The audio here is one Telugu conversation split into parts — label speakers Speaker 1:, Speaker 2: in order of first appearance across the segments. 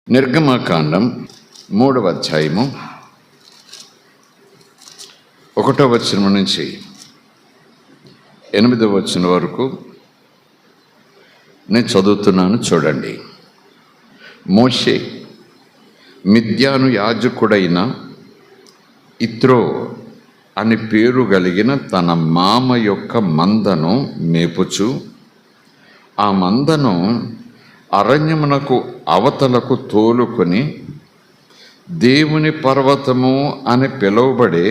Speaker 1: నిర్గమకాండం 3వ అధ్యాయము 1వ వచనం నుంచి 8వ వచనం వరకు నేను చదువుతున్నాను, చూడండి. మోషే మిద్యాను యాజకుడైన ఇత్రో అని పేరు కలిగిన తన మామ యొక్క మందను మేపుచు, ఆ మందను అరణ్యమునకు అవతలకు తోలుకొని దేవుని పర్వతము అని పిలువబడే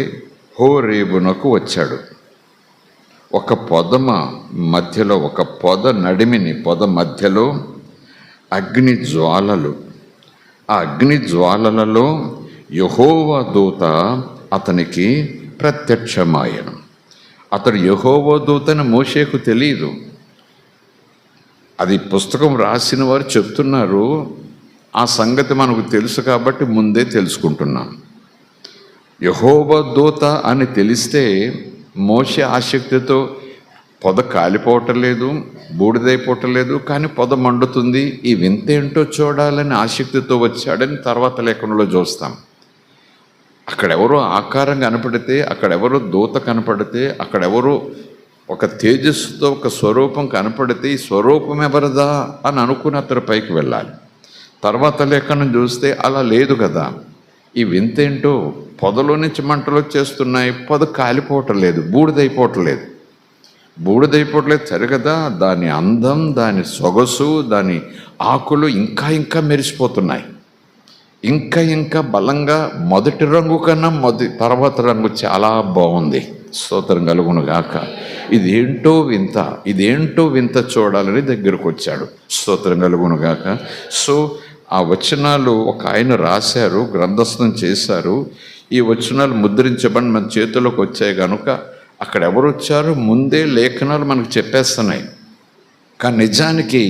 Speaker 1: హోరేబునకు వచ్చాడు. ఒక పొదమ మధ్యలో, ఒక పొద నడిమిని పొద మధ్యలో అగ్ని జ్వాలలు. ఆ అగ్ని జ్వాలలలో యెహోవా దూత అతనికి ప్రత్యక్షమాయను. అతడు యెహోవా దూతని మోషేకు తెలియదు. అది పుస్తకం రాసిన వారు చెప్తున్నారు. ఆ సంగతి మనకు తెలుసు కాబట్టి ముందే తెలుసుకుంటున్నాం. యెహోవా దూత అని తెలిస్తే మోషే ఆసక్తితో పొద కాలిపోవటం లేదు, బూడిదైపోవటం లేదు, కానీ పొద మండుతుంది, ఈ వింత ఏంటో చూడాలని ఆసక్తితో వచ్చాడని తర్వాత లేఖనంలో చూస్తాం. అక్కడెవరో ఆకారం కనపడితే, అక్కడెవరో దూత కనపడితే, అక్కడెవరో ఒక తేజస్సుతో ఒక స్వరూపం కనపడితే ఈ స్వరూపం ఎవరిదా అని అనుకుని అతడు పైకి వెళ్ళాలి. తర్వాత లేఖనం చూస్తే అలా లేదు కదా. ఈ వింతేంటో, పొదలో నుంచి మంటలు వచ్చేస్తున్నాయి, పొద కాలిపోవటం లేదు, బూడిదైపోవటం లేదు సరే కదా. దాని అందం, దాని సొగసు, దాని ఆకులు ఇంకా ఇంకా మెరిసిపోతున్నాయి, ఇంకా బలంగా. మొదటి రంగు కన్నా తర్వాత రంగు చాలా బాగుంది. స్తోత్రం కలుగును గాక. ఇదేంటో వింత చూడాలని దగ్గరకు వచ్చాడు. స్తోత్రం కలుగును గాక. సో ఆ వచనాలు ఒక ఆయన రాశారు, గ్రంథస్థం చేశారు. ఈ వచనాలు ముద్రించబడి మన చేతుల్లోకి వచ్చాయి కనుక అక్కడ ఎవరు వచ్చారు ముందే లేఖనాలు మనకు చెప్పేస్తున్నాయి. కానీ నిజానికి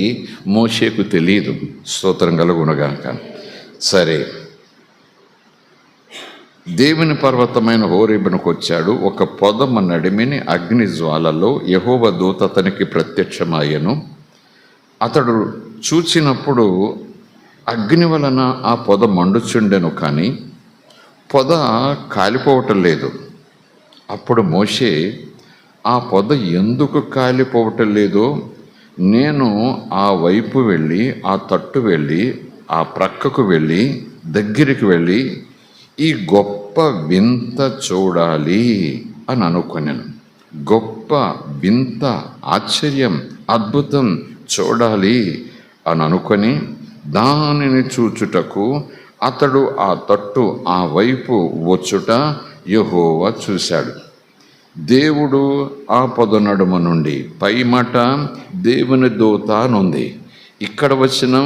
Speaker 1: మోషేకు తెలియదు. స్తోత్రం కలుగును గాక. సరే, దేవుని పర్వతమైన హోరేబునకు వచ్చాడు. ఒక పొదమ నడిమిని అగ్ని జ్వాలలో యెహోవా దూత అతనికి ప్రత్యక్షమాయను. అతడు చూచినప్పుడు అగ్ని వలన ఆ పొద మండుచుండెను, కానీ పొద కాలిపోవటం లేదు. అప్పుడు మోషే, ఆ పొద ఎందుకు కాలిపోవటం లేదో నేను ఆ వైపు వెళ్ళి, ఆ తట్టు వెళ్ళి, ఆ ప్రక్కకు వెళ్ళి, దగ్గరికి వెళ్ళి ఈ గొప్ప వింత చూడాలి అని అనుకున్నాను. గొప్ప వింత, ఆశ్చర్యం, అద్భుతం చూడాలి అని అనుకొని దానిని చూచుటకు అతడు ఆ తట్టు, ఆ వైపు వచ్చుట యెహోవా చూశాడు. దేవుడు ఆ పొద నడుమ నుండి, పై మాట దేవుని దూత అనుంది, ఇక్కడ వచ్చిన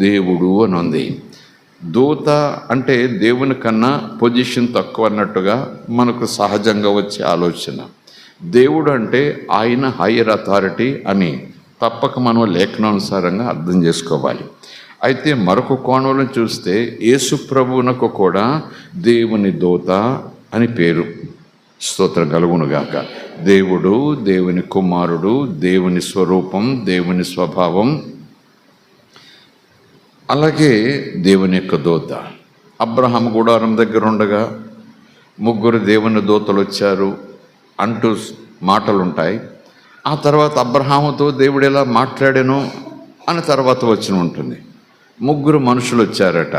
Speaker 1: దేవుడు అనుంది. దూత అంటే దేవుని కన్నా పొజిషన్ తక్కువ అన్నట్టుగా మనకు సహజంగా వచ్చే ఆలోచన. దేవుడు అంటే ఆయన హైయర్ అథారిటీ అని తప్పక మనం లేఖనానుసారంగా అర్థం చేసుకోవాలి. అయితే మరొక కోణంలో చూస్తే యేసు ప్రభువునకు కూడా దేవుని దూత అని పేరు. స్తోత్రం కలుగునుగాక. దేవుడు, దేవుని కుమారుడు, దేవుని స్వరూపం, దేవుని స్వభావం, అలాగే దేవుని యొక్క దూత. అబ్రహాం గుడారం దగ్గర ఉండగా 3 దేవుని దూతలు వచ్చారు అంటూ మాటలుంటాయి. ఆ తర్వాత అబ్రహాముతో దేవుడు ఎలా మాట్లాడాను అని తర్వాత వచనం ఉంటుంది. 3 మనుషులు వచ్చారట,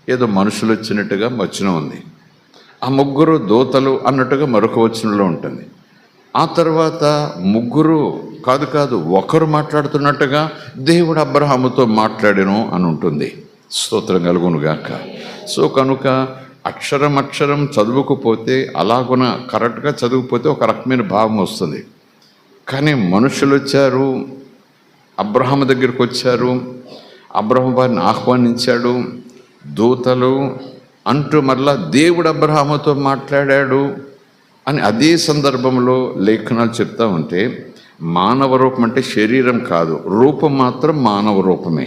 Speaker 1: ఏదో మనుషులు వచ్చినట్టుగా వచనం ఉంది. ఆ 3 దూతలు అన్నట్టుగా మరొక వచనంలో ఉంటుంది. ఆ తర్వాత 3 కాదు ఒకరు మాట్లాడుతున్నట్టుగా దేవుడు అబ్రహాముతో మాట్లాడెను అని ఉంటుంది. స్తోత్రం కలుగును గాక. సో కనుక అక్షరం చదువుకుపోతే, అలాగున కరెక్ట్గా చదువుకుపోతే ఒక రకమైన భావం వస్తుంది. కానీ మనుషులు వచ్చారు, అబ్రహాము దగ్గరికి వచ్చారు, అబ్రహాము వారిని ఆహ్వానించాడు, దూతలు అంటూ మరలా దేవుడు అబ్రహాముతో మాట్లాడాడు అని అదే సందర్భంలో లేఖనాలు చెప్తా ఉంటే, మానవ రూపం అంటే శరీరం కాదు, రూపం మాత్రం మానవ రూపమే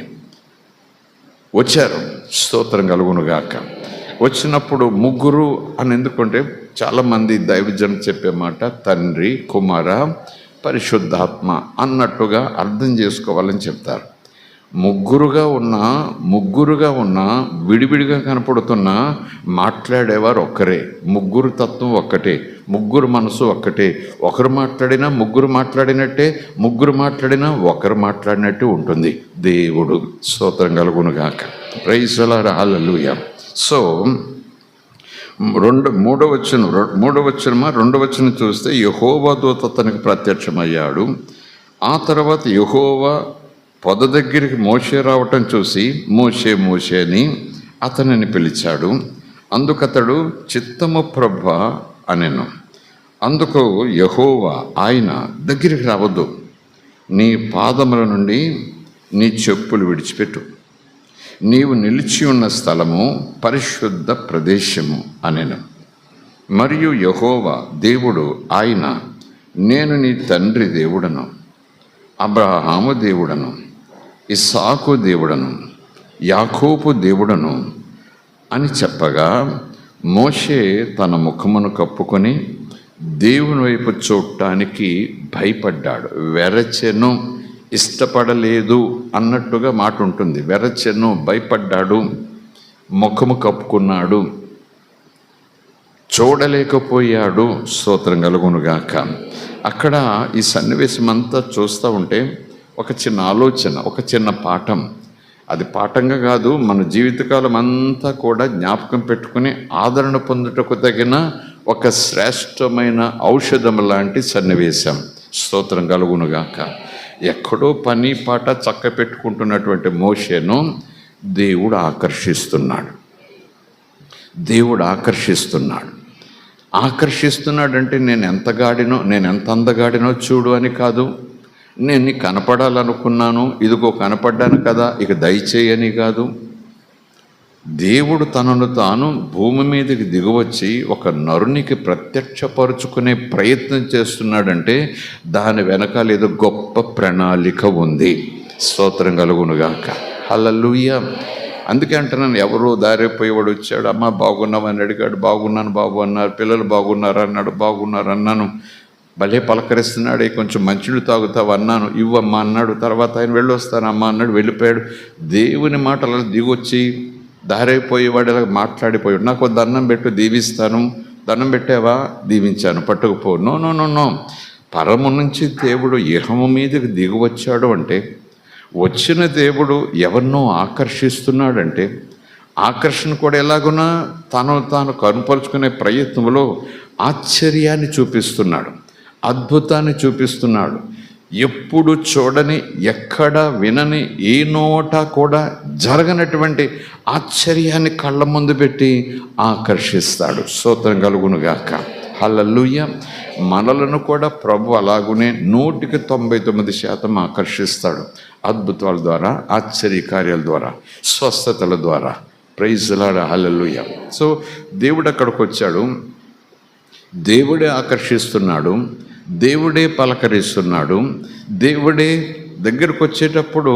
Speaker 1: వచ్చారు. స్తోత్రం కలుగునుగాక. వచ్చినప్పుడు 3 అని ఎందుకంటే చాలామంది దైవజనం చెప్పే మాట తండ్రి, కుమార, పరిశుద్ధాత్మ అన్నట్టుగా అర్థం చేసుకోవాలని చెప్తారు. ముగ్గురుగా ఉన్న విడివిడిగా కనపడుతున్నా మాట్లాడేవారు ఒక్కరే. ముగ్గురు తత్వం ఒక్కటే, ముగ్గురు మనసు ఒక్కటే. ఒకరు మాట్లాడినా ముగ్గురు మాట్లాడినట్టే, ముగ్గురు మాట్లాడినా ఒకరు మాట్లాడినట్టు ఉంటుంది. దేవుడు స్తోత్రం కలుగునుగాక. Praise the Lord, hallelujah. So మూడవ వచనం చూస్తే యెహోవా దూత అతనికి ప్రత్యక్షమయ్యాడు. ఆ తర్వాత యెహోవా పొద దగ్గరికి మోషే రావటం చూసి మోషే మోషే అని అతనిని పిలిచాడు. అందుకతడు చిత్తము ప్రభువా అనెను. అందుకు యెహోవా ఆయన దగ్గరికి రావద్దు, నీ పాదముల నుండి నీ చెప్పులు విడిచిపెట్టు, నీవు నిలిచి ఉన్న స్థలము పరిశుద్ధ ప్రదేశము అనెను. మరియు యెహోవా దేవుడు ఆయన, నేను నీ తండ్రి దేవుడను, అబ్రహాము దేవుడను, ఇస్సాకు దేవుడను, యాకోబు దేవుడను అని చెప్పగా మోషే తన ముఖమును కప్పుకొని దేవుని వైపు చూడటానికి భయపడ్డాడు. వెరచెను, ఇష్టపడలేదు అన్నట్టుగా మాట ఉంటుంది. వెరచెను, భయపడ్డాడు, ముఖము కప్పుకున్నాడు, చూడలేకపోయాడు. స్తోత్రం కలుగునుగాక. అక్కడ ఈ సన్నివేశం అంతా చూస్తూ ఉంటే ఒక చిన్న ఆలోచన, ఒక చిన్న పాఠం. అది పాఠంగా కాదు, మన జీవితకాలం అంతా కూడా జ్ఞాపకం పెట్టుకుని ఆదరణ పొందుటకు తగిన ఒక శ్రేష్టమైన ఔషధం లాంటి సన్నివేశం. స్తోత్రం కలుగునుగాక. ఎక్కడో పని పాట చక్క పెట్టుకుంటున్నటువంటి మోషేను దేవుడు ఆకర్షిస్తున్నాడంటే నేను ఎంత అందగాడినో చూడు అని కాదు. నేను నీకు కనపడాలనుకున్నాను, ఇదిగో కనపడ్డాను కదా, ఇక దయచేయని కాదు. దేవుడు తనను తాను భూమి మీదకి దిగువచ్చి ఒక నరునికి ప్రత్యక్షపరుచుకునే ప్రయత్నం చేస్తున్నాడంటే దాని వెనకాల ఏదో గొప్ప ప్రణాళిక ఉంది. స్తోత్రం కలుగునుగాక. హల్లెలూయా. అందుకే అంటున్నాను, ఎవరో దారిపోయేవాడు వచ్చాడు, అమ్మ బాగున్నామని అడిగాడు, బాగున్నాను బాబు అన్నారు, పిల్లలు బాగున్నారా అన్నాడు, బాగున్నారు అన్నాను, భలే పలకరిస్తున్నాడు, కొంచెం మంచినీళ్ళు తాగుతావు అన్నాను, ఇవ్వమ్మా అన్నాడు, తర్వాత ఆయన వెళ్ళొస్తానమ్మా అన్నాడు, వెళ్ళిపోయాడు. దేవుని మాటలు దిగొచ్చి దారైపోయేవాడు ఇలా మాట్లాడిపోయాడు. నాకు దండం పెట్టు దీవిస్తాను, దండం పెట్టావా, దీవించాను, పట్టుకుపో. No no no no. పరము నుంచి దేవుడు ఇహము మీదకి దిగువచ్చాడు అంటే, వచ్చిన దేవుడు ఎవరినో ఆకర్షిస్తున్నాడంటే, ఆకర్షణ కూడా ఎలాగున్నా తాను కనుపరుచుకునే ప్రయత్నంలో ఆశ్చర్యాన్ని చూపిస్తున్నాడు, అద్భుతాన్ని చూపిస్తున్నాడు. ఎప్పుడు చూడని, ఎక్కడ వినని, ఏ నోట కూడా జరగనటువంటి ఆశ్చర్యాన్ని కళ్ళ ముందు పెట్టి ఆకర్షిస్తాడు. స్తోత్రం కలుగునుగాక. హల్లెలూయా. మనలను కూడా ప్రభు అలాగునే 199% ఆకర్షిస్తాడు. అద్భుతాల ద్వారా, ఆశ్చర్యకార్యాల ద్వారా, స్వస్థతల ద్వారా. Praise the Lord, hallelujah. So దేవుడు అక్కడికి వచ్చాడు, దేవుడే ఆకర్షిస్తున్నాడు, దేవుడే పలకరిస్తున్నాడు. దేవుడే దగ్గరకు వచ్చేటప్పుడు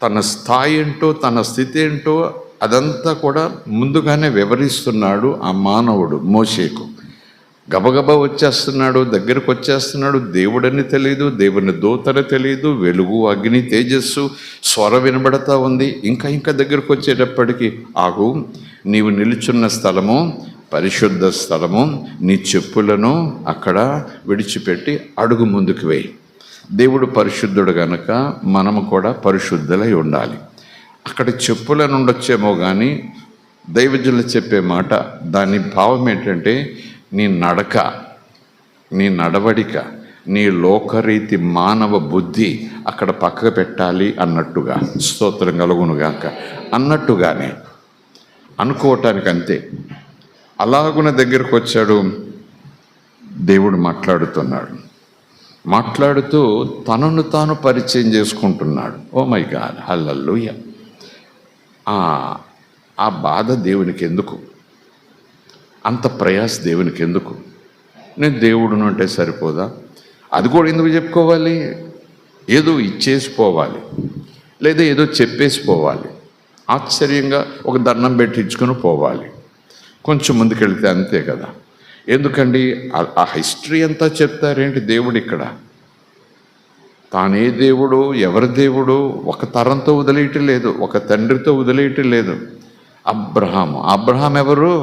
Speaker 1: తన స్థాయి ఏంటో, తన స్థితి ఏంటో అదంతా కూడా ముందుగానే వివరిస్తున్నాడు ఆ మానవుడు మోషేకు. గబగబా వచ్చేస్తున్నాడు, దగ్గరకు వచ్చేస్తున్నాడు. దేవుడని తెలియదు, దేవుని దూతని తెలియదు, వెలుగు, అగ్ని, తేజస్సు, స్వరం వినబడతా ఉంది. ఇంకా దగ్గరకు వచ్చేటప్పటికి, ఆగు, నీవు నిలుచున్న స్థలము పరిశుద్ధ స్థలము, నీ చెప్పులను అక్కడ విడిచిపెట్టి అడుగు ముందుకు వేయి. దేవుడు పరిశుద్ధుడు గనుక మనము కూడా పరిశుద్ధులై ఉండాలి. అక్కడ చెప్పులను ఉండొచ్చేమో కానీ దైవజనులు చెప్పే మాట, దాని భావం ఏంటంటే నీ నడక, నీ నడవడిక, నీ లోకరీతి మానవ బుద్ధి అక్కడ పక్కకు పెట్టాలి అన్నట్టుగా. స్తోత్రం కలుగునుగాక. అన్నట్టుగానే అనుకోవటానికి అంతే. అలాగున దగ్గరకు వచ్చాడు. దేవుడు మాట్లాడుతూ తనను తాను పరిచయం చేసుకుంటున్నాడు. ఓ మై గాడ్, హల్లెలూయా. ఆ బాధ దేవునికి ఎందుకు? అంత ప్రయాస దేవునికి ఎందుకు? నేను దేవుడును అంటే సరిపోదా? అది కూడా ఎందుకు చెప్పుకోవాలి? ఏదో ఇచ్చేసిపోవాలి, లేదా ఏదో చెప్పేసిపోవాలి, ఆశ్చర్యంగా ఒక దండం పెట్టించుకొని పోవాలి. కొంచెం ముందుకెళ్తే అంతే కదా. ఎందుకండి ఆ హిస్టరీ అంతా చెప్తారేంటి? దేవుడు ఇక్కడ తానే దేవుడు, ఎవరి దేవుడు ఒక తరంతో వదిలేయటం లేదు, ఒక తండ్రితో వదిలేయటం లేదు. అబ్రహాం ఎవరు?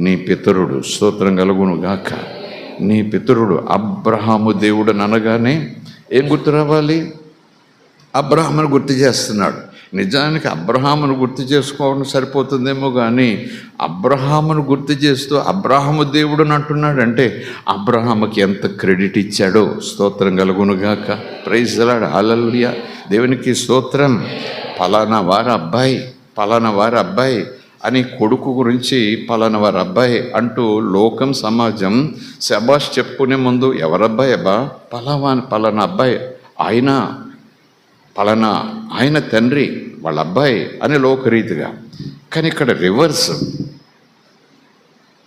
Speaker 1: నీ పితరుడు. స్తోత్రం కలుగును గాక. నీ పితరుడు అబ్రహాము దేవుడు అనగానే ఏం గుర్తు రావాలి? అబ్రహామును గుర్తు చేస్తున్నాడు. నిజానికి అబ్రహామును గుర్తు చేసుకోవడం సరిపోతుందేమో కానీ అబ్రహామును గుర్తు చేస్తూ అబ్రహాము దేవుడు అని అంటున్నాడంటే అబ్రహాముకి ఎంత క్రెడిట్ ఇచ్చాడో. స్తోత్రం కలుగునుగాక. Praise the Lord. హల్లెలూయా. దేవునికి స్తోత్రం. పలానా వారి అబ్బాయి అని కొడుకు గురించి పలానా వారి అబ్బాయి అంటూ లోకం సమాజం శబాష్ చెప్పుకునే ముందు ఎవరబ్బాయి అబ్బా? పలానా అబ్బాయి, ఆయన తండ్రి వాళ్ళ అబ్బాయి అని లోకరీతిగా. కానీ ఇక్కడ రివర్స్.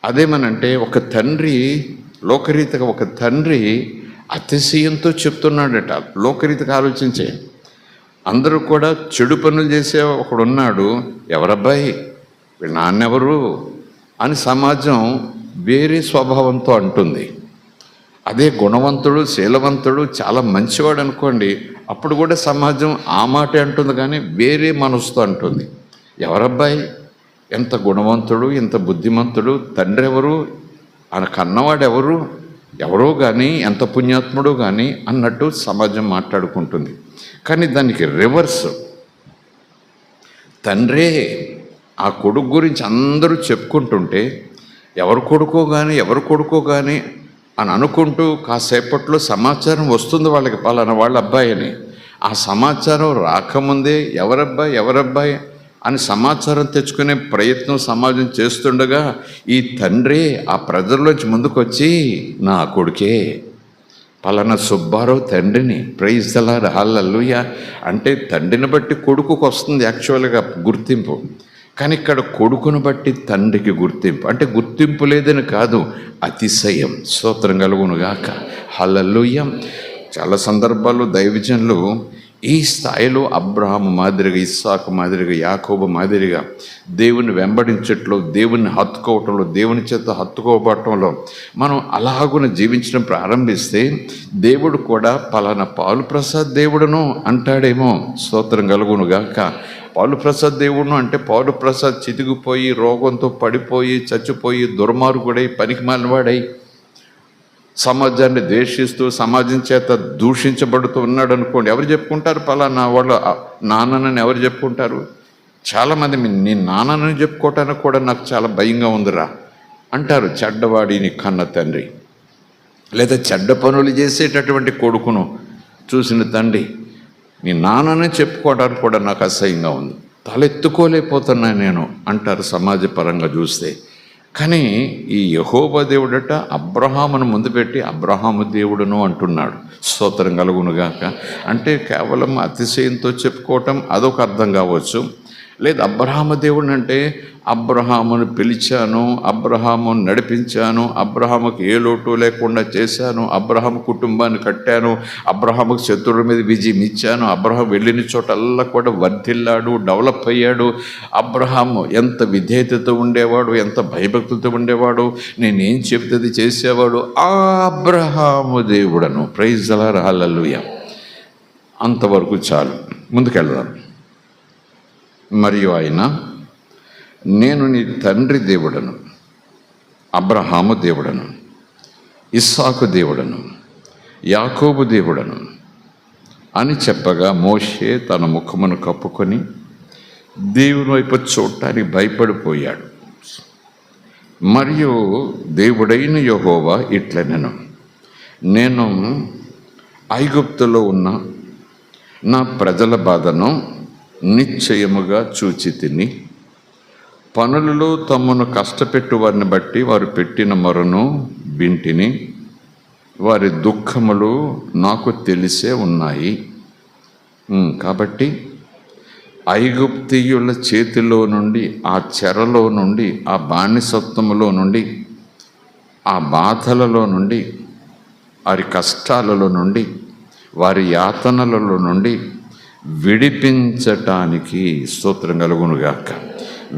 Speaker 1: అదేమనంటే ఒక తండ్రి లోకరీతిగా ఒక తండ్రి అతిశయంతో చెప్తున్నాడట. లోకరీతిగా ఆలోచించే అందరూ కూడా చెడు పనులు చేసే ఒకడున్నాడు, ఎవరబ్బాయి, వీళ్ళ నాన్నెవరు అని సమాజం వేరే స్వభావంతో అంటుంది. అదే గుణవంతుడు, శీలవంతుడు, చాలా మంచివాడు అనుకోండి, అప్పుడు కూడా సమాజం ఆ మాటే అంటుంది, కానీ వేరే మనసుతో అంటుంది. ఎవరబ్బాయి, ఎంత గుణవంతుడు, ఎంత బుద్ధిమంతుడు, తండ్రి ఎవరు, ఆయన కన్నవాడు ఎవరో కానీ, ఎంత పుణ్యాత్ముడు కానీ అన్నట్టు సమాజం మాట్లాడుకుంటుంది. కానీ దానికి రివర్స్. తండ్రే ఆ కొడుకు గురించి అందరూ చెప్పుకుంటుంటే ఎవరు కొడుకో కానీ అని అనుకుంటూ కాసేపట్లో సమాచారం వస్తుంది వాళ్ళకి, పలానా వాళ్ళ అబ్బాయి అని. ఆ సమాచారం రాకముందే ఎవరబ్బాయి అని సమాచారం తెచ్చుకునే ప్రయత్నం సమాజం చేస్తుండగా ఈ తండ్రి ఆ ప్రజల్లోంచి ముందుకు వచ్చి నా కొడుకే, పలానా సుబ్బారావు తండ్రిని. Praise the Lord. హల్లెలూయా. అంటే తండ్రిని బట్టి కొడుకుకు వస్తుంది యాక్చువల్గా గుర్తింపు, కానీ ఇక్కడ కొడుకును బట్టి తండ్రికి గుర్తింపు. అంటే గుర్తింపు లేదని కాదు, అతిశయం. స్తోత్రం కలుగునుగాక. హల్లెలూయా. చాలా సందర్భాల్లో దైవజనులు ఈ స్థాయిలో అబ్రహాము మాదిరిగా, ఇస్సాకు మాదిరిగా, యాకోబు మాదిరిగా దేవుని వెంబడించట్లో, దేవుని హత్తుకోవటంలో, దేవుని చేత హత్తుకోబడటంలో మనం అలాగున జీవించడం ప్రారంభిస్తే దేవుడు కూడా పలానా పాలు ప్రసాద్ దేవుడును అంటాడేమో. స్తోత్రం కలుగునుగాక. పాలు ప్రసాద్ దేవుడును అంటే పాలు ప్రసాద్ చితికిపోయి, రోగంతో పడిపోయి, చచ్చిపోయి, దుర్మార్గుడై, పనికి మాలినవాడై, సమాజాన్ని ద్వేషిస్తూ, సమాజం చేత దూషించబడుతూ ఉన్నాడు అనుకోండి. ఎవరు చెప్పుకుంటారు పలానా వాళ్ళ నాన్ననని? ఎవరు చెప్పుకుంటారు? చాలామంది నీ నాన్నని చెప్పుకోవటానికి కూడా నాకు చాలా భయంగా ఉందిరా అంటారు. చెడ్డవాడిని కన్న తండ్రి, లేదా చెడ్డ పనులు చేసేటటువంటి కొడుకును చూసిన తండ్రి, నీ నాన్నని చెప్పుకోవడానికి కూడా నాకు అసహ్యంగా ఉంది, తలెత్తుకోలేకపోతున్నాను నేను అంటారు సమాజపరంగా చూస్తే. కానీ ఈ యెహోవా దేవుడట అబ్రహామును ముందు పెట్టి అబ్రహాము దేవుడును అంటున్నాడు. స్తోత్రం కలుగునుగాక. అంటే కేవలం అతిశయంతో చెప్పుకోవటం అదొక అర్థం కావచ్చు. లేదు, అబ్రహాము దేవుడు అంటే అబ్రహామును పిలిచాను, అబ్రహామును నడిపించాను, అబ్రహాముకి ఏ లోటు లేకుండా చేశాను, అబ్రహాము కుటుంబాన్ని కట్టాను, అబ్రహాముకు శత్రువుల మీద విజయం ఇచ్చాను, అబ్రహాం వెళ్ళిన చోటల్లా కూడా వర్ధిల్లాడు, డెవలప్ అయ్యాడు, అబ్రహాము ఎంత విధేయతతో ఉండేవాడు, ఎంత భయభక్తులతో ఉండేవాడు, నేనేం చెప్తుంది చేసేవాడు, ఆ అబ్రహాము దేవుడను. Praise the Lord. హల్లెలూయా. అంతవరకు చాలు, ముందుకెళ్దాం. మరియు ఆయన, నేను నీ తండ్రి దేవుడను, అబ్రహాము దేవుడను, ఇస్సాకు దేవుడను, యాకోబు దేవుడను అని చెప్పగా మోషే తన ముఖమును కప్పుకొని దేవుని వైపు చూడటానికి భయపడిపోయాడు. మరియు దేవుడైన యెహోవా ఇట్లనెను, నేను ఐగుప్తులో ఉన్న నా ప్రజల బాధను నిశ్చయముగా చూచి తిని, పనులలో తమను కష్టపెట్టు వారిని బట్టి వారు పెట్టిన మొరను వింటిని, వారి దుఃఖములు నాకు తెలిసే ఉన్నాయి. కాబట్టి ఐగుప్తీయుల చేతిలో నుండి, ఆ చెరలో నుండి, ఆ బానిసత్వములో నుండి, ఆ బాధలలో నుండి, వారి కష్టాలలో నుండి, వారి యాతనలలో నుండి విడిపించటానికి, స్తోత్రం కలుగునుగాక,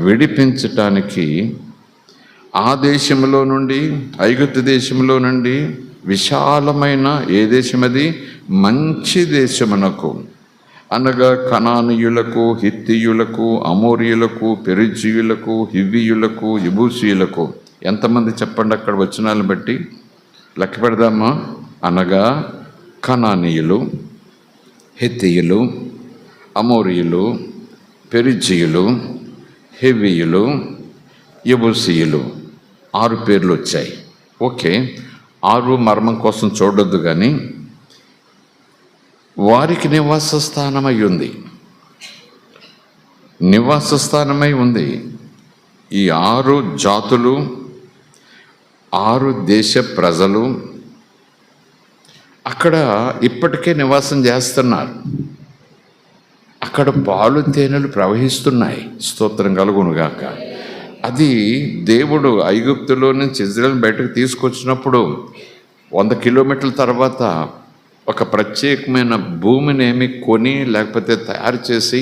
Speaker 1: విడిపించటానికి ఆ దేశంలో నుండి, ఐగుప్తు దేశంలో నుండి విశాలమైన ఏ దేశం అది? మంచి దేశమునకు, అనగా కనానీయులకు, హిత్తీయులకు, అమోరీయులకు, పెరిజీయులకు, హివ్వీయులకు, యెబూసీయులకు. ఎంతమంది చెప్పండి అక్కడ వచనాలను బట్టి లెక్క పెడదామా? అనగా కనానీయులు, హిత్తీయులు, అమోరీయులు, పెరిజీయులు, హివ్వీయులు, యెబూసీయులు. 6 పేర్లు వచ్చాయి. ఓకే, 6 మర్మం కోసం చూడొద్దు, కానీ వారికి నివాస స్థానమై ఉంది. నివాస స్థానమై ఉంది. ఈ 6 జాతులు, 6 దేశ ప్రజలు అక్కడ ఇప్పటికే నివాసం చేస్తున్నారు. అక్కడ పాలు తేనెలు ప్రవహిస్తున్నాయి. స్తోత్రం కలుగునుగాక. అది దేవుడు ఐగుప్తులో నుంచి ఇజ్రాయెల్ బయటకు తీసుకొచ్చినప్పుడు 100 కిలోమీటర్ల తర్వాత ఒక ప్రత్యేకమైన భూమిని ఏమి కొని లేకపోతే తయారు చేసి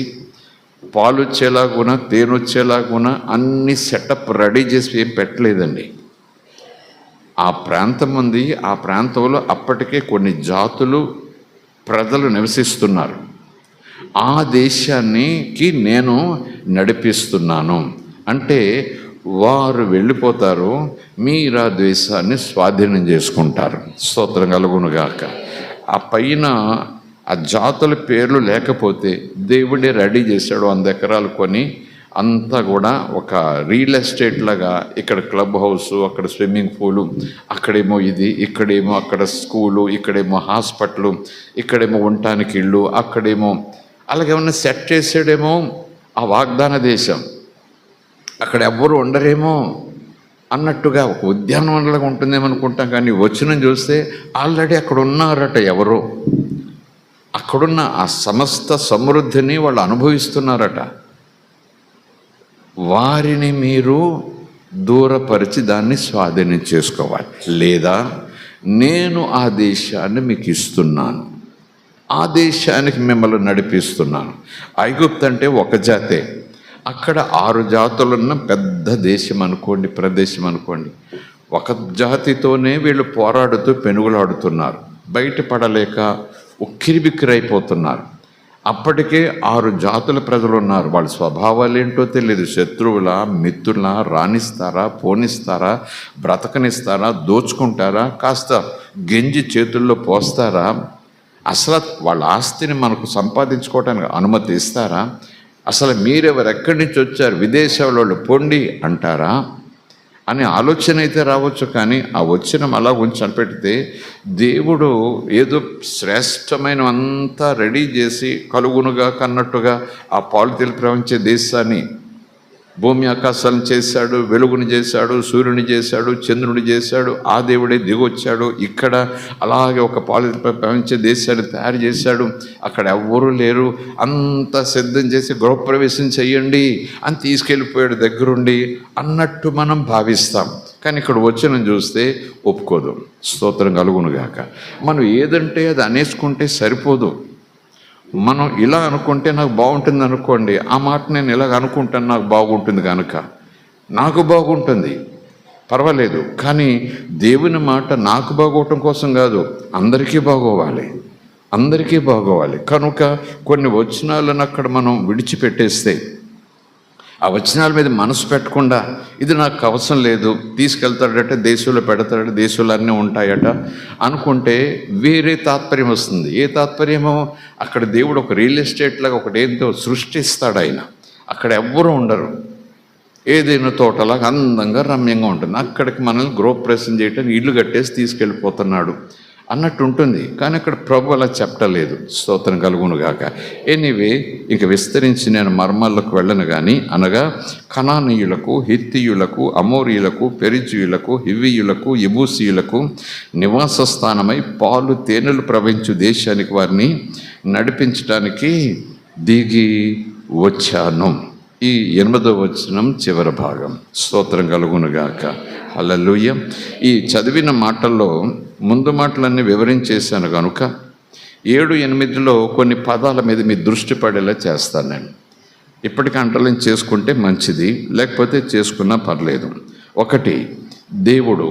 Speaker 1: పాలు వచ్చేలాగున తేనె వచ్చేలాగున అన్ని సెటప్ రెడీ చేసి ఏం పెట్టలేదండి. ఆ ప్రాంతం ఉంది. ఆ ప్రాంతంలో అప్పటికే కొన్ని జాతులు ప్రజలు నివసిస్తున్నారు. ఆ దేశానికి నేను నడిపిస్తున్నాను అంటే వారు వెళ్ళిపోతారు, మీరు ఆ దేశాన్ని స్వాధీనం చేసుకుంటారు. స్తోత్రం కలుగునుగాక. ఆ పైన ఆ జాతుల పేర్లు లేకపోతే దేవుడే రెడీ చేశాడు. 100 ఎకరాలు కొని అంతా కూడా ఒక రియల్ ఎస్టేట్ లాగా, ఇక్కడ క్లబ్ హౌస్, అక్కడ స్విమ్మింగ్ పూలు, అక్కడేమో ఇది, ఇక్కడేమో అక్కడ స్కూలు, ఇక్కడేమో హాస్పిటల్, ఇక్కడేమో ఉండటానికి ఇళ్ళు, అక్కడేమో అలాగేమన్నా సెట్ చేసాడేమో ఆ వాగ్దాన దేశం. అక్కడ ఎవ్వరు ఉండరేమో అన్నట్టుగా ఒక ఉద్యానవనంలాగా ఉంటుందేమనుకుంటాం, కానీ వచనం చూస్తే ఆల్రెడీ అక్కడ ఉన్నారట ఎవరో. అక్కడున్న ఆ సమస్త సమృద్ధిని వాళ్ళు అనుభవిస్తున్నారట. వారిని మీరు దూరపరిచి దాన్ని స్వాధీనం చేసుకోవాలి, లేదా నేను ఆ దేశాన్ని మీకు ఇస్తున్నాను, ఆ దేశానికి మిమ్మల్ని నడిపిస్తున్నాను. ఐగుప్తు అంటే ఒక జాతే, అక్కడ 6 జాతులున్న పెద్ద దేశం అనుకోండి, ప్రదేశం అనుకోండి. ఒక జాతితోనే వీళ్ళు పోరాడుతూ పెనుగులాడుతున్నారు, బయటపడలేక ఉక్కిరిబిక్కిరైపోతున్నారు. అప్పటికే 6 జాతుల ప్రజలు ఉన్నారు. వాళ్ళ స్వభావాలు ఏంటో తెలియదు. శత్రువుల, మిత్రుల, రాణిస్తారా, పోనిస్తారా, బ్రతకనిస్తారా, దోచుకుంటారా, కాస్త గెంజి చేతుల్లో పోస్తారా, అసలు వాళ్ళ ఆస్తిని మనకు సంపాదించుకోవటానికి అనుమతి ఇస్తారా, అసలు మీరెవరు, ఎక్కడి నుంచి వచ్చారు, విదేశాలలో పొండి అంటారా అనే ఆలోచన అయితే రావచ్చు. కానీ ఆ వచ్చిన అలా ఉంచి పెడితే దేవుడు ఏదో శ్రేష్టమైన అంతా రెడీ చేసి కలుగునుగా కన్నట్టుగా ఆ పాలు తేనెలు ప్రవహించే దేశాన్ని, భూమి ఆకాశాలను చేశాడు, వెలుగుని చేశాడు, సూర్యుని చేశాడు, చంద్రుని చేశాడు. ఆ దేవుడే దిగొచ్చాడు. ఇక్కడ అలాగే ఒక పాలు ప్రవహించే దేశాన్ని తయారు చేశాడు. అక్కడ ఎవ్వరూ లేరు, అంతా సిద్ధం చేసి గృహప్రవేశం చెయ్యండి అని తీసుకెళ్ళిపోయాడు దగ్గరుండి అన్నట్టు మనం భావిస్తాం. కానీ ఇక్కడ వచ్చిన చూస్తే ఒప్పుకోదు. స్తోత్రం కలుగునుగాక. మనం ఏదంటే అది అనేసుకుంటే సరిపోదు. మనం ఇలా అనుకుంటే నాకు బాగుంటుంది అనుకోండి, ఆ మాట నేను ఇలాగ అనుకుంటాను, నాకు బాగుంటుంది కనుక నాకు బాగుంటుంది, పర్వాలేదు. కానీ దేవుని మాట నాకు బాగోవటం కోసం కాదు, అందరికీ బాగోవాలి, అందరికీ బాగోవాలి. కనుక కొన్ని వచనాలను అక్కడ మనం విడిచిపెట్టేస్తే, ఆ వచనాల మీద మనసు పెట్టకుండా ఇది నాకు అవసరం లేదు, తీసుకెళ్తాడట, దేశంలో పెడతాడట, దేశంలో అన్నీ ఉంటాయట అనుకుంటే వేరే తాత్పర్యం వస్తుంది. ఏ తాత్పర్యమో, అక్కడ దేవుడు ఒక రియల్ ఎస్టేట్ లాగా ఒకటి ఏంటో సృష్టిస్తాడు ఆయన. అక్కడ ఎవ్వరూ ఉండరు, ఏదైనా తోటలాగా అందంగా రమ్యంగా ఉంటుంది. అక్కడికి మనల్ని గృహప్రవేశం చేయటానికి ఇల్లు కట్టేసి తీసుకెళ్ళిపోతున్నాడు అన్నట్టు ఉంటుంది. కానీ అక్కడ ప్రభు అలా చెప్పలేదు. స్తోత్రం కలుగునుగాక. ఎనీవే, ఇంక విస్తరించి నేను మర్మాల్లోకి వెళ్ళను కానీ, అనగా కనానీయులకు, హిత్తీయులకు, అమోరీయులకు, పెరిజీయులకు, హివ్వీయులకు, యెబూసీయులకు నివాస స్థానమై పాలు తేనెలు ప్రవహించు దేశానికి వారిని నడిపించడానికి దిగి వచ్చాను. ఈ 8వ వచనం చివరి భాగం. స్తోత్రం కలుగునుగాక. హల్లెలూయా. ఈ చదివిన మాటల్లో ముందు మాటలన్నీ వివరించేశాను కనుక 7, 8లో కొన్ని పదాల మీద మీ దృష్టి పడేలా చేస్తాను నేను. ఇప్పటికీ అంటర్లైన్ చేసుకుంటే మంచిది, లేకపోతే చేసుకున్నా పర్లేదు. 1, దేవుడు.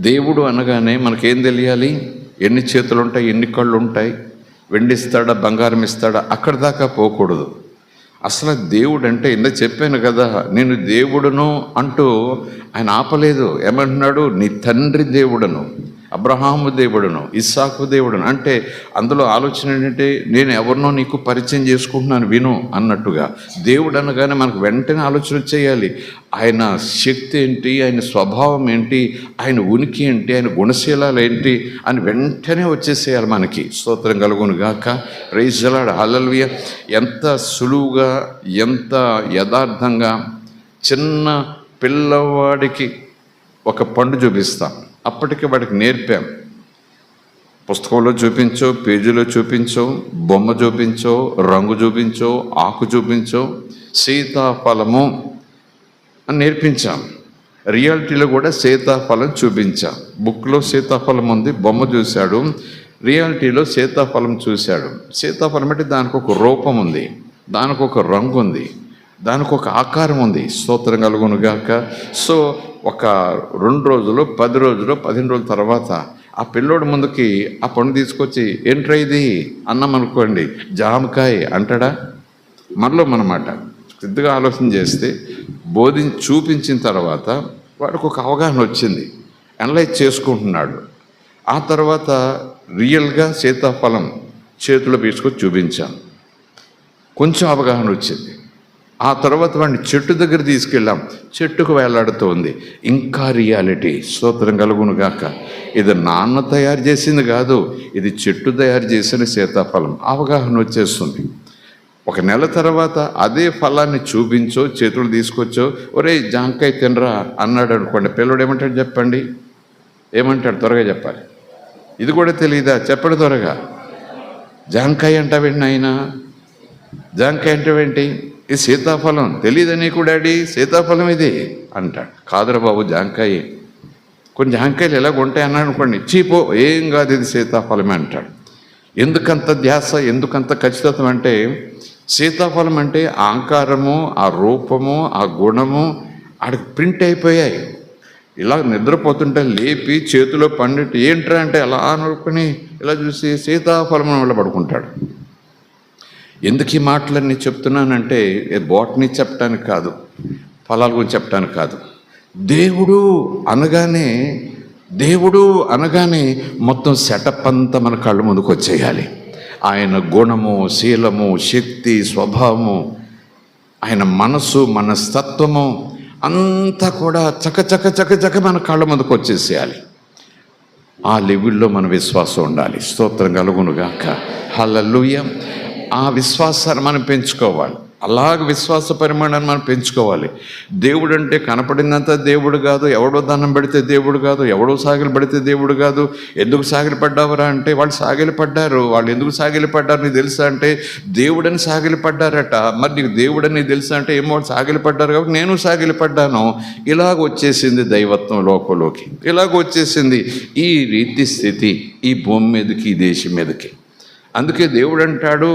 Speaker 1: దేవుడు అనగానే మనకేం తెలియాలి? ఎన్ని చేతులు ఉంటాయి, ఎన్ని కళ్ళు ఉంటాయి, వెండిస్తాడా బంగారం ఇస్తాడా అక్కడ దాకా పోకూడదు. అసలు దేవుడు అంటే ఇందా చెప్పాను కదా, నేను దేవుడును అంటూ ఆయన ఆపలేదు. ఏమంటున్నాడు? నీ తండ్రి దేవుడను, అబ్రహాము దేవుడును, ఇస్సాకు దేవుడును. అంటే అందులో ఆలోచన ఏంటంటే నేను ఎవరినో నీకు పరిచయం చేసుకుంటున్నాను విను అన్నట్టుగా. దేవుడు అనగానే మనకు వెంటనే ఆలోచన చేయాలి. ఆయన శక్తి ఏంటి, ఆయన స్వభావం ఏంటి, ఆయన ఉనికి ఏంటి, ఆయన గుణశీలాలు ఏంటి అని వెంటనే వచ్చేసేయాలి మనకి. స్తోత్రం కలుగును గాక. Praise the Lord. హల్లెలూయా. ఎంత సులువుగా, ఎంత యథార్థంగా చిన్న పిల్లవాడికి ఒక పండు చూపిస్తాం, అప్పటికి వాడికి నేర్పాం. పుస్తకంలో చూపించో, పేజీలో చూపించో, బొమ్మ చూపించో, రంగు చూపించో, ఆకు చూపించో, సీతాఫలము అని నేర్పించాం. రియాలిటీలో కూడా సీతాఫలం చూపించాం. బుక్లో సీతాఫలం ఉంది, బొమ్మ చూశాడు. రియాలిటీలో సీతాఫలం చూశాడు. సీతాఫలం అంటే దానికి ఒక రూపం ఉంది, దానికి ఒక రంగు ఉంది, దానికి ఒక ఆకారం ఉంది. స్తోత్రం కలుగును గాక. సో ఒక 2 రోజులు, 10 రోజులు, 15 రోజుల తర్వాత ఆ పిల్లోడి ముందుకి ఆ పండు తీసుకొచ్చి ఏంట్రా ఇది అన్నామనుకోండి, జామకాయ అంటాడా? మనలో మనమాట పెద్దగా ఆలోచన చేస్తే చూపించిన తర్వాత వాడికి ఒక అవగాహన వచ్చింది, అనలైజ్ చేసుకుంటున్నాడు. ఆ తర్వాత రియల్గా సీతాఫలం చేతిలో తీసుకొచ్చి చూపించాను, కొంచెం అవగాహన వచ్చింది. ఆ తర్వాత వాడిని చెట్టు దగ్గర తీసుకెళ్ళాం, చెట్టుకు వేలాడుతోంది. ఇంకా రియాలిటీ. స్తోత్రం కలుగును గాక. ఇది నాన్న తయారు చేసింది కాదు, ఇది చెట్టు తయారు చేసిన సీతాఫలం. అవగాహన వచ్చేస్తుంది. 1 నెల తర్వాత అదే ఫలాన్ని చూపించో, చేతులు తీసుకొచ్చో, ఒరే జాంకాయ తినరా అన్నాడు అనుకోండి, పిల్లడు ఏమంటాడు చెప్పండి? ఏమంటాడు? త్వరగా చెప్పాలి. ఇది కూడా తెలియదా? చెప్పండి త్వరగా. జాంకాయ అంటావేంటి నాయనా? జాంకాయ అంటావేంటి? ఇది సీతాఫలం తెలియదా నీకు డాడీ? సీతాఫలం ఇది అంటాడు. కాదురా బాబు జాంకాయ, కొన్ని జాంకాయలు ఎలాగ ఉంటాయి అన్నాడు అనుకోండి, చీపో ఏం కాదు ఇది సీతాఫలమే అంటాడు. ఎందుకంత ధ్యాస, ఎందుకంత ఖచ్చితత్వం అంటే సీతాఫలం అంటే ఆ ఆకారము, ఆ రూపము, ఆ గుణము ఆడికి ప్రింట్ అయిపోయాయి. ఇలా నిద్రపోతుంటే లేపి చేతిలో పండిట్టు ఏంట్రా అంటే అలా అనుకుని ఇలా చూసి సీతాఫలం వల్ల పడుకుంటాడు. ఎందుకు ఈ మాటలన్నీ చెప్తున్నానంటే బోటనీ చెప్పడానికి కాదు, ఫలాల గురించి చెప్పడానికి కాదు. దేవుడు అనగానే మొత్తం సెటప్ అంతా మన కళ్ళ ముందుకు వచ్చేయాలి. ఆయన గుణము, శీలము, శక్తి, స్వభావము, ఆయన మనసు, మనస్తత్వము అంతా కూడా చక మన కళ్ళ ముందుకు వచ్చేసేయాలి. ఆ లెవెల్లో మన విశ్వాసం ఉండాలి. స్తోత్రం కలుగును గాక. హల్లెలూయా. ఆ విశ్వాసాన్ని మనం పెంచుకోవాలి. అలాగ విశ్వాస పరిమాణాన్ని మనం పెంచుకోవాలి. దేవుడు అంటే కనపడిందంతా దేవుడు కాదు, ఎవడో దండం పెడితే దేవుడు కాదు, ఎవడో సాగిలి పడితే దేవుడు కాదు. ఎందుకు సాగిలి పడ్డావరా అంటే వాళ్ళు సాగిలి పడ్డారు. వాళ్ళు ఎందుకు సాగిలి పడ్డారు నీకు తెలుసా అంటే దేవుడని సాగిలి పడ్డారట. మరి నీకు దేవుడని నీకు తెలుసా అంటే ఏమో సాగిలి పడ్డారు కాబట్టి నేను సాగిలి పడ్డాను. ఇలాగ వచ్చేసింది దైవత్వం లోకంలోకి, ఇలాగ వచ్చేసింది ఈ రీతి స్థితి ఈ భూమి మీదకి, ఈ దేశం మీదకి. అందుకే దేవుడు అంటాడు,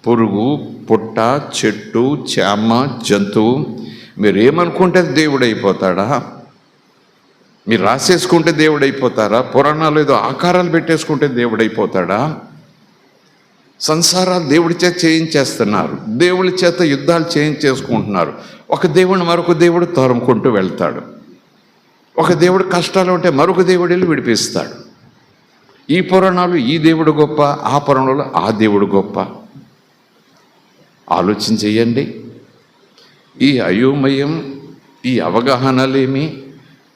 Speaker 1: పురుగు, పుట్ట, చెట్టు, చేమ, జంతువు మీరేమనుకుంటే దేవుడు అయిపోతాడా? మీరు రాసేసుకుంటే దేవుడు అయిపోతారా? పురాణాలు ఏదో ఆకారాలు పెట్టేసుకుంటే దేవుడు అయిపోతాడా? సంసారాలు దేవుడి చేత చేయించేస్తున్నారు, దేవుడి చేత యుద్ధాలు చేయించేసుకుంటున్నారు. ఒక దేవుడిని మరొక దేవుడు తరుముకుంటూ వెళ్తాడు. ఒక దేవుడు కష్టాలు ఉంటే మరొక దేవుడు వెళ్ళి విడిపిస్తాడు. ఈ పురాణాలు ఈ దేవుడు గొప్ప, ఆ పురాణాలు ఆ దేవుడు గొప్ప. ఆలోచన చెయ్యండి. ఈ అయోమయం, ఈ అవగాహనలేమి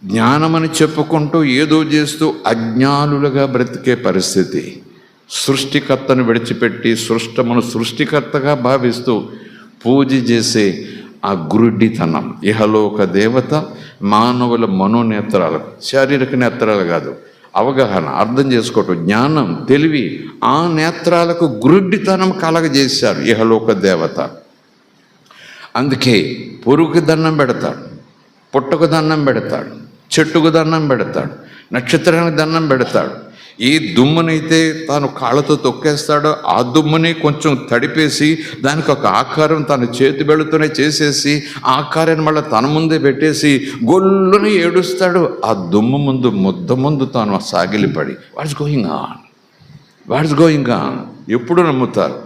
Speaker 1: జ్ఞానమని చెప్పుకుంటూ ఏదో చేస్తూ అజ్ఞానులుగా బ్రతికే పరిస్థితి. సృష్టికర్తను విడిచిపెట్టి సృష్టమును సృష్టికర్తగా భావిస్తూ పూజ చేసే ఆ గురుడితనం. ఇహలోక దేవత మానవుల మనోనేత్రాలు, శారీరక నేత్రాలు కాదు, అవగాహన, అర్థం చేసుకోవటం, జ్ఞానం, తెలివి, ఆ నేత్రాలకు గురుడితనం కలగజేశారు ఇహలోక దేవత. అందుకే పురుగుకి దండం పెడతాడు, పుట్టకు దండం పెడతాడు, చెట్టుకు దండం పెడతాడు, నక్షత్రానికి దండం పెడతాడు. ఏ దుమ్మునైతే తాను కాళ్ళతో తొక్కేస్తాడో ఆ దుమ్ముని కొంచెం తడిపేసి దానికి ఒక ఆకారం తన చేతి బెళ్ళతోనే చేసేసి ఆ ఆకారాన్ని మళ్ళీ తన ముందే పెట్టేసి గొల్లుని ఏడుస్తాడు. ఆ దుమ్ము ముందు, ముద్ద ముందు తాను సాగిలిపడి వాట్స్ గోయింగ్ ఆన్. ఎప్పుడు నమ్ముతారు?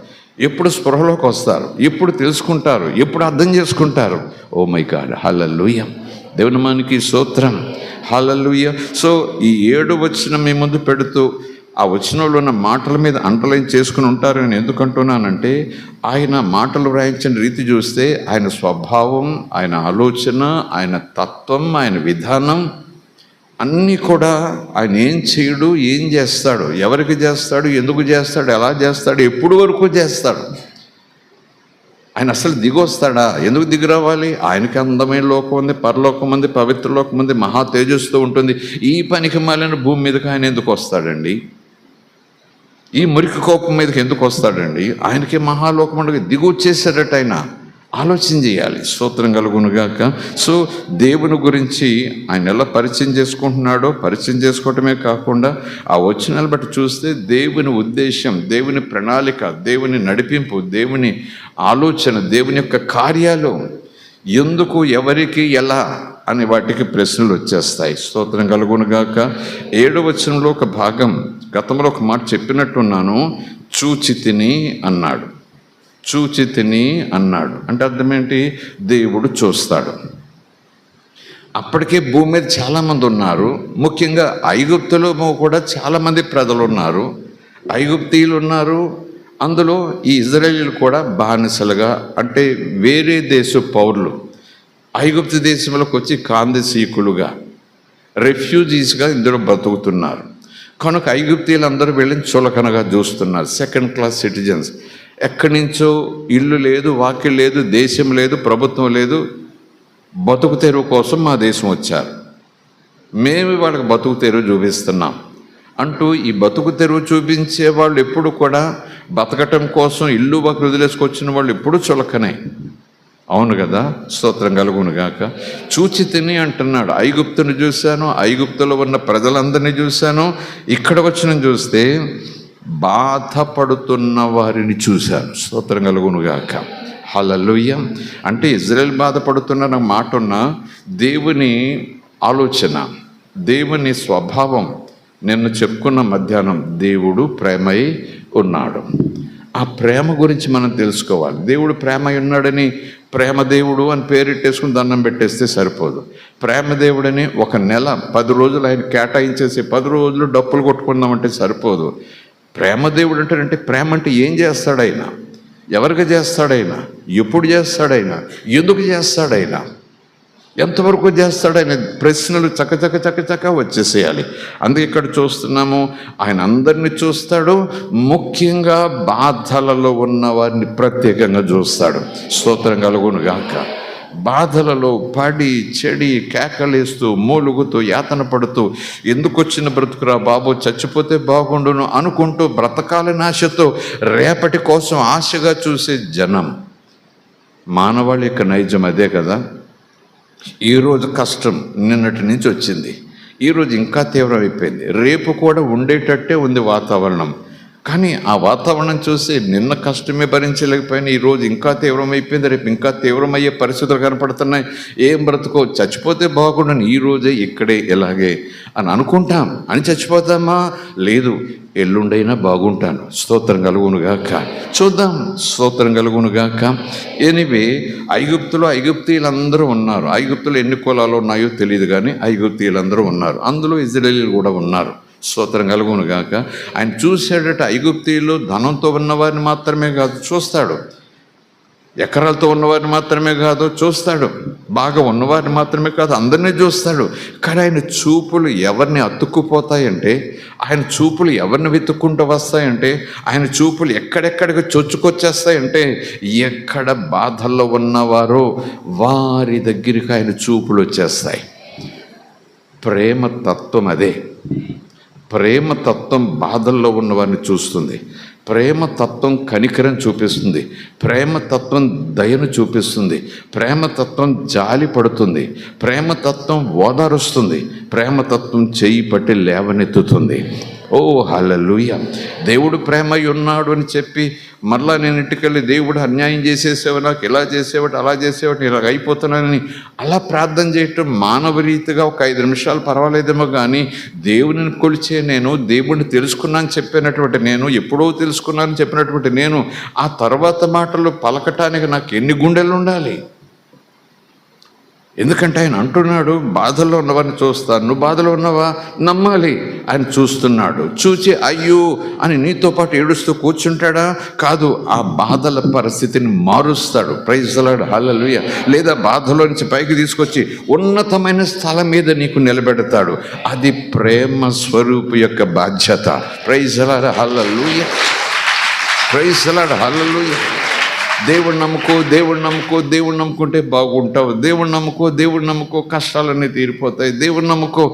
Speaker 1: ఎప్పుడు స్పృహలోకి వస్తారు? ఎప్పుడు తెలుసుకుంటారు? ఎప్పుడు అర్థం చేసుకుంటారు? ఓ మై గాడ్, హల్లెలూయా, దేవుని మనకి స్తోత్రం, హల్లెలూయా. సో ఈ 7 వచనం మీ ముందు పెడుతూ ఆ వచనంలో ఉన్న మాటల మీద అండర్లైన్ చేసుకుని ఉంటారు. నేను ఎందుకు అంటున్నానంటే, ఆయన మాటలు వ్రాయించిన రీతి చూస్తే ఆయన స్వభావం, ఆయన ఆలోచన, ఆయన తత్వం, ఆయన విధానం అన్నీ కూడా ఆయన ఏం చేయడు, ఏం చేస్తాడు, ఎవరికి చేస్తాడు, ఎందుకు చేస్తాడు, ఎలా చేస్తాడు, ఎప్పుడు వరకు చేస్తాడు. ఆయన అసలు దిగొస్తాడా? ఎందుకు దిగి రావాలి? ఆయనకి అందమైన లోకం ఉంది, పరలోకం ఉంది, పవిత్ర లోకం ఉంది, మహా తేజస్సుతో ఉంటుంది. ఈ పనికి మాలిన భూమి మీదకి ఆయన ఎందుకు వస్తాడండి? ఈ మురికి కోపం మీదకి ఎందుకు వస్తాడండి? ఆయనకి మహాలోకం ఉండగా దిగి వచ్చేసాడట. ఆయన ఆలోచన చేయాలి. స్తోత్రం కలుగునుగాక. సో దేవుని గురించి ఆయన ఎలా పరిచయం చేసుకుంటున్నాడో, పరిచయం చేసుకోవటమే కాకుండా ఆ వచనాలు బట్టి చూస్తే దేవుని ఉద్దేశం, దేవుని ప్రణాళిక, దేవుని నడిపింపు, దేవుని ఆలోచన, దేవుని యొక్క కార్యాలు ఎందుకు, ఎవరికి, ఎలా అని వాటికి ప్రశ్నలు వచ్చేస్తాయి. స్తోత్రం కలుగునుగాక. 7వ వచనంలో ఒక భాగం, గతంలో ఒక మాట చెప్పినట్టున్నాను, చూచితిని అన్నాడు. చూచితిని అన్నాడు అంటే అర్థం ఏంటి? దేవుడు చూస్తాడు. అప్పటికే భూమి మీద చాలామంది ఉన్నారు. ముఖ్యంగా ఐగుప్తులో కూడా చాలామంది ప్రజలు ఉన్నారు, ఐగుప్తీయులు ఉన్నారు. అందులో ఈ ఇజ్రాయేలీలు కూడా బానిసలుగా, అంటే వేరే దేశ పౌరులు, ఐగుప్తు దేశంలోకి వచ్చి కాందిసీకులుగా, రెఫ్యూజీస్గా ఇందులో బ్రతుకుతున్నారు. కనుక ఐగుప్తీయులు అందరూ వెళ్ళి చులకనగా చూస్తున్నారు. Second class citizens. ఎక్కడి నుంచో ఇల్లు లేదు, వాకిల్ లేదు, దేశం లేదు, ప్రభుత్వం లేదు, బతుకు తెరువు కోసం మా దేశం వచ్చారు, మేము వాళ్ళకి బతుకు తెరువు చూపిస్తున్నాం అంటూ ఈ బతుకు తెరువు చూపించే వాళ్ళు ఎప్పుడు కూడా బతకటం కోసం ఇల్లు వాకిలు వదిలేసుకొచ్చిన వాళ్ళు ఎప్పుడు చులకనే. అవును కదా, స్తోత్రం కలుగునుగాక. చూచితిని అంటున్నాడు. ఐగుప్తుని చూశాను, ఐగుప్తులో ఉన్న ప్రజలందరినీ చూశాను, ఇక్కడ వచ్చిన చూస్తే బాధపడుతున్న వారిని చూశాను. స్తోత్రం కలుగునుగాక, హల్లెలూయా. అంటే ఇజ్రాయేల్ బాధపడుతున్న మాట ఉన్న దేవుని ఆలోచన, దేవుని స్వభావం నిన్ను చెప్పుకున్న మధ్యాహ్నం, దేవుడు ప్రేమై ఉన్నాడు. ఆ ప్రేమ గురించి మనం తెలుసుకోవాలి. దేవుడు ప్రేమై ఉన్నాడని ప్రేమ దేవుడు అని పేరెట్టేసుకుని దండం పెట్టేస్తే సరిపోదు. ప్రేమ దేవుడని ఒక నెల 10 రోజులు ఆయన కేటాయించేసి 10 రోజులు డప్పులు కొట్టుకుందామంటే సరిపోదు. ప్రేమ దేవుడు అంటే ప్రేమ అంటే ఏం చేస్తాడైనా, ఎవరికి చేస్తాడైనా, ఎప్పుడు చేస్తాడైనా, ఎందుకు చేస్తాడైనా, ఎంతవరకు చేస్తాడైనా ప్రశ్నలు చక్క వచ్చేసేయాలి. అందుకే ఇక్కడ చూస్తున్నాము, ఆయన అందరినీ చూస్తాడు, ముఖ్యంగా బాధలలో ఉన్న వారిని ప్రత్యేకంగా చూస్తాడు. స్తోత్రం కలుగునుగాక. బాధలలో పడి చెడి కేకలేస్తూ మూలుగుతూ యాతన పడుతూ ఎందుకు వచ్చిన బ్రతుకురా బాబు, చచ్చిపోతే బాగుండును అనుకుంటూ బ్రతకాలని ఆశతో రేపటి కోసం ఆశగా చూసే జనం. మానవాళి యొక్క నైజం అదే కదా. ఈరోజు కష్టం నిన్నటి నుంచి వచ్చింది, ఈరోజు ఇంకా తీవ్రమైపోయింది, రేపు కూడా ఉండేటట్టే ఉంది వాతావరణం. కానీ ఆ వాతావరణం చూసి నిన్న కష్టమే భరించలేకపోయినా ఈరోజు ఇంకా తీవ్రమైపోయింది, రేపు ఇంకా తీవ్రమయ్యే పరిస్థితులు కనపడుతున్నాయి. ఏం బ్రతుకో, చచ్చిపోతే బాగుండని ఈరోజే ఇక్కడే ఇలాగే అని అనుకుంటాం. అని చచ్చిపోతామా? లేదు, ఎల్లుండైనా బాగుంటాను. స్తోత్రం కలుగునుగాక. చూద్దాం, స్తోత్రం కలుగునుగాక. ఎనివే, ఐగుప్తీయులందరూ ఉన్నారు. ఐగుప్తులు ఎన్ని కులాలు ఉన్నాయో తెలియదు కానీ ఐగుప్తీయులందరూ ఉన్నారు. అందులో ఇజ్రాయేలీలు కూడా ఉన్నారు. స్తోత్రం కలుగునుగాక. ఆయన చూశాడట, ఐగుప్తీయులు ధనంతో ఉన్నవారిని మాత్రమే కాదు చూస్తాడు, ఎకరాలతో ఉన్నవారిని మాత్రమే కాదు చూస్తాడు, బాగా ఉన్నవారిని మాత్రమే కాదు అందరినీ చూస్తాడు. కానీ ఆయన చూపులు ఎవరిని అతుక్కుపోతాయంటే, ఆయన చూపులు ఎవరిని వెతుక్కుంటూ వస్తాయంటే, ఆయన చూపులు ఎక్కడెక్కడికి చొచ్చుకొచ్చేస్తాయంటే, ఎక్కడ బాధల్లో ఉన్నవారో వారి దగ్గరికి ఆయన చూపులు వచ్చేస్తాయి. ప్రేమ తత్వం అదే. ప్రేమ తత్వం బాధల్లో ఉన్నవారిని చూస్తుంది, ప్రేమ తత్వం కనికరం చూపిస్తుంది, ప్రేమ తత్వం దయను చూపిస్తుంది, ప్రేమ తత్వం జాలి పడుతుంది, ప్రేమ తత్వం ఓదారుస్తుంది, ప్రేమ తత్వం చెయ్యి పట్టి లేవనెత్తుతుంది. ఓ ఓ హల్లెలూయా. దేవుడు ప్రేమై ఉన్నాడు అని చెప్పి మరలా నేను ఇంటికెళ్ళి దేవుడు అన్యాయం చేసేసేవాడు, నాకు ఇలా చేసేవాడు, అలా చేసేవాడు, ఇలాగ అయిపోతున్నానని అలా ప్రార్థన చేయటం మానవ రీతిగా ఒక 5 నిమిషాలు పర్వాలేదేమో, కానీ దేవుని కొలిచే నేను, దేవుడిని తెలుసుకున్నాను చెప్పినటువంటి నేను, ఎప్పుడో తెలుసుకున్నానని చెప్పినటువంటి నేను, ఆ తర్వాత మాటలు పలకటానికి నాకు ఎన్ని గుండెలు ఉండాలి? ఎందుకంటే ఆయన అంటున్నాడు, బాధల్లో ఉన్నవారిని చూస్తాను, నువ్వు బాధలో ఉన్నవా? నమ్మాలి. ఆయన చూస్తున్నాడు. చూచి అయ్యో అని నీతో పాటు ఏడుస్తూ కూర్చుంటాడా? కాదు, ఆ బాధల పరిస్థితిని మారుస్తాడు. ప్రైజ్ ది లార్డ్, హల్లెలూయా. లేదా బాధలో నుంచి పైకి తీసుకొచ్చి ఉన్నతమైన స్థలం మీద నీకు నిలబెడతాడు. అది ప్రేమ స్వరూపు యొక్క బాధ్యత. Praise the Lord, hallelujah. Praise the Lord, hallelujah. దేవుడు నమ్ముకో, దేవుడు నమ్ముకో, దేవుడు నమ్ముకుంటే బాగుంటావు. దేవుడు నమ్ముకో, దేవుడు నమ్ముకో, కష్టాలన్నీ తీరిపోతాయి. దేవుడు నమ్ముకో.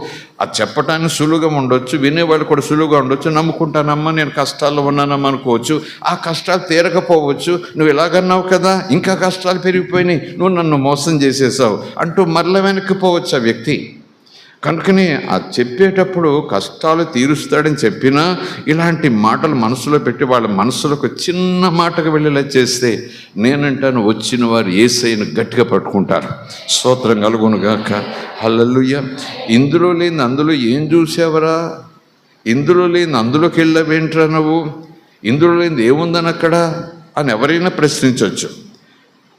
Speaker 1: అది చెప్పటానికి సులువుగా ఉండొచ్చు, వినేవాళ్ళు కూడా సులువుగా ఉండొచ్చు. నమ్ముకుంటానమ్మా, నేను కష్టాల్లో ఉన్నానమ్మా అనుకోవచ్చు. ఆ కష్టాలు తీరకపోవచ్చు. నువ్వు ఇలాగన్నావు కదా, ఇంకా కష్టాలు పెరిగిపోయినాయి, నువ్వు నన్ను మోసం చేసేసావు అంటూ మరల వెనక్కిపోవచ్చు ఆ వ్యక్తి. కనుకనే అది చెప్పేటప్పుడు కష్టాలు తీరుస్తాడని చెప్పినా ఇలాంటి మాటలు మనసులో పెట్టి వాళ్ళ మనసులకు చిన్న మాటకు వెళ్ళేలా చేస్తే నేనంటాను వచ్చిన వారు యేసయ్యను గట్టిగా పట్టుకుంటారు. స్తోత్రం కలుగునుగాక, హల్లెలూయా. ఇందులో లేని అందులో ఏం చూసావరా? ఇందులో లేని అందులోకి వెళ్ళవేంట్రా నువ్వు? ఇందులో లేనిది ఏముందని అక్కడ అని ఎవరైనా ప్రశ్నించవచ్చు.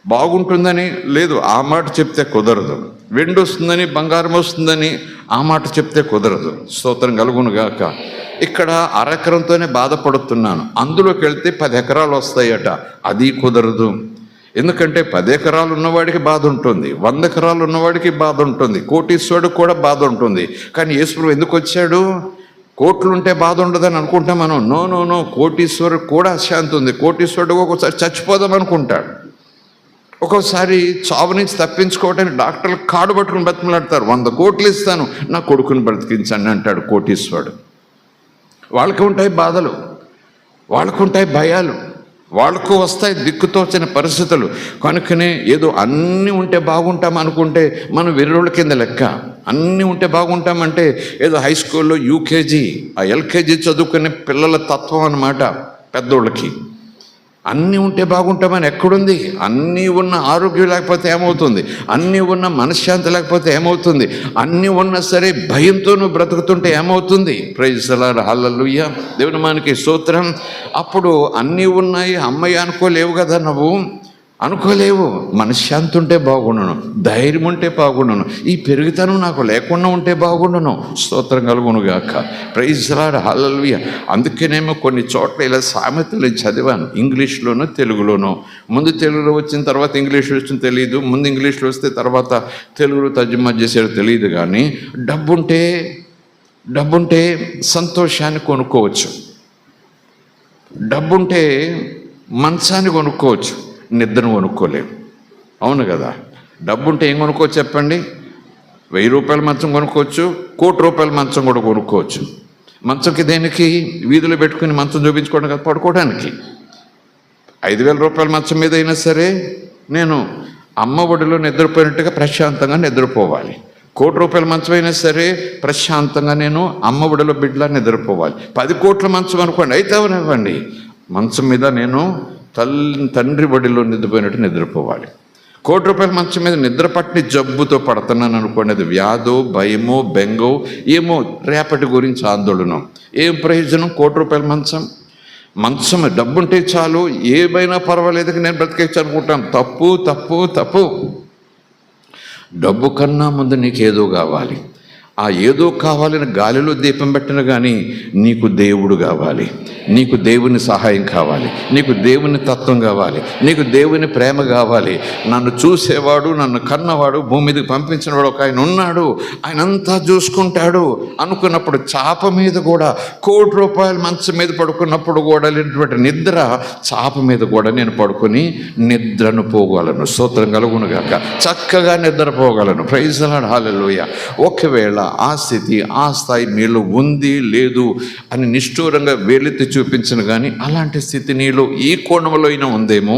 Speaker 1: బాగుంటుందని లేదు, ఆ మాట చెప్తే కుదరదు. వెండి వస్తుందని, బంగారం వస్తుందని ఆ మాట చెప్తే కుదరదు. స్తోత్రం కలుగునుగాక. ఇక్కడ 1/2 ఎకరంతోనే బాధపడుతున్నాను, అందులోకి వెళ్తే 10 ఎకరాలు వస్తాయట, అది కుదరదు. ఎందుకంటే 10 ఎకరాలు ఉన్నవాడికి బాధ ఉంటుంది, 100 ఎకరాలు ఉన్నవాడికి బాధ ఉంటుంది, కోటీశ్వరుడికి కూడా బాధ ఉంటుంది. కానీ యేసు ఎందుకు వచ్చాడు? కోట్లుంటే బాధ ఉండదని అనుకుంటాం మనం. నో నో నో, కోటీశ్వరుడు కూడా శాంతి ఉంది. కోటీశ్వరుడు ఒకసారి చచ్చిపోదాం అనుకుంటాడు. ఒక్కోసారి చావు నుంచి తప్పించుకోవడానికి డాక్టర్లు కాడు పట్టుకుని బతిమలాడతారు. 100 కోట్లు ఇస్తాను నా కొడుకుని బ్రతికించండి అంటాడు కోటీశ్వరుడు. వాళ్ళకు ఉంటాయి బాధలు, వాళ్ళకు ఉంటాయి భయాలు, వాళ్ళకు వస్తాయి దిక్కుతోచని పరిస్థితులు. కనుకనే ఏదో అన్నీ ఉంటే బాగుంటాం అనుకుంటే మనం వెర్రోళ్ళ కింద లెక్క. అన్నీ ఉంటే బాగుంటామంటే ఏదో హై స్కూల్లో యూకేజీ, ఆ ఎల్కేజీ చదువుకునే పిల్లల తత్వం అన్నమాట పెద్దోళ్ళకి. అన్నీ ఉంటే బాగుంటామని ఎక్కడుంది? అన్నీ ఉన్న ఆరోగ్యం లేకపోతే ఏమవుతుంది? అన్నీ ఉన్న మనశ్శాంతి లేకపోతే ఏమవుతుంది? అన్నీ ఉన్నా సరే భయంతో నువ్వు బ్రతుకుతుంటే ఏమవుతుంది? Praise the Lord, hallelujah. దేవుని మనకి స్తోత్రం. అప్పుడు అన్నీ ఉన్నాయి అమ్మయ్య అనుకోలేవు కదా, నువ్వు అనుకోలేవు. మనశ్శాంతి ఉంటే బాగుండును, ధైర్యం ఉంటే బాగుండును, ఈ పెరుగుతనం నాకు లేకుండా ఉంటే బాగుండును. స్తోత్రం కలుగునుగాక. ప్రైజ్ ది లార్డ్, హల్లెలూయా. అందుకేనేమో కొన్ని చోట్ల ఇలా సామెతలు చదివాను, ఇంగ్లీష్లోనూ తెలుగులోనూ. ముందు తెలుగులో వచ్చిన తర్వాత ఇంగ్లీష్ వచ్చింది తెలియదు, ముందు ఇంగ్లీష్లో వస్తే తర్వాత తెలుగులో తర్జుమా చేసారో తెలియదు. కానీ డబ్బుంటే సంతోషాన్ని కొనుక్కోవచ్చు, డబ్బుంటే మంచాన్ని కొనుక్కోవచ్చు, నిద్రను కొనుక్కోలేము. అవును కదా? డబ్బుంటే ఏం కొనుక్కోవచ్చు చెప్పండి? 1000 రూపాయల మంచం కొనుక్కోవచ్చు, 1 కోటి రూపాయల మంచం కూడా కొనుక్కోవచ్చు. మంచంకి దేనికి? వీధిలో పెట్టుకుని మంచం చూపించుకోవడం కదా, పడుకోవడానికి. 5000 రూపాయల మంచం మీద అయినా సరే నేను అమ్మ ఒడిలో నిద్రపోయినట్టుగా ప్రశాంతంగా నిద్రపోవాలి. 1 కోటి రూపాయల మంచం అయినా సరే ప్రశాంతంగా నేను అమ్మ ఒడిలో బిడ్డలా నిద్రపోవాలి. 10 కోట్ల మంచం అనుకోండి, అయితే అవనివ్వండి, మంచం మీద నేను తండ్రి బడిలో నిద్రపోయినట్టు నిద్రపోవాలి. 1 కోటి రూపాయల మంచం మీద నిద్ర పట్టి జబ్బుతో పడుతున్నాను అనుకోండి, అది వ్యాధో, భయమో, బెంగో, ఏమో రేపటి గురించి ఆందోళన. ఏం ప్రయోజనం? 1 కోటి రూపాయల మంచం డబ్బుంటే చాలు, ఏమైనా పర్వాలేదు, నేను బ్రతికేచ్చు అనుకుంటాం. తప్పు తప్పు తప్పు. డబ్బు కన్నా ముందు నీకు ఏదో కావాలి. ఆ ఏదో కావాలని గాలిలో దీపం పెట్టిన కానీ నీకు దేవుడు కావాలి, నీకు దేవుని సహాయం కావాలి, నీకు దేవుని తత్వం కావాలి, నీకు దేవుని ప్రేమ కావాలి. నన్ను చూసేవాడు, నన్ను కన్నవాడు, భూమి మీదకి పంపించిన వాడు ఒక ఆయన ఉన్నాడు, ఆయన అంతా చూసుకుంటాడు అనుకున్నప్పుడు చాప మీద కూడా 1 కోటి రూపాయల మంచం మీద పడుకున్నప్పుడు కూడా లేనటువంటి నిద్ర చాప మీద కూడా నేను పడుకొని నిద్రను పోగలను. స్తోత్రం కలుగునుగాక. చక్కగా నిద్రపోగలను. ప్రైజ్ ది లార్డ్, హల్లెలూయా. ఒకవేళ ఆ స్థితి, ఆ స్థాయి మీలో ఉంది లేదు అని నిష్ఠూరంగా వేలెత్తి చూపించను కానీ అలాంటి స్థితి నీలో ఈ కోణంలో అయినా ఉందేమో,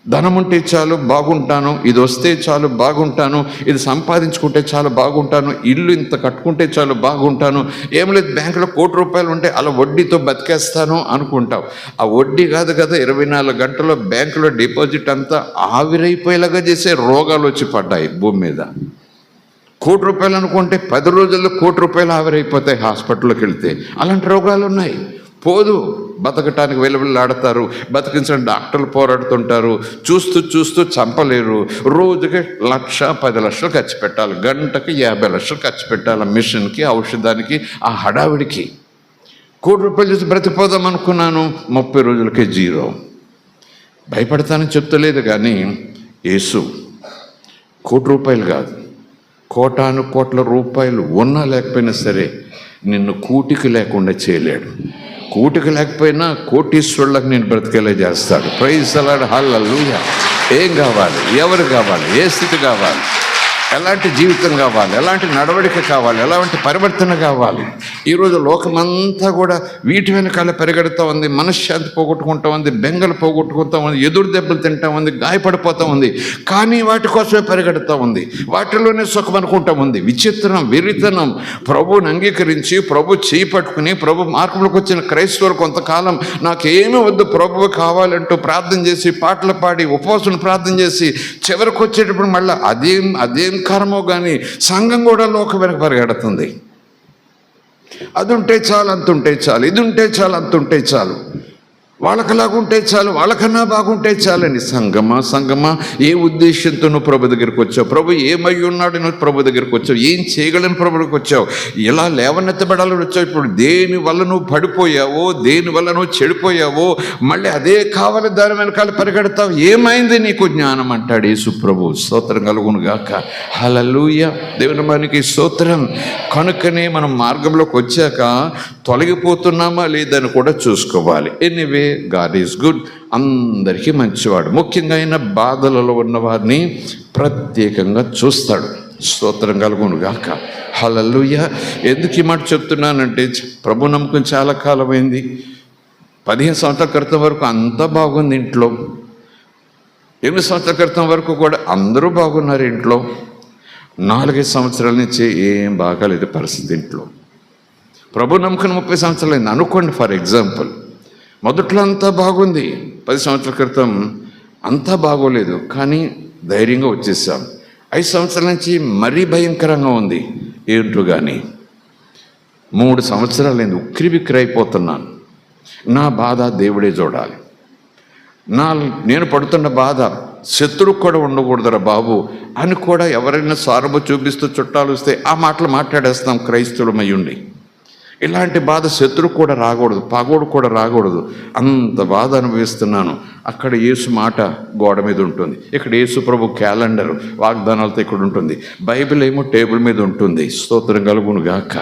Speaker 1: ధనం ఉంటే చాలు బాగుంటాను, ఇది వస్తే చాలు బాగుంటాను, ఇది సంపాదించుకుంటే చాలు బాగుంటాను, ఇల్లు ఇంత కట్టుకుంటే చాలు బాగుంటాను, ఏం లేదు బ్యాంకులో ₹1,00,00,000 ఉంటే అలా వడ్డీతో బతికేస్తాను అనుకుంటావు. ఆ వడ్డీ కాదు కదా, 24 గంటల్లో బ్యాంకులో డిపాజిట్ అంతా ఆవిరైపోయేలాగా చేసే రోగాలు వచ్చి పడ్డాయి భూమి మీద. ₹1,00,00,000 అనుకుంటే 10 రోజుల్లో ₹1,00,00,000 ఆవిరైపోతాయి హాస్పిటల్కి వెళ్తే. అలాంటి రోగాలు ఉన్నాయి. పోదు, బతకటానికి వెలువెళ్ళాడతారు, బతికించిన డాక్టర్లు పోరాడుతుంటారు, చూస్తూ చూస్తూ చంపలేరు. రోజుకి 1,00,000 10 లక్షలు ఖర్చు పెట్టాలి, గంటకి 50 లక్షలు ఖర్చు పెట్టాలి మిషన్కి, ఔషధానికి, ఆ హడావిడికి. ₹1,00,00,000 చూసి బ్రతిపోదాం అనుకున్నాను, 30 రోజులకే జీరో. భయపడతానని చెప్తలేదు కానీ యేసు ₹1,00,00,000 కాదు, కోటాను కోట్ల రూపాయలు ఉన్నా లేకపోయినా సరే నిన్ను కూటికి లేకుండా చేయలేడు. కూటికి లేకపోయినా కోటీశ్వరులకు నేను బ్రతికేలా చేస్తాడు. ప్రైజ్ ది లార్డ్, హల్లెలూయా. ఏం కావాలి, ఎవరు కావాలి, ఏ స్థితి కావాలి, ఎలాంటి జీవితం కావాలి, ఎలాంటి నడవడిక కావాలి, ఎలాంటి పరివర్తన కావాలి. ఈరోజు లోకమంతా కూడా వీటి వెనకాల పరిగెడుతూ ఉంది, మనశ్శాంతి పోగొట్టుకుంటూ ఉంది, బెంగలు పోగొట్టుకుంటూ ఉంది, ఎదురు దెబ్బలు తింటూ ఉంది, గాయపడిపోతూ ఉంది. కానీ వాటి కోసమే పరిగెడుతూ ఉంది, వాటిలోనే సుఖం అనుకుంటూ ఉంది. విచిత్రం, వెర్రితనం. ప్రభువుని అంగీకరించి ప్రభు చేయి పట్టుకుని ప్రభు మార్గంలోకి వచ్చిన క్రైస్తవులు కొంతకాలం నాకేమీ వద్దు ప్రభువు కావాలంటూ ప్రార్థన చేసి, పాటలు పాడి, ఉపవాసం ప్రార్థన చేసి, చివరికి వచ్చేటప్పుడు మళ్ళీ అదేం కర్మో కానీ సంఘం కూడా లోకం వెనక పరిగెడుతుంది. అది ఉంటే చాలు, అంతుంటే చాలు, ఇది ఉంటే చాలు, అంతుంటే చాలు, వాళ్ళకలాగుంటే చాలు, వాళ్ళకన్నా బాగుంటే చాలని. సంగమా, ఏ ఉద్దేశంతో నువ్వు ప్రభు దగ్గరికి వచ్చావు? ప్రభు ఏమై ఉన్నాడు నువ్వు ప్రభు దగ్గరికి వచ్చావు? ఏం చేయగలని ప్రభు దగ్గరికి వచ్చావు? ఎలా లేవనెత్తబడాలని వచ్చావు? ఇప్పుడు దేని వల్ల నువ్వు పడిపోయావో, దేని వల్ల నువ్వు చెడిపోయావో, మళ్ళీ అదే కావాలి, దాని వెనకాల పరిగెడతావు. ఏమైంది నీకు జ్ఞానం అంటాడు యేసు ప్రభు. స్తోత్రం కలుగును గాక. హల్లెలూయా. దేవుని మనకి స్తోత్రం. కనుకనే మనం మార్గంలోకి వచ్చాక తొలగిపోతున్నామా లేదని కూడా చూసుకోవాలి. ఎనీవే, గాడ్ ఈజ్ గుడ్, అందరికీ మంచివాడు. ముఖ్యంగా ఆయన బాధలలో ఉన్న వారిని ప్రత్యేకంగా చూస్తాడు. స్తోత్రం కలుగును గాక. హల్లెలూయా. ఎందుకు ఈ మాట చెప్తున్నానంటే, ప్రభు నమ్మకం చాలా కాలమైంది. 15 సంవత్సరాల క్రితం వరకు అంతా బాగుంది ఇంట్లో, 8 సంవత్సరాల క్రితం వరకు కూడా అందరూ బాగున్నారు ఇంట్లో, 4 సంవత్సరాల నుంచి ఏం బాగాలేదు పరిస్థితి ఇంట్లో. ప్రభు నమ్మకం 30 సంవత్సరాలు అయింది అనుకోండి. ఫర్ ఎగ్జాంపుల్, మొదట్లో అంతా బాగుంది, 10 సంవత్సరాల క్రితం అంతా బాగోలేదు, కానీ ధైర్యంగా వచ్చేసాం. 5 సంవత్సరాల నుంచి మరీ భయంకరంగా ఉంది. ఏంటో కానీ 3 సంవత్సరాలైంది, ఉక్కిరిబిక్కిరి అయిపోతున్నాను. నా బాధ దేవుడే చూడాలి. నేను పడుతున్న బాధ శత్రువు కూడా ఉండకూడదురా బాబు అని కూడా ఎవరైనా సారభ చూపిస్తూ చుట్టాలు వస్తే ఆ మాటలు మాట్లాడేస్తాం క్రైస్తవులమయ్యుండి. ఇలాంటి బాధ శత్రువు కూడా రాకూడదు, పగోడు కూడా రాకూడదు. అంత బాధ అనుభవిస్తున్నాను. అక్కడ యేసు మాట గోడ మీద ఉంటుంది, ఇక్కడ యేసు ప్రభు క్యాలెండర్ వాగ్దానాలతో ఇక్కడ ఉంటుంది, బైబిల్ ఏమో టేబుల్ మీద ఉంటుంది. స్తోత్రం కలుగును గాక.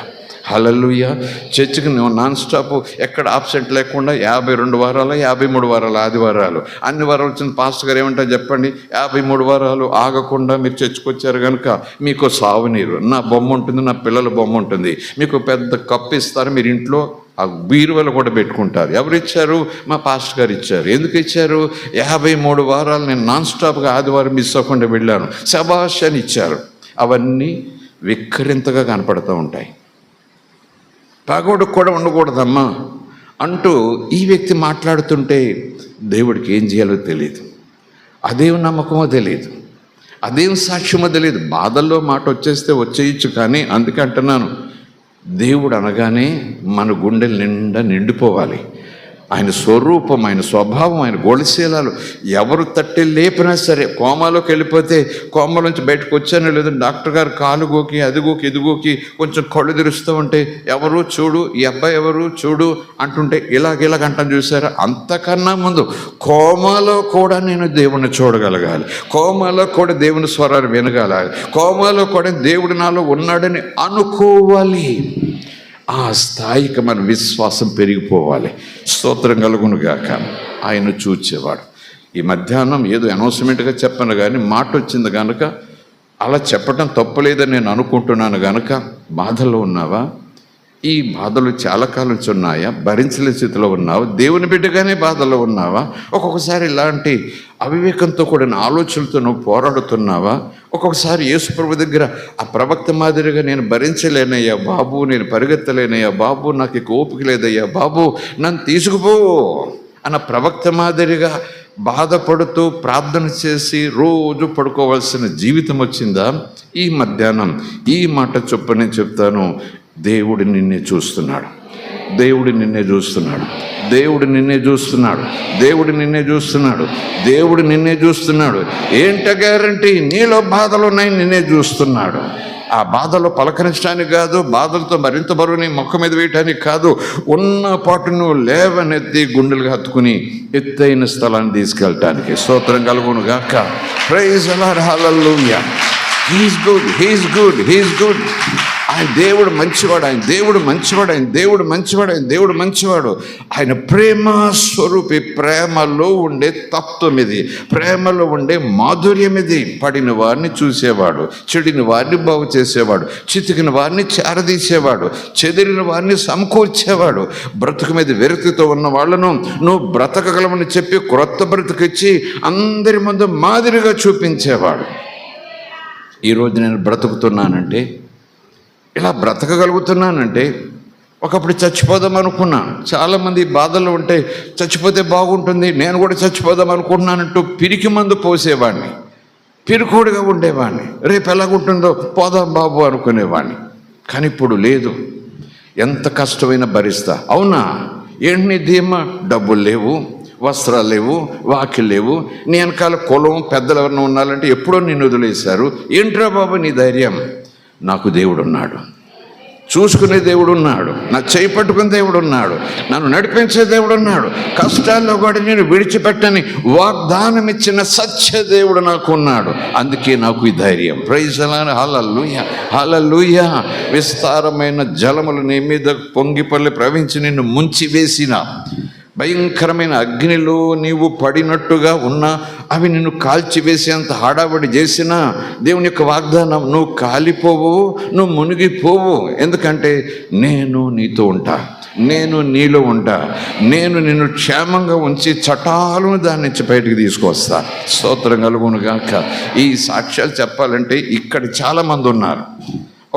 Speaker 1: హల్లెలూయా. చర్చికి నాన్ స్టాప్, ఎక్కడ ఆబ్సెంట్ లేకుండా 52 వారాలు, 53 వారాలు, ఆదివారాలు, అన్ని వారాలు వచ్చిన పాస్టర్ గారు ఏమంటారు చెప్పండి? 53 వారాలు ఆగకుండా మీరు చర్చికి వచ్చారు కనుక మీకు సావునీరు, నా బొమ్మ ఉంటుంది, నా పిల్లల బొమ్మ ఉంటుంది, మీకు పెద్ద కప్పు ఇస్తారు, మీరు ఇంట్లో ఆ బీరువాలు కూడా పెట్టుకుంటారు. ఎవరు ఇచ్చారు? మా పాస్టర్ గారు ఇచ్చారు. ఎందుకు ఇచ్చారు? 53 వారాలు నేను నాన్ స్టాప్గా ఆదివారం మిస్ అవ్వకుండా వెళ్ళాను, శబాష్ అని ఇచ్చారు. అవన్నీ విక్కరింతగా కనపడుతూ ఉంటాయి. పగోడుకు కూడా ఉండకూడదమ్మా అంటూ ఈ వ్యక్తి మాట్లాడుతుంటే దేవుడికి ఏం చేయాలో తెలియదు, అదేం నమ్మకమో తెలియదు, అదేం సాక్ష్యమో తెలియదు. బాధల్లో మాట వచ్చేస్తే వచ్చేయచ్చు, కానీ అందుకే అంటున్నాను, దేవుడు అనగానే మన గుండెలు నిండిపోవాలి. ఆయన స్వరూపం, ఆయన స్వభావం, ఆయన గొలుశీలాలు ఎవరు తట్టి లేపినా సరే, కోమాలోకి వెళ్ళిపోతే కోమలోంచి బయటకు వచ్చానో లేదో డాక్టర్ గారు కాలు గోకి అదిగోకి ఇదిగోకి కొంచెం కళ్ళు తెరుస్తూ ఉంటే ఎవరు చూడు, ఈ అబ్బాయి ఎవరు చూడు అంటుంటే ఇలాగంటాను చూసారా? అంతకన్నా ముందు కోమాలో కూడా నేను దేవుణ్ణి చూడగలగాలి, కోమాలో కూడా దేవుని స్వరాలు వినగలగాలి, కోమాలో కూడా దేవుడు నాలో ఉన్నాడని అనుకోవాలి. ఆ స్థాయికి మన విశ్వాసం పెరిగిపోవాలి. స్తోత్రం కలుగును గాక. ఆయన చూచేవాడు. ఈ మధ్యాహ్నం ఏదో అనౌన్స్మెంట్గా చెప్పను కానీ మాట వచ్చింది కనుక అలా చెప్పడం తప్పులేదని నేను అనుకుంటున్నాను కనుక, బాధల్లో ఉన్నావా? ఈ బాధలు చాలా కాలం నుంచి ఉన్నాయా? భరించలే స్థితిలో ఉన్నావా? దేవుని బిడ్డగానే బాధలో ఉన్నావా? ఒక్కొక్కసారి ఇలాంటి అవివేకంతో కూడిన ఆలోచనలతో నువ్వు పోరాడుతున్నావా? ఒక్కొక్కసారి యేసుప్రభు దగ్గర ఆ ప్రవక్త మాదిరిగా నేను భరించలేనయ్యా బాబు, నేను పరిగెత్తలేనయ్యా బాబు, నాకు ఇక ఓపిక లేదయ్యా బాబు, నన్ను తీసుకుపో అన్న ప్రవక్త మాదిరిగా బాధపడుతూ ప్రార్థన చేసి రోజు పడుకోవాల్సిన జీవితం వచ్చిందా? ఈ మధ్యాహ్నం ఈ మాట చొప్పున నేను చెప్తాను. దేవుడు నిన్నే చూస్తున్నాడు. దేవుడు నిన్నే చూస్తున్నాడు. దేవుడు నిన్నే చూస్తున్నాడు. దేవుడు నిన్నే చూస్తున్నాడు. దేవుడు నిన్నే చూస్తున్నాడు. ఏంట గ్యారంటీ? నీలో బాధలు ఉన్నాయి, నిన్నే చూస్తున్నాడు. ఆ బాధలో పలకరించడానికి కాదు, బాధలతో మరింత బరువుని మొక్క మీద వేయటానికి కాదు, ఉన్న పాటును లేవనెత్తి గుండెలుగా హత్తుకుని ఎత్తైన స్థలాన్ని తీసుకెళ్ళటానికి. స్తోత్రం కలుగును గాక. Praise the Lord. Hallelujah. He's good, he's good, he's good. ఆయన దేవుడు మంచివాడు, ఆయన దేవుడు మంచివాడు, ఆయన దేవుడు మంచివాడు, ఆయన దేవుడు మంచివాడు. ఆయన ప్రేమ స్వరూపి. ప్రేమలో ఉండే తత్వం ఇది, ప్రేమలో ఉండే మాధుర్యం ఇది. పడిన వారిని చూసేవాడు, చెడిన వారిని బాగు చేసేవాడు, చితికిన వారిని చేరదీసేవాడు, చెదిరిన వారిని సమకూర్చేవాడు. బ్రతుకు మీద విరక్తితో ఉన్న వాళ్ళను నువ్వు బ్రతకగలమని చెప్పి క్రొత్త బ్రతుకిచ్చి అందరి ముందు మాదిరిగా చూపించేవాడు. ఈరోజు నేను బ్రతుకుతున్నానంటే, ఇలా బ్రతకగలుగుతున్నానంటే, ఒకప్పుడు చచ్చిపోదాం అనుకున్నాను. చాలామంది బాధల్లో ఉంటే చచ్చిపోతే బాగుంటుంది, నేను కూడా చచ్చిపోదాం అనుకుంటున్నానంటూ పిరికి మందు పోసేవాడిని, పిరుకోడిగా ఉండేవాడిని. రేపు ఎలాగుంటుందో పోదాం బాబు అనుకునేవాడిని. కానీ ఇప్పుడు లేదు. ఎంత కష్టమైనా భరిస్తా. అవునా? ఏంటి నీ ధీమా? డబ్బులు లేవు, వస్త్రాలు లేవు, వాకిలు లేవు, నీ వెనకాల కులం పెద్దలు ఎవరైనా ఉన్నారంటే ఎప్పుడో నిన్ను వదిలేశారు. ఏంట్రా బాబు నీ ధైర్యం? నాకు దేవుడు ఉన్నాడు, చూసుకునే దేవుడు ఉన్నాడు, నా చేయి పట్టుకునే దేవుడు ఉన్నాడు, నన్ను నడిపించే దేవుడు ఉన్నాడు, కష్టాల్లో కూడా నేను విడిచిపెట్టని వాగ్దానం ఇచ్చిన సత్య దేవుడు నాకు ఉన్నాడు. అందుకే నాకు ఈ ధైర్యం. Praise the Lord. Hallelujah, hallelujah. విస్తారమైన జలములు నీ మీద పొంగిపల్లి ప్రవహించి నిన్ను ముంచి వేసిన, భయంకరమైన అగ్నిలో నీవు పడినట్టుగా ఉన్నా అవి నిన్ను కాల్చివేసేంత హడావడి చేసినా దేవుని యొక్క వాగ్దానం, నువ్వు కాలిపోవు, నువ్వు మునిగిపోవు. ఎందుకంటే నేను నీతో ఉంటా, నేను నీలో ఉంటా, నేను నిన్ను క్షేమంగా ఉంచి చటాలను దాని నుంచి బయటకు తీసుకొస్తా. స్తోత్రం కలుగును గాక. ఈ సాక్ష్యాలు చెప్పాలంటే ఇక్కడ చాలామంది ఉన్నారు.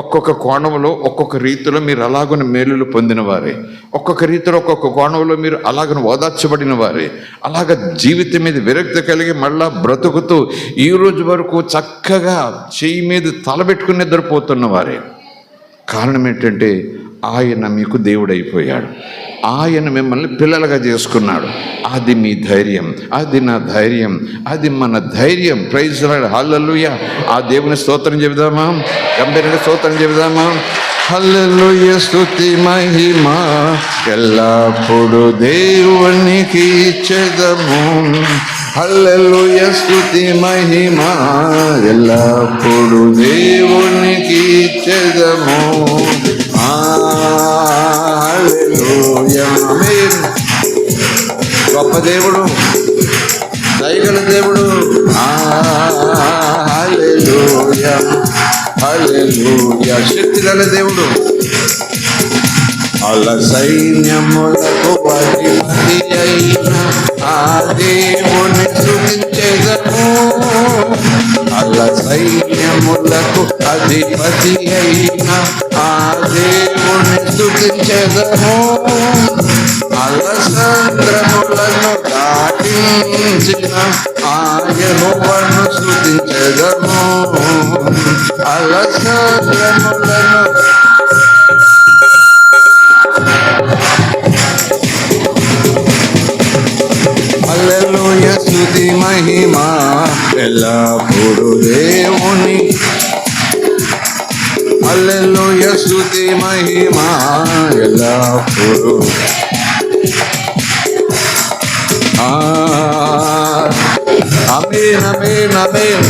Speaker 1: ఒక్కొక్క కోణంలో ఒక్కొక్క రీతిలో మీరు అలాగని మేలులు పొందిన వారే, ఒక్కొక్క రీతిలో ఒక్కొక్క కోణంలో మీరు అలాగని ఓదార్చబడిన వారే, అలాగ జీవితం మీద విరక్తి కలిగి మళ్ళా బ్రతుకుతూ ఈ రోజు వరకు చక్కగా చెయ్యి మీద తలబెట్టుకుని నిద్రపోతున్న వారే. కారణం ఏంటంటే ఆయన మీకు దేవుడైపోయాడు, ఆయన మిమ్మల్ని పిల్లలుగా చేసుకున్నాడు. అది మీ ధైర్యం, అది నా ధైర్యం, అది మన ధైర్యం. Praise the Lord. హల్లెలూయా. ఆ దేవుని స్తోత్రం చెబుదామా? గంభీరంగా స్తోత్రం చెబుదామా? హల్లెలూయా. స్తుతి మహిమ ఎల్లప్పుడు దేవునికి ఇచ్చెదము. హల్లెలూయా. స్తుతి మహిమ ఎల్లప్పుడు దేవునికి ఇచ్చెదము. హల్లెలూయా. ఆమేన్. గొప్ప దేవుడు, దయగల దేవుడు. హల్లెలూయా, హల్లెలూయా. శక్తిగల దేవుడు. అల సైన్యములకు అధిపతి అయిన ఆ దేవుని స్తుతించెదము. అల సైన్యములకు అధిపతి అయిన ఆ దేవుని స్తుతించెదము. అలసంద్రములను దాటించిన ఆ యెహోవాను స్తుతించెదము. అలసంద్రములను హల్లెలూయా. స్తుతి మహిమ ఎల్లప్పుడు దేవుని. హల్లెలూయా. స్తుతి మహిమ ఎల్లప్పుడు. ఆమేన్, ఆమేన్, ఆమేన్.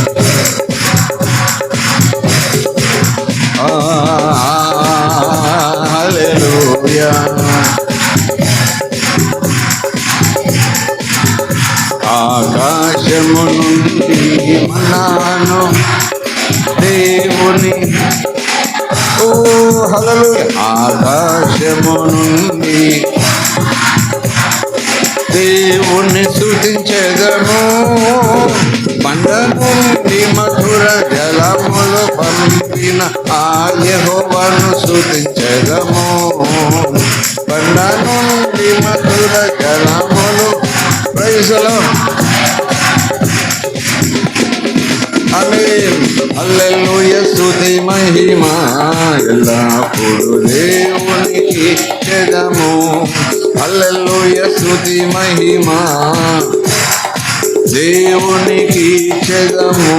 Speaker 1: హల్లెలూయా. ఆకాశము నుండి మన్నాను దేవుని ఓ హల్లెలూయా. ఆకాశము నుండి దేవుణ్ణి స్తుతించెదము, బండ నుండి మధుర జలములు పంపిన ఆ యెహోవాను స్తుతించెదము, బండ నుండి మధుర జలములు. Praise the Lord. Amen. Hallelujah. స్తుతి మహిమ ఎల్లప్పుడూ దేవునికి చెదము. హల్లెలూయా. స్తుతి మహిమ దేవునికి చెదము.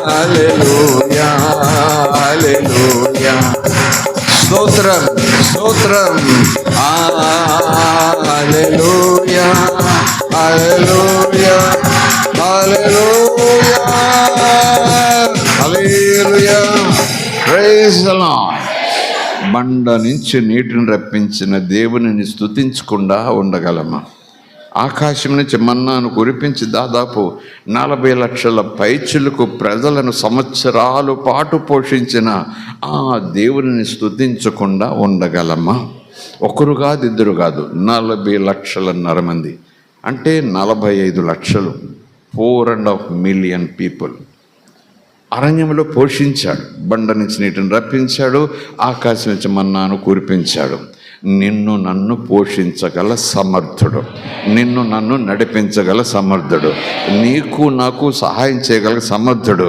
Speaker 1: హల్లెలూయా హల్లెలూయా. స్తోత్రం స్తోత్రం. Hallelujah hallelujah hallelujah hallelujah. Praise the Lord. బండ నుంచి నీటిని రప్పించిన దేవునిని స్తుతించకుండా ఉండగలమా? ఆకాశం నుంచి మన్నాను కురిపించి దాదాపు 40 లక్షల పైచులకు ప్రజలను సంవత్సరాలు పాటు పోషించిన ఆ దేవునిని స్తుతించకుండా ఉండగలమా? ఒకరు కాదు, ఇద్దరు కాదు, 40.5 మంది, అంటే 45 లక్షలు, 4.5 మిలియన్ పీపుల్ అరణ్యంలో పోషించాడు. బండ నుంచి నీటిని రప్పించాడు, ఆకాశం నుంచి మన్నాను కురిపించాడు. నిన్ను నన్ను పోషించగల సమర్థుడు, నిన్ను నన్ను నడిపించగల సమర్థుడు, నీకు నాకు సహాయం చేయగల సమర్థుడు.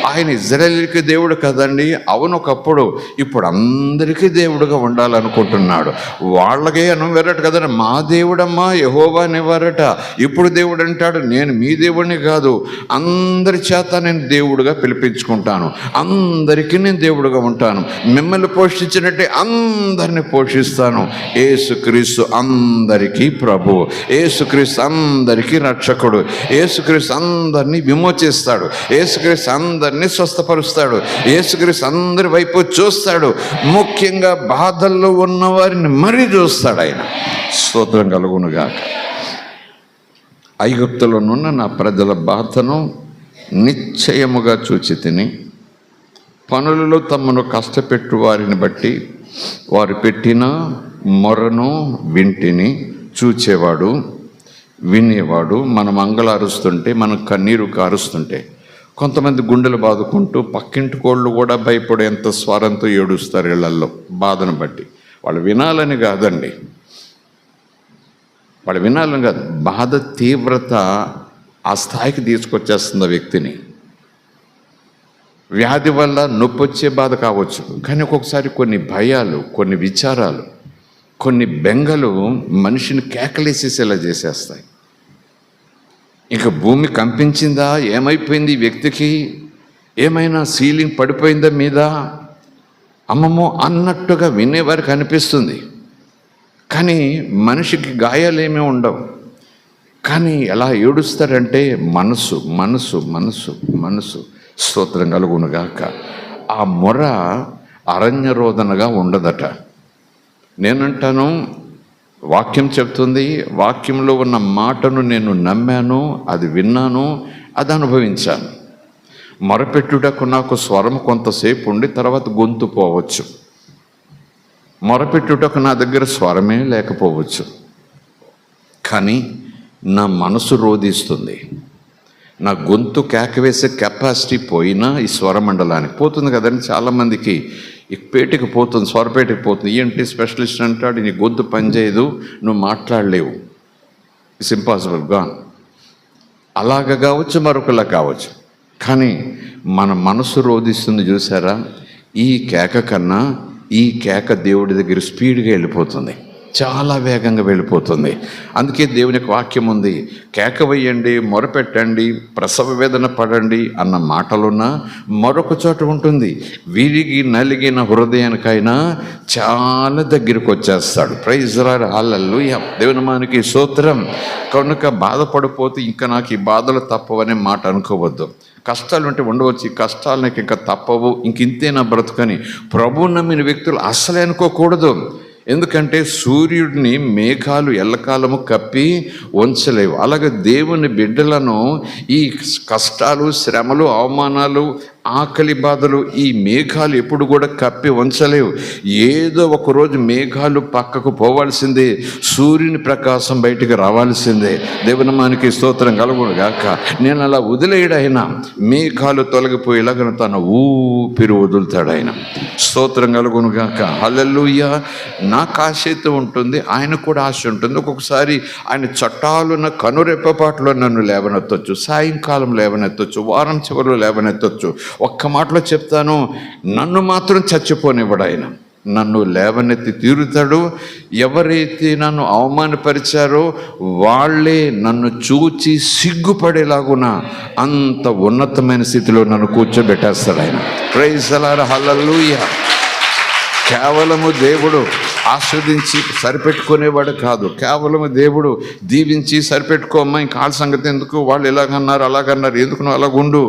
Speaker 1: ఆయన ఇజ్రాయేలుకి దేవుడు కదండి. అవును ఒకప్పుడు, ఇప్పుడు అందరికీ దేవుడుగా ఉండాలనుకుంటున్నాడు. వాళ్ళకే అనవరట కదండి, మా దేవుడమ్మా యెహోవా అనేవారట. ఇప్పుడు దేవుడు అంటాడు, నేను మీ దేవుడిని కాదు, అందరి చేత నేను దేవుడుగా పిలిపించుకుంటాను, అందరికీ నేను దేవుడుగా ఉంటాను, మిమ్మల్ని పోషించినట్టే అందరిని పోషిస్తాను. యేసుక్రీస్తు అందరికీ ప్రభు, యేసుక్రీస్తు అందరికీ రక్షకుడు, యేసుక్రీస్తు అందరినీ విమోచిస్తాడు, యేసుక్రీస్తు అందరినీ స్వస్థపరుస్తాడు, యేసుక్రీస్తు అందరి వైపు చూస్తాడు. ముఖ్యంగా బాధల్లో ఉన్న వారిని మరీ చూస్తాడు ఆయన. స్తోత్రం కలుగునుగాక. ఐగుప్తులోనున్న నా ప్రజల బాధను నిశ్చయముగా చూచి తిని, పనులలో తమను కష్టపెట్టు వారిని బట్టి వారు పెట్టిన మొరను వింటిని చూచేవాడు, వినేవాడు. మనం అంగలారుస్తుంటే, మనం కన్నీరు కారుస్తుంటే, కొంతమంది గుండెలు బాదుకుంటూ పక్కింటి కోళ్ళు కూడా భయపడేంత స్వరంతో ఏడుస్తారు ఇళ్లల్లో బాధను బట్టి. వాళ్ళు వినాలని కాదండి, వాళ్ళు వినాలని కాదు, బాధ తీవ్రత ఆ స్థాయికి తీసుకొచ్చేస్తుంది ఆ వ్యక్తిని. వ్యాధి వల్ల నొప్పి వచ్చే బాధ కావచ్చు, కానీ ఒక్కొక్కసారి కొన్ని భయాలు, కొన్ని విచారాలు, కొన్ని బెంగలు మనిషిని కేకలేసేసేలా చేసేస్తాయి. ఇక భూమి కంపించిందా, ఏమైపోయింది ఈ వ్యక్తికి, ఏమైనా సీలింగ్ పడిపోయిందా మీద, అమ్మమ్మో అన్నట్టుగా వినేవారికి అనిపిస్తుంది. కానీ మనిషికి గాయాలేమీ ఉండవు. కానీ ఎలా ఏడుస్తారంటే మనసు మనసు మనసు మనసు. స్తోత్రం కలుగునుగాక. ఆ మొర అరణ్య రోదనగా ఉండదట. నేనంటాను, వాక్యం చెప్తుంది, వాక్యంలో ఉన్న మాటను నేను నమ్మాను, అది విన్నాను, అది అనుభవించాను. మొరపెట్టుటకు నాకు స్వరం కొంతసేపు ఉండి తర్వాత గొంతు పోవచ్చు. మొరపెట్టుటకు నా దగ్గర స్వరమే లేకపోవచ్చు, కానీ నా మనసు రోధిస్తుంది. నా గొంతు కేకవేసే కెపాసిటీ పోయినా ఈ స్వరమండలానికి పోతుంది కదండి. చాలామందికి ఈ పేటకి పోతుంది, స్వరపేటకి పోతుంది. ఏంటి స్పెషలిస్ట్ అంటాడు, నీ గొంతు పనిచేయదు, నువ్వు మాట్లాడలేవు, ఇట్స్ ఇంపాసిబుల్, గాన్. అలాగ కావచ్చు, మరొకలా కావచ్చు. కానీ మన మనసు రోధిస్తుంది చూసారా, ఈ కేక కన్నా ఈ కేక దేవుడి దగ్గర స్పీడ్గా వెళ్ళిపోతుంది, చాలా వేగంగా వెళ్ళిపోతుంది. అందుకే దేవుని యొక్క వాక్యం ఉంది, కేక వేయండి, మొరపెట్టండి, ప్రసవ వేదన పడండి అన్న మాటలున్నా మరొక చోట ఉంటుంది, విరిగి నలిగిన హృదయానికైనా చాలా దగ్గరికి వచ్చేస్తాడు. ప్రైజ్ లార్డ్, హల్లెలూయా, దేవుని నామానికి స్తోత్రం. కనుక బాధపడిపోతే ఇంకా నాకు ఈ బాధలు తప్పవనే మాట అనుకోవద్దు. కష్టాలు ఉంటే ఉండవచ్చు, ఈ కష్టాలు నాకు ఇంకా తప్పవు, ఇంతే నా బ్రతుకని ప్రభువు నమ్మిన వ్యక్తులు అస్సలే అనుకోకూడదు. ఎందుకంటే సూర్యుడిని మేఘాలు ఎల్లకాలము కప్పి ఉంచలేవు. అలాగే దేవుని బిడ్డలను ఈ కష్టాలు, శ్రమలు, అవమానాలు ఆకలి బాధలు ఈ మేఘాలు ఎప్పుడు కూడా కప్పి ఉంచలేవు. ఏదో ఒకరోజు మేఘాలు పక్కకు పోవాల్సిందే, సూర్యుని ప్రకాశం బయటికి రావాల్సిందే. దేవునామానికి స్తోత్రం కలుగును గాక. నేను అలా వదిలేయడు ఆయన. మేఘాలు తొలగిపోయేలాగా తన ఊపిరి వదులుతాడు ఆయన. స్తోత్రం కలుగును గాక. హల్లెలూయా. నాకు ఆశ అయితే ఉంటుంది, ఆయనకు కూడా ఆశ ఉంటుంది. ఒక్కొక్కసారి ఆయన చట్టాలున్న కనురెప్పపాట్లో నన్ను లేవనెత్తొచ్చు, సాయంకాలం లేవనెత్తొచ్చు, వారం చివరిలో లేవనెత్తొచ్చు. ఒక్క మాటలో చెప్తాను, నన్ను మాత్రం చచ్చిపోనివ్వడు ఆయన. నన్ను లేవనెత్తి తీరుతాడు. ఎవరైతే నన్ను అవమానపరిచారో వాళ్ళే నన్ను చూచి సిగ్గుపడేలాగున అంత ఉన్నతమైన స్థితిలో నన్ను కూర్చోబెట్టేస్తాడు ఆయన. Praise the Lord. హల్లెలూయా. కేవలము దేవుడు ఆస్వాదించి సరిపెట్టుకునేవాడు కాదు. కేవలము దేవుడు దీవించి సరిపెట్టుకోమ్మా, ఇంకా వాళ్ళ సంగతి ఎందుకు, వాళ్ళు ఎలాగన్నారు అలాగన్నారు, ఎందుకు నువ్వు అలాగుండు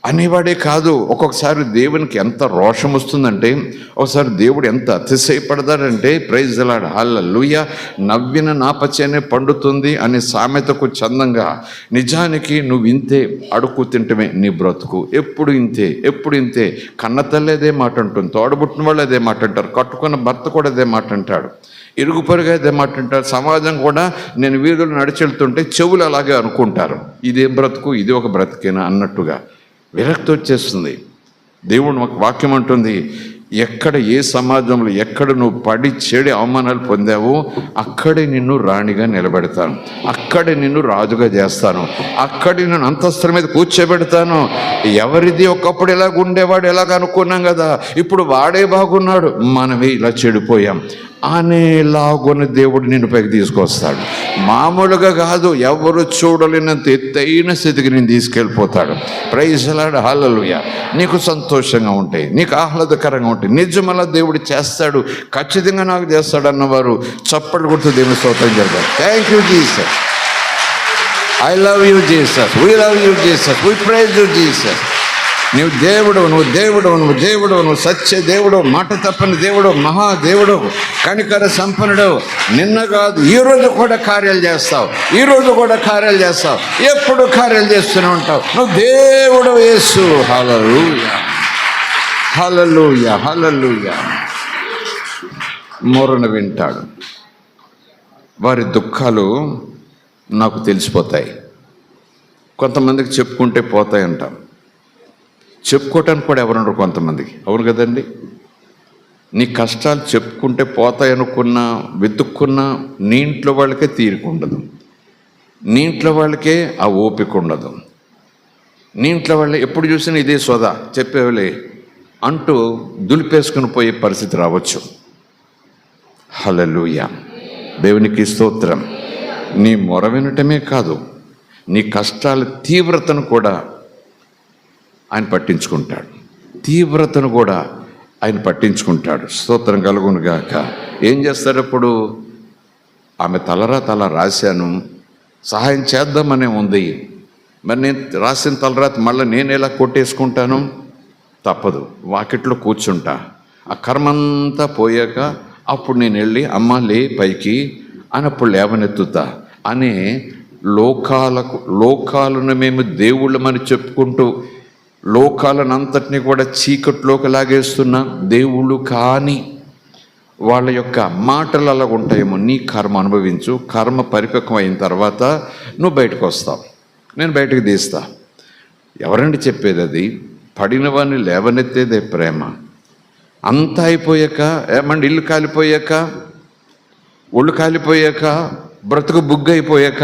Speaker 1: అనేవాడే కాదు. ఒక్కొక్కసారి దేవునికి ఎంత రోషం వస్తుందంటే, ఒకసారి దేవుడు ఎంత అతిశయపడతాడంటే, ప్రైజ్ ది లార్డ్. హల్లెలూయా. నవ్విన నాపచేనే పండుతుంది అనే సామెతకు చందంగా నిజానికి నువ్వు ఇంతే అడుక్కు తింటమే నీ బ్రతుకు. ఎప్పుడు ఇంతే, ఎప్పుడు ఇంతే. కన్న తల్లి అదే మాట అంటుంది, తోడబుట్టిన వాళ్ళు అదే మాట అంటారు, కట్టుకున్న భర్త కూడా అదే మాట అంటాడు, ఇరుగు పొరుగు అదే మాట అంటారు, సమాజం కూడా నేను వీధులు నడిచెళ్తుంటే చెవులు అలాగే అనుకుంటారు. ఇదేం బ్రతుకు, ఇది ఒక బ్రతికేనా అన్నట్టుగా విరక్తి వచ్చేస్తుంది. దేవుడు ఒక వాక్యం అంటుంది, ఎక్కడ ఏ సమాజంలో ఎక్కడ నువ్వు పడి చెడి అవమానాలు పొందావో అక్కడే నిన్ను రాణిగా నిలబెడతాను, అక్కడే నిన్ను రాజుగా చేస్తాను, అక్కడే నేను అంతస్తుల మీద కూర్చోబెడతాను. ఎవరిది ఒకప్పుడు ఎలాగ ఉండేవాడు ఎలాగ అనుకున్నాం కదా, ఇప్పుడు వాడే బాగున్నాడు, మనమే ఇలా చెడిపోయాం అనేలాగున్న దేవుడు నిన్ను పైకి తీసుకొస్తాడు. మామూలుగా కాదు, ఎవరు చూడలేనంత ఎత్తైన స్థితికి నేను తీసుకెళ్ళిపోతాడు. Praise the Lord. హల్లెలూయా. నీకు సంతోషంగా ఉంటాయి, నీకు ఆహ్లాదకరంగా ఉంటాయి. నిజమలా దేవుడు చేస్తాడు, ఖచ్చితంగా నాకు చేస్తాడు అన్నవారు చప్పట్లు కొడుతూ దేవుని స్తోత్రం చేస్తారు. Thank you Jesus. I love you Jesus. We love you Jesus. We praise you Jesus. నువ్వు దేవుడు, నువ్వు దేవుడు, నువ్వు దేవుడు, నువ్వు సత్య దేవుడు, మాట తప్పని దేవుడు, మహాదేవుడు, కనికర సంపన్నుడు. నిన్న కాదు ఈరోజు కూడా కార్యాలు చేస్తావు, ఈరోజు కూడా కార్యాలు చేస్తావు, ఎప్పుడు కార్యాలు చేస్తూనే ఉంటావు. నువ్వు దేవుడు యేసు. హల్లెలూయా. హల్లెలూయా. హల్లెలూయా. మొరను వింటాడు. వారి దుఃఖాలు నాకు తెలిసిపోతాయి. కొంతమందికి చెప్పుకుంటే పోతాయి అంటాం, చెప్పుకోవటానికి కూడా ఎవరుండరు కొంతమందికి. అవును కదండి. నీ కష్టాలు చెప్పుకుంటే పోతాయనుకున్నా వెతుక్కున్నా నీ ఇంట్లో వాళ్ళకే తీరిక ఉండదు, నీ ఇంట్లో వాళ్ళకే ఆ ఓపిక ఉండదు. నీ ఇంట్లో వాళ్ళే ఎప్పుడు చూసినా ఇదే సోదా చెప్పేవాళ్ళే అంటూ దులిపేసుకుని పోయే పరిస్థితి రావచ్చు. హల్లెలూయా. దేవునికి స్తోత్రం. నీ మొర వినటమే కాదు, నీ కష్టాల తీవ్రతను కూడా ఆయన పట్టించుకుంటాడు, తీవ్రతను కూడా ఆయన పట్టించుకుంటాడు. స్తోత్రం కలుగును గాక. ఏం చేస్తాడు అప్పుడు? ఆమె తల రాశాను, సహాయం చేద్దామనే ఉంది, మరి నేను రాసిన తలరాత మళ్ళీ నేను ఎలా కొట్టేసుకుంటాను? తప్పదు, వాకిట్లో కూర్చుంటా. ఆ కర్మంతా పోయాక అప్పుడు నేను వెళ్ళి అమ్మ లే పైకి అని అప్పుడు లేవనెత్తుతా అనే లోకాలను మేము దేవుళ్ళమని చెప్పుకుంటూ లోకాలనంతటినీ కూడా చీకట్లోకి లాగేస్తున్న దేవుళ్ళు కానీ వాళ్ళ యొక్క మాటలు అలా ఉంటాయేమో. నీ కర్మ అనుభవించు, కర్మ పరిపక్వం అయిన తర్వాత నువ్వు బయటకు వస్తావు, నేను బయటకు తీస్తా. ఎవరండి చెప్పేది అది? పడిన వాడిని లేవనెత్తేదే ప్రేమ. అంతా అయిపోయాక, ఏమండి ఇల్లు కాలిపోయాక, ఒళ్ళు కాలిపోయాక, బ్రతుకు బుగ్గైపోయాక,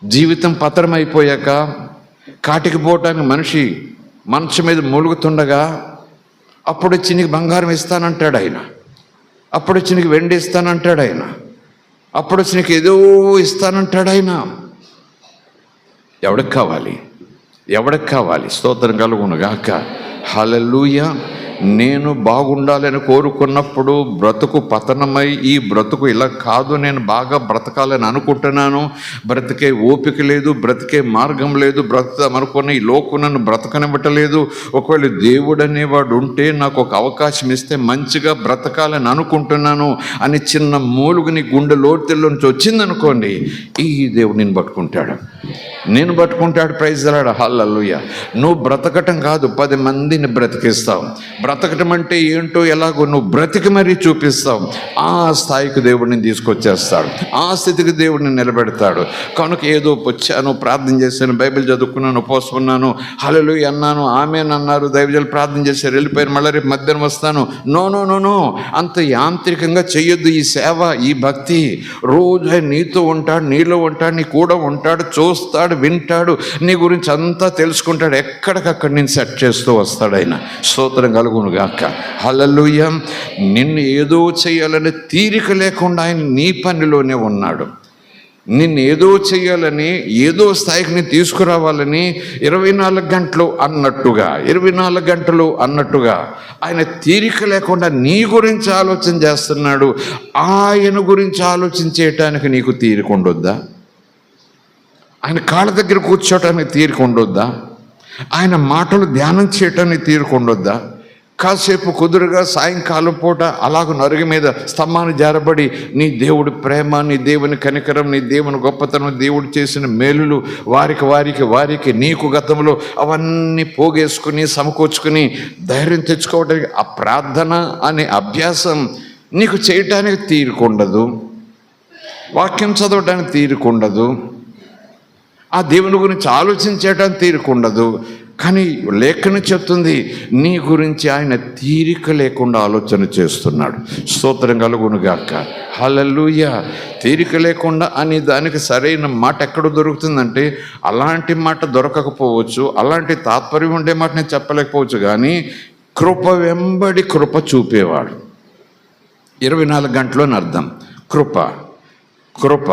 Speaker 1: జీవితం పతనం అయిపోయాక, కాటికి పోవటానికి మనిషి మంచం మీద మూలుగుతుండగా అప్పుడు వచ్చి నీకు బంగారం ఇస్తానంటాడు ఆయన, అప్పుడు వచ్చి నీకు వెండి ఇస్తానంటాడు ఆయన, అప్పుడు వచ్చి నీకు ఏదో ఇస్తానంటాడు ఆయన. ఎవడికి కావాలి? ఎవడికి కావాలి? స్తోత్రం కలుగును గాక. హల్లెలూయా. నేను బాగుండాలని కోరుకున్నప్పుడు బ్రతుకు పతనమై ఈ బ్రతుకు ఇలా కాదు, నేను బాగా బ్రతకాలని అనుకుంటున్నాను, బ్రతికే ఓపిక లేదు, బ్రతికే మార్గం లేదు, బ్రతుకుదాం అనుకున్న ఈ లోకం నన్ను బ్రతకనివ్వటలేదు. ఒకవేళ దేవుడు అనేవాడు ఉంటే నాకు ఒక అవకాశం ఇస్తే మంచిగా బ్రతకాలని అనుకుంటున్నాను అని చిన్న మూలుగు నీ గుండె లోతుల్లో నుంచి వచ్చిందనుకోండి, ఈ దేవుడు నేను పట్టుకుంటాడు, నేను పట్టుకుంటాడు. ప్రైజ్ అలాడ హల్లెలూయా. నువ్వు బ్రతకటం కాదు, 10 మందిని బ్రతికిస్తావు. బ్రతకటం అంటే ఏంటో ఎలాగో నువ్వు బ్రతికి మరీ చూపిస్తావు. ఆ స్థాయికి దేవుడిని తీసుకొచ్చేస్తాడు, ఆ స్థితికి దేవుడిని నిలబెడతాడు. కనుక ఏదో వచ్చాను, ప్రార్థన చేశాను, బైబిల్ చదువుకున్నాను, ఉపవాసమున్నాను, హల్లెలూయా అన్నాను, ఆమేన్ అన్నారు, దైవజనులు ప్రార్థన చేశారు, వెళ్ళిపోయారు, మళ్ళీ రేపు మధ్యాహ్నం వస్తాను. నో నో నో నో, అంత యాంత్రికంగా చెయ్యొద్దు. ఈ సేవ, ఈ భక్తి రోజు ఆయన నీతో ఉంటాడు, నీలో ఉంటాడు, నీ కూడా ఉంటాడు, చూస్తాడు, వింటాడు, నీ గురించి అంతా తెలుసుకుంటాడు, ఎక్కడికక్కడ నేను సెట్ చేస్తూ వస్తాడు ఆయన. స్తోత్రం కలుగును గాక. హల్లెలూయా. నిన్ను ఏదో చేయాలని తీరిక లేకుండా ఆయన నీ పనిలోనే ఉన్నాడు. నిన్ను ఏదో చేయాలని, ఏదో స్థాయికి నేను తీసుకురావాలని 24 గంటలు అన్నట్టుగా, 24 గంటలు అన్నట్టుగా ఆయన తీరిక లేకుండా నీ గురించి ఆలోచన చేస్తున్నాడు. ఆయన గురించి ఆలోచించేయటానికి నీకు తీరిక ఉండొద్దా? ఆయన కాళ్ళ దగ్గర కూర్చోటానికి తీరిక ఉండొద్దా? ఆయన మాటలు ధ్యానం చేయటానికి తీరిక ఉండొద్దా? కాసేపు కుదురుగా సాయంకాలం పూట అలాగ నరుగు మీద స్తంభాన్ని జారబడి నీ దేవుడి ప్రేమ, నీ దేవుని కనికరం, నీ దేవుని గొప్పతనం, దేవుడు చేసిన మేలులు వారికి నీకు గతంలో అవన్నీ పోగేసుకుని సమకూర్చుకుని ధైర్యం తెచ్చుకోవడానికి ఆ ప్రార్థన అనే అభ్యాసం నీకు చేయటానికి తీరికుండదు. వాక్యం చదవడానికి తీరికుండదు. ఆ దేవుని గురించి ఆలోచించడానికి తీరికుండదు. కానీ లేఖనం చెప్తుంది, నీ గురించి ఆయన తీరిక లేకుండా ఆలోచన చేస్తున్నాడు. స్తోత్రం కలుగును గాక. హల్లెలూయా. తీరిక లేకుండా అని దానికి సరైన మాట ఎక్కడ దొరుకుతుందంటే, అలాంటి మాట దొరకకపోవచ్చు, అలాంటి తాత్పర్యం ఉండే మాట నేను చెప్పలేకపోవచ్చు, కానీ కృప వెంబడి కృప చూపేవాడు. 24 గంటలు అని అర్థం. కృప కృప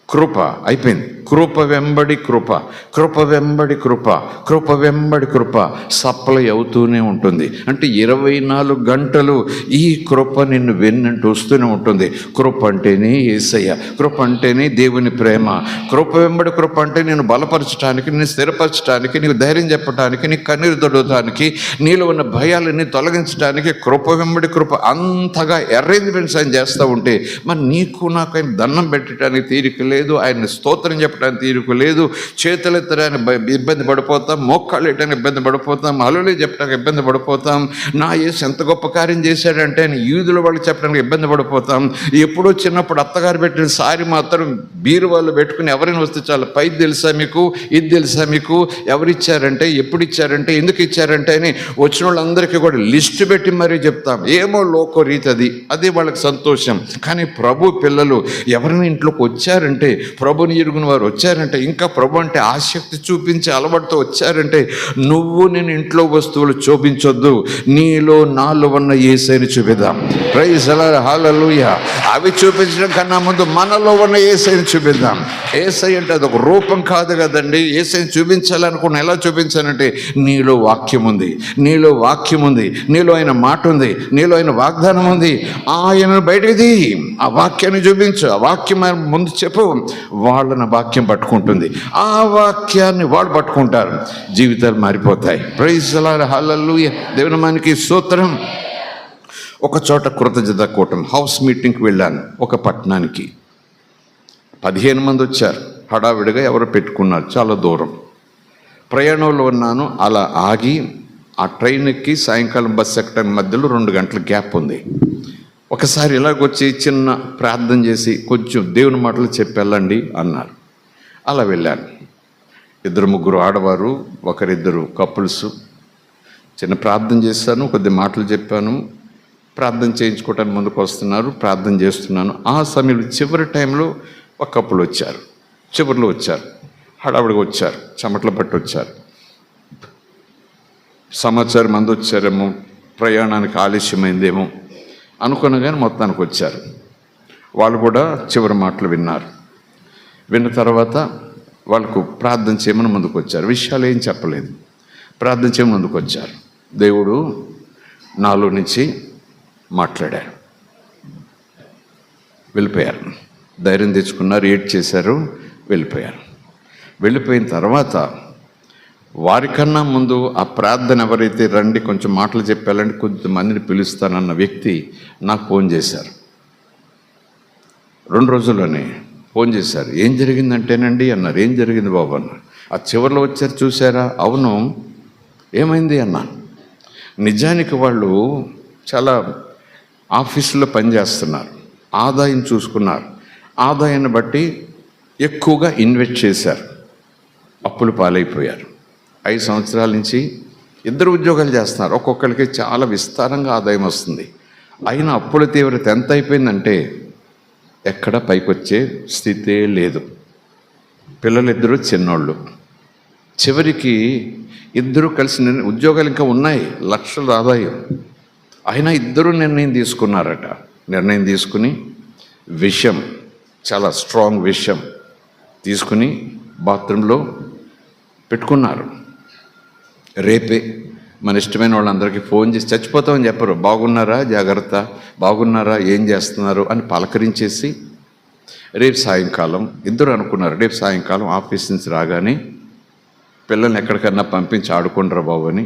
Speaker 1: కృప అయిపోయింది. కృప వెంబడి కృప, కృప వెంబడి కృప, కృప వెంబడి కృప సప్లై అవుతూనే ఉంటుంది. అంటే 24 గంటలు ఈ కృప నిన్ను వెన్నంటూ వస్తూనే ఉంటుంది. కృప అంటేనే యేసయ్య, కృప అంటేనే దేవుని ప్రేమ. కృప వెంబడి కృప అంటే నేను బలపరచడానికి, నేను స్థిరపరచడానికి, నీకు ధైర్యం చెప్పడానికి, నీకు కన్నీరు తొడవడానికి, నీలో ఉన్న భయాలన్నీ తొలగించడానికి కృప వెంబడి కృప అంతగా అరేంజ్మెంట్స్ ఆయన చేస్తూ ఉంటే, మరి నీకు నాకు ఆయన దండం పెట్టడానికి తీరిక లేదు, ఆయన స్తోత్రం చెప్పడానికి తీరిక లేదు, చేతులు ఎత్తడానికి ఇబ్బంది పడిపోతాం, మోకాళ్ళు ఎట్టడానికి ఇబ్బంది పడిపోతాం, హల్లెలూయా చెప్పడానికి ఇబ్బంది పడిపోతాం, నా యేసు ఎంత గొప్ప కార్యం చేశాడంటే అని యూదుల వాళ్ళకి చెప్పడానికి ఇబ్బంది పడిపోతాం. ఎప్పుడో చిన్నప్పుడు అత్తగారు పెట్టిన సారి మాత్రం బీరు వాళ్ళు పెట్టుకుని ఎవరైనా వస్తే చాలా పైది తెలుసా మీకు, ఇది తెలుసా మీకు, ఎవరిచ్చారంటే, ఎప్పుడు ఇచ్చారంటే, ఎందుకు ఇచ్చారంటే అని వచ్చిన వాళ్ళందరికీ కూడా లిస్టు పెట్టి మరీ చెప్తాం. ఏమో లోకో రీతి అది వాళ్ళకి సంతోషం. కానీ ప్రభు పిల్లలు ఎవరైనా ఇంట్లోకి వచ్చారంటే, ప్రభుని ఎరుగున వారు వచ్చారంటే, ఇంకా ప్రభు అంటే ఆసక్తి చూపించి అలవాటుతో వచ్చారంటే, నువ్వు నేను ఇంట్లో వస్తువులు చూపించొద్దు, నీలో నాలో ఉన్న యేసయ్యని చూపిద్దాం. ప్రైజ్ అలాడ్ హల్లెలూయా. అవి చూపించడం కన్నా ముందు మనలో ఉన్న యేసయ్యని చూపిద్దాం. యేసయ్య అంటే అదొక రూపం కాదు కదండి. యేసయ్యని చూపించాలనుకున్న ఎలా చూపించాలంటే, నీలో వాక్యం ఉంది, నీలో వాక్యం ఉంది, నీలో ఆయన మాట ఉంది, నీలో ఆయన వాగ్దానం ఉంది. ఆయనను బయటికి తీ, ఆ వాక్యాన్ని చూపించు, ఆ వాక్యం ముందు చెప్పు, వాళ్ళని వాక్యం పట్టుకుంటుంది, ఆ వాక్యాన్ని వాళ్ళు పట్టుకుంటారు, జీవితాలు మారిపోతాయి. ప్రైజ్ అలాడ్ హల్లెలూయా. దేవుని మనకి స్తోత్రం. ఒక చోట కృతజ్ఞత కూటం హౌస్ మీటింగ్కి వెళ్ళాను. ఒక పట్టణానికి 15 మంది వచ్చారు. హడావిడిగా ఎవరో పెట్టుకున్నారు, చాలా దూరం ప్రయాణంలో ఉన్నాను. అలా ఆగి ఆ ట్రైన్ ఎక్కి సాయంకాలం బస్సు ఎక్కడానికి మధ్యలో 2 గంటల గ్యాప్ ఉంది. ఒకసారి ఇలాగొచ్చి చిన్న ప్రార్థన చేసి కొంచెం దేవుని మాటలు చెప్పి వెళ్ళండి అన్నారు. అలా వెళ్ళాను. 2-3 ఆడవారు, 1-2 కపుల్స్. చిన్న ప్రార్థన చేశాను, కొద్ది మాటలు చెప్పాను. ప్రార్థన చేయించుకోవటానికి ముందుకు వస్తున్నారు, ప్రార్థన చేస్తున్నాను. ఆ సమయంలో చివరి టైంలో ఒక కపుల్ వచ్చారు, చివరిలో వచ్చారు, హడావిడిగా వచ్చారు, చెమటలు పట్టి వచ్చారు. సమాచారం మంది వచ్చారేమో, ప్రయాణానికి ఆలస్యమైందేమో అనుకున్నా, కానీ మొత్తానికి వచ్చారు. వాళ్ళు కూడా చివరి మాటలు విన్నారు. విన్న తర్వాత వాళ్ళకు ప్రార్థన చేయమని ముందుకు వచ్చారు. విషయాలు ఏం చెప్పలేదు, ప్రార్థన చేయమని ముందుకు వచ్చారు. దేవుడు నాలో నుంచి మాట్లాడారు. వెళ్ళిపోయారు. ధైర్యం తెచ్చుకున్నారు, ఏడ్ చేశారు, వెళ్ళిపోయారు. వెళ్ళిపోయిన తర్వాత వారికన్నా ముందు ఆ ప్రార్థన ఎవరైతే రండి కొంచెం మాటలు చెప్పాలంటే కొంతమందిని పిలుస్తానన్న వ్యక్తి నాకు ఫోన్ చేశారు. 2 రోజుల్లోనే ఫోన్ చేశారు. ఏం జరిగిందంటేనండి అన్నారు. ఏం జరిగింది బాబు అన్నారు. ఆ చివరిలో వచ్చారు చూసారా? అవును. ఏమైంది అన్నాను. నిజానికి వాళ్ళు చాలా ఆఫీసులో పనిచేస్తున్నారు, ఆదాయం చూసుకున్నారు, ఆదాయాన్ని బట్టి ఎక్కువగా ఇన్వెస్ట్ చేశారు, అప్పులు పాలైపోయారు. 5 సంవత్సరాల నుంచి 2 ఉద్యోగాలు చేస్తున్నారు, ఒక్కొక్కరికి చాలా విస్తారంగా ఆదాయం వస్తుంది. అయినా అప్పుల తీవ్రత ఎంత అయిపోయిందంటే ఎక్కడ పైకొచ్చే స్థితే లేదు. పిల్లలిద్దరూ చిన్నోళ్ళు. చివరికి 2 కలిసి ఉద్యోగాలు ఇంకా ఉన్నాయి, లక్షల ఆదాయం. అయినా 2 నిర్ణయం తీసుకున్నారట. నిర్ణయం తీసుకుని విషం, చాలా స్ట్రాంగ్ విషం తీసుకుని బాత్రూంలో పెట్టుకున్నారు. రేపే మన ఇష్టమైన వాళ్ళందరికీ ఫోన్ చేసి చచ్చిపోతామని చెప్పరు, బాగున్నారా, జాగ్రత్త, బాగున్నారా, ఏం చేస్తున్నారు అని పలకరించేసి రేపు సాయంకాలం 2 అనుకున్నారు, రేపు సాయంకాలం ఆఫీస్ నుంచి రాగానే పిల్లల్ని ఎక్కడికన్నా పంపించి ఆడుకుంటారా బాబు అని,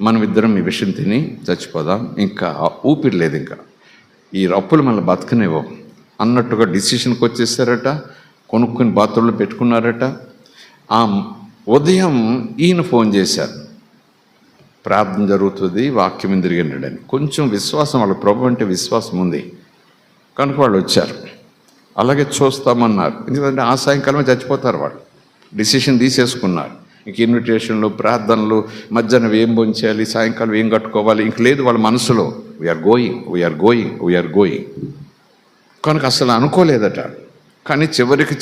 Speaker 1: మనం 2 ఈ విషయం తిని చచ్చిపోదాం, ఇంకా ఊపిరి లేదు, ఇంకా ఈ అప్పులు మనల్ని బతకనివ్వం అన్నట్టుగా డిసిషన్కి వచ్చేసారట. కొనుక్కుని బాత్రూంలో పెట్టుకున్నారట. ఆ ఉదయం ఈయన ఫోన్ చేశారు, ప్రార్థన జరుగుతుంది, వాక్యం తిరిగినాడని. కొంచెం విశ్వాసం, వాళ్ళ ప్రభు అంటే విశ్వాసం ఉంది కనుక వాళ్ళు వచ్చారు. అలాగే చూస్తామన్నారు. ఎందుకంటే ఆ సాయంకాలమే చచ్చిపోతారు వాళ్ళు. డిసిషన్ తీసేసుకున్నారు. ఇంక ఇన్విటేషన్లు, ప్రార్థనలు, మధ్యాహ్నం ఏం భోంచేయాలి, సాయంకాలం ఏం కట్టుకోవాలి, ఇంక లేదు వాళ్ళ మనసులో. వీఆర్ గోయింగ్ కనుక అసలు అనుకోలేదట. కానీ చివరికి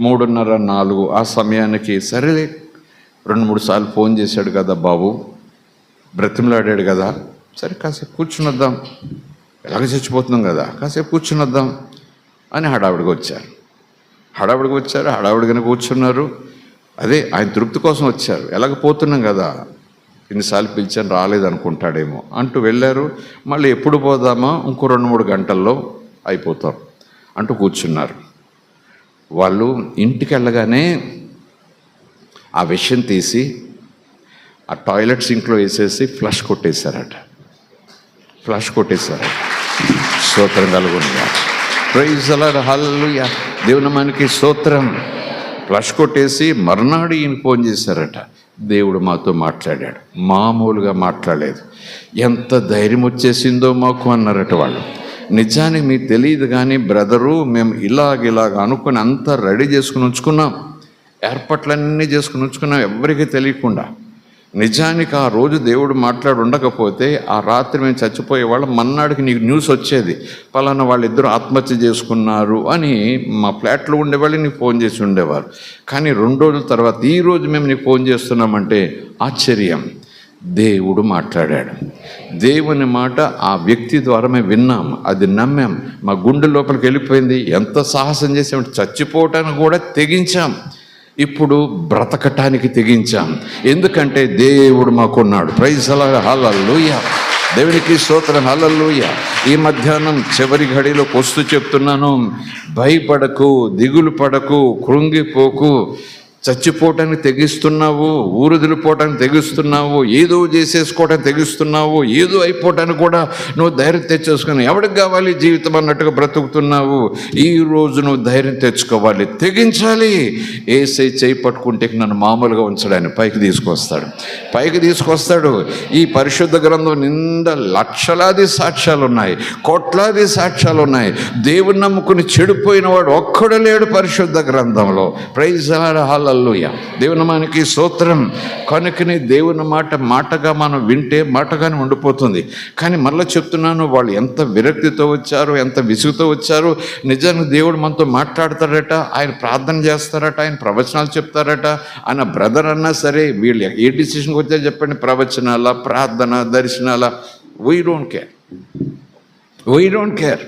Speaker 1: 3:30, 4 ఆ సమయానికి సరేలే 2-3 సార్లు ఫోన్ చేశాడు కదా బాబు, బ్రతిమలాడాడు కదా, సరే కాసేపు కూర్చునొద్దాం, ఎలాగ చచ్చిపోతున్నాం కదా, కాసేపు కూర్చునొద్దాం అని హడావిడిగా వచ్చారు. హడావిడిగానే కూర్చున్నారు. అదే ఆయన తృప్తి కోసం వచ్చారు. ఎలాగ పోతున్నాం కదా, ఇన్నిసార్లు పిలిచాను రాలేదు అనుకుంటాడేమో అంటూ వెళ్ళారు. మళ్ళీ ఎప్పుడు పోదామా, ఇంకో 2-3 గంటల్లో అయిపోతాం అంటూ కూర్చున్నారు. వాళ్ళు ఇంటికి వెళ్ళగానే ఆ విషయం తీసి ఆ టాయిలెట్ సింక్లో వేసేసి ఫ్లష్ కొట్టేశారట. స్తోత్రం కలుగునుగా. ప్రైజ్ ది లార్డ్, హల్లెలూయా, దేవుని మనకి స్తోత్రం. ఫ్లష్ కొట్టేసి మర్నాడు ఈయన ఫోన్ చేశారట. దేవుడు మాతో మాట్లాడాడు, మామూలుగా మాట్లాడలేదు. ఎంత ధైర్యం వచ్చేసిందో మాకు అన్నారట వాళ్ళు. నిజానికి మీకు తెలియదు కానీ బ్రదరు, మేము ఇలాగ అనుకుని అంతా రెడీ చేసుకుని ఉంచుకున్నాం, ఏర్పాట్లన్నీ చేసుకుని ఉంచుకున్నాం ఎవరికీ తెలియకుండా. నిజానికి ఆ రోజు దేవుడు మాట్లాడి ఉండకపోతే ఆ రాత్రి మేము చచ్చిపోయేవాళ్ళం. మన్నాడికి నీకు న్యూస్ వచ్చేది, పలానా వాళ్ళిద్దరూ ఆత్మహత్య చేసుకున్నారు అని మా ఫ్లాట్లో ఉండేవాళ్ళు నీకు ఫోన్ చేసి ఉండేవారు. కానీ 2 రోజుల తర్వాత ఈరోజు మేము నీకు ఫోన్ చేస్తున్నామంటే ఆశ్చర్యం. దేవుడు మాట్లాడాడు. దేవుని మాట ఆ వ్యక్తి ద్వారా మేము విన్నాం, అది నమ్మాం, మా గుండె లోపలికి వెళ్ళిపోయింది. ఎంత సాహసం చేసామంటే చచ్చిపోవటానికి కూడా తెగించాం, ఇప్పుడు బ్రతకటానికి తెగించాం. ఎందుకంటే దేవుడు మాకున్నాడు. ప్రైజ్ ది లార్డ్, హల్లెలూయా, దేవునికి స్తోత్రం, హల్లెలూయా. ఈ మధ్యాహ్నం చివరి ఘడిలోకి వస్తూ చెప్తున్నాను, భయపడకు, దిగులు పడకు, కృంగిపోకు. చచ్చిపోవటానికి తెగిస్తున్నావు, ఊరుదిలిపోవటానికి తెగిస్తున్నావు, ఏదో చేసేసుకోవటానికి తెగిస్తున్నావు, ఏదో అయిపోవటానికి కూడా నువ్వు ధైర్యం తెచ్చేసుకుని ఎవరికి కావాలి జీవితం అన్నట్టుగా బ్రతుకుతున్నావు. ఈరోజు నువ్వు ధైర్యం తెచ్చుకోవాలి, తెగించాలి. ఏసై చేయి పట్టుకుంటే నన్ను మామూలుగా ఉంచడాన్ని పైకి తీసుకొస్తాడు. ఈ పరిశుద్ధ గ్రంథం నిండా లక్షలాది సాక్ష్యాలు ఉన్నాయి, కోట్లాది సాక్ష్యాలు ఉన్నాయి. దేవుని నమ్ముకుని చెడిపోయిన వాడు ఒక్కడు లేడు పరిశుద్ధ గ్రంథంలో. ప్రైజ్ ది లార్డ్, హల్లెలూయా, దేవుని మనకి స్తోత్రం. కనుకనే దేవుని మాటగా మనం వింటే మాటగానే ఉండిపోతుంది. కానీ మళ్ళీ చెప్తున్నాను, వాళ్ళు ఎంత విరక్తితో వచ్చారు, ఎంత విసుగుతో వచ్చారు. నిజానికి దేవుడు మనతో మాట్లాడతాడట, ఆయన ప్రార్థన చేస్తారట, ఆయన ప్రవచనాలు చెప్తారట. ఆయన బ్రదర్ అన్నా సరే, వీళ్ళు ఏ డిసిషన్కి వచ్చారో చెప్పండి, ప్రవచనాల, ప్రార్థన, దర్శనాల, వీ డోంట్ కేర్.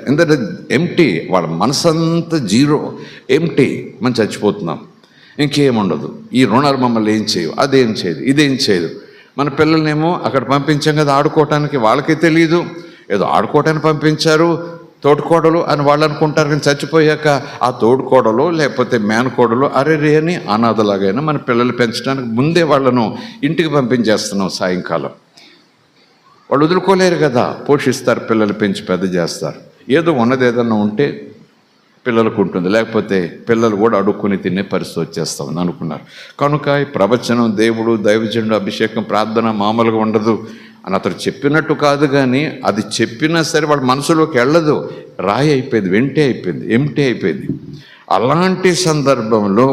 Speaker 1: ఎందుకంటే ఎంటీ, వాళ్ళ మనసంతా జీరో, ఎంటీ. మనం చచ్చిపోతున్నాం, ఇంకేముండదు. ఈ రుణాలు మమ్మల్ని ఏం చేయవు, అదేం చేయదు, ఇదేం చేయదు. మన పిల్లల్నేమో అక్కడ పంపించాం కదా ఆడుకోవటానికి, వాళ్ళకే తెలియదు, ఏదో ఆడుకోవటానికి పంపించారు తోడుకోడలు అని వాళ్ళు అనుకుంటారు. కానీ చచ్చిపోయాక ఆ తోడుకోడలు లేకపోతే మేనకోడలు అరెరే అని అనాథలాగైనా మన పిల్లలు పెంచడానికి ముందే వాళ్ళను ఇంటికి పంపించేస్తున్నాం. సాయంకాలం వాళ్ళు వదులుకోలేరు కదా, పోషిస్తారు, పిల్లలు పెంచి పెద్ద చేస్తారు. ఏదో ఉన్నది ఏదన్నా ఉంటే పిల్లలకు ఉంటుంది, లేకపోతే పిల్లలు కూడా అడుక్కుని తినే పరిస్థితి వచ్చేస్తామని అనుకున్నారు. కనుక ఈ ప్రవచనం, దేవుడు, దైవజనుడు, అభిషేకం, ప్రార్థన మామూలుగా ఉండదు అని అతడు చెప్పినట్టు కాదు. కానీ అది చెప్పినా సరే వాళ్ళ మనసులోకి వెళ్ళదు, రాయి అయిపోయింది, ఎంటీ అయిపోయింది. అలాంటి సందర్భంలో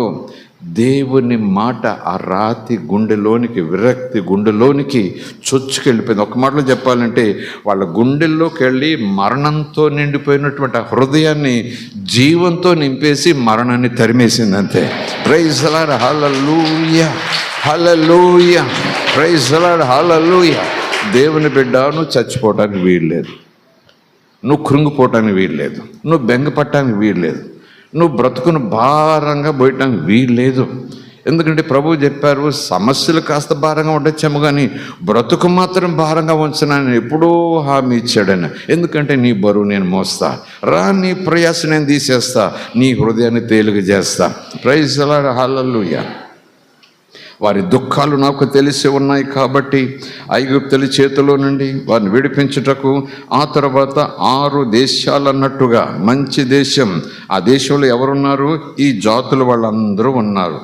Speaker 1: దేవుని మాట ఆ రాతి గుండెలోనికి, విరక్తి గుండెలోనికి చొచ్చుకెళ్ళిపోయింది. ఒక మాటలో చెప్పాలంటే వాళ్ళ గుండెల్లోకి వెళ్ళి మరణంతో నిండిపోయినటువంటి ఆ హృదయాన్ని జీవంతో నింపేసి మరణాన్ని తరిమేసింది అంతే. Praise the Lord, hallelujah, hallelujah, praise the Lord, hallelujah. దేవుని బిడ్డ, నువ్వు చచ్చిపోవటానికి వీల్లేదు, నువ్వు కృంగిపోవటానికి వీల్లేదు, నువ్వు బెంగపడటానికి వీల్లేదు, నువ్వు బ్రతుకును భారంగా పోయటానికి వీల్లేదు. ఎందుకంటే ప్రభువు చెప్పారు, సమస్యలు కాస్త భారంగా ఉండొచ్చాము కానీ బ్రతుకు మాత్రం భారంగా ఉంచునని ఎప్పుడూ హామీ ఇచ్చాడని. ఎందుకంటే నీ బరువు నేను మోస్తా, రా నీ ప్రయాస నేను తీసేస్తా, నీ హృదయాన్ని తేలిక చేస్తా. ప్రైజ్ ది లార్డ్, హల్లెలూయా. వారి దుఃఖాలు నాకు తెలిసి ఉన్నాయి కాబట్టి ఐగుప్తుల చేతిలో నుండి వారిని విడిపించుటకు, ఆ తర్వాత 6 దేశాలు అన్నట్టుగా మంచి దేశం, ఆ దేశంలో ఎవరున్నారు? ఈ జాతుల వాళ్ళందరూ ఉన్నారు.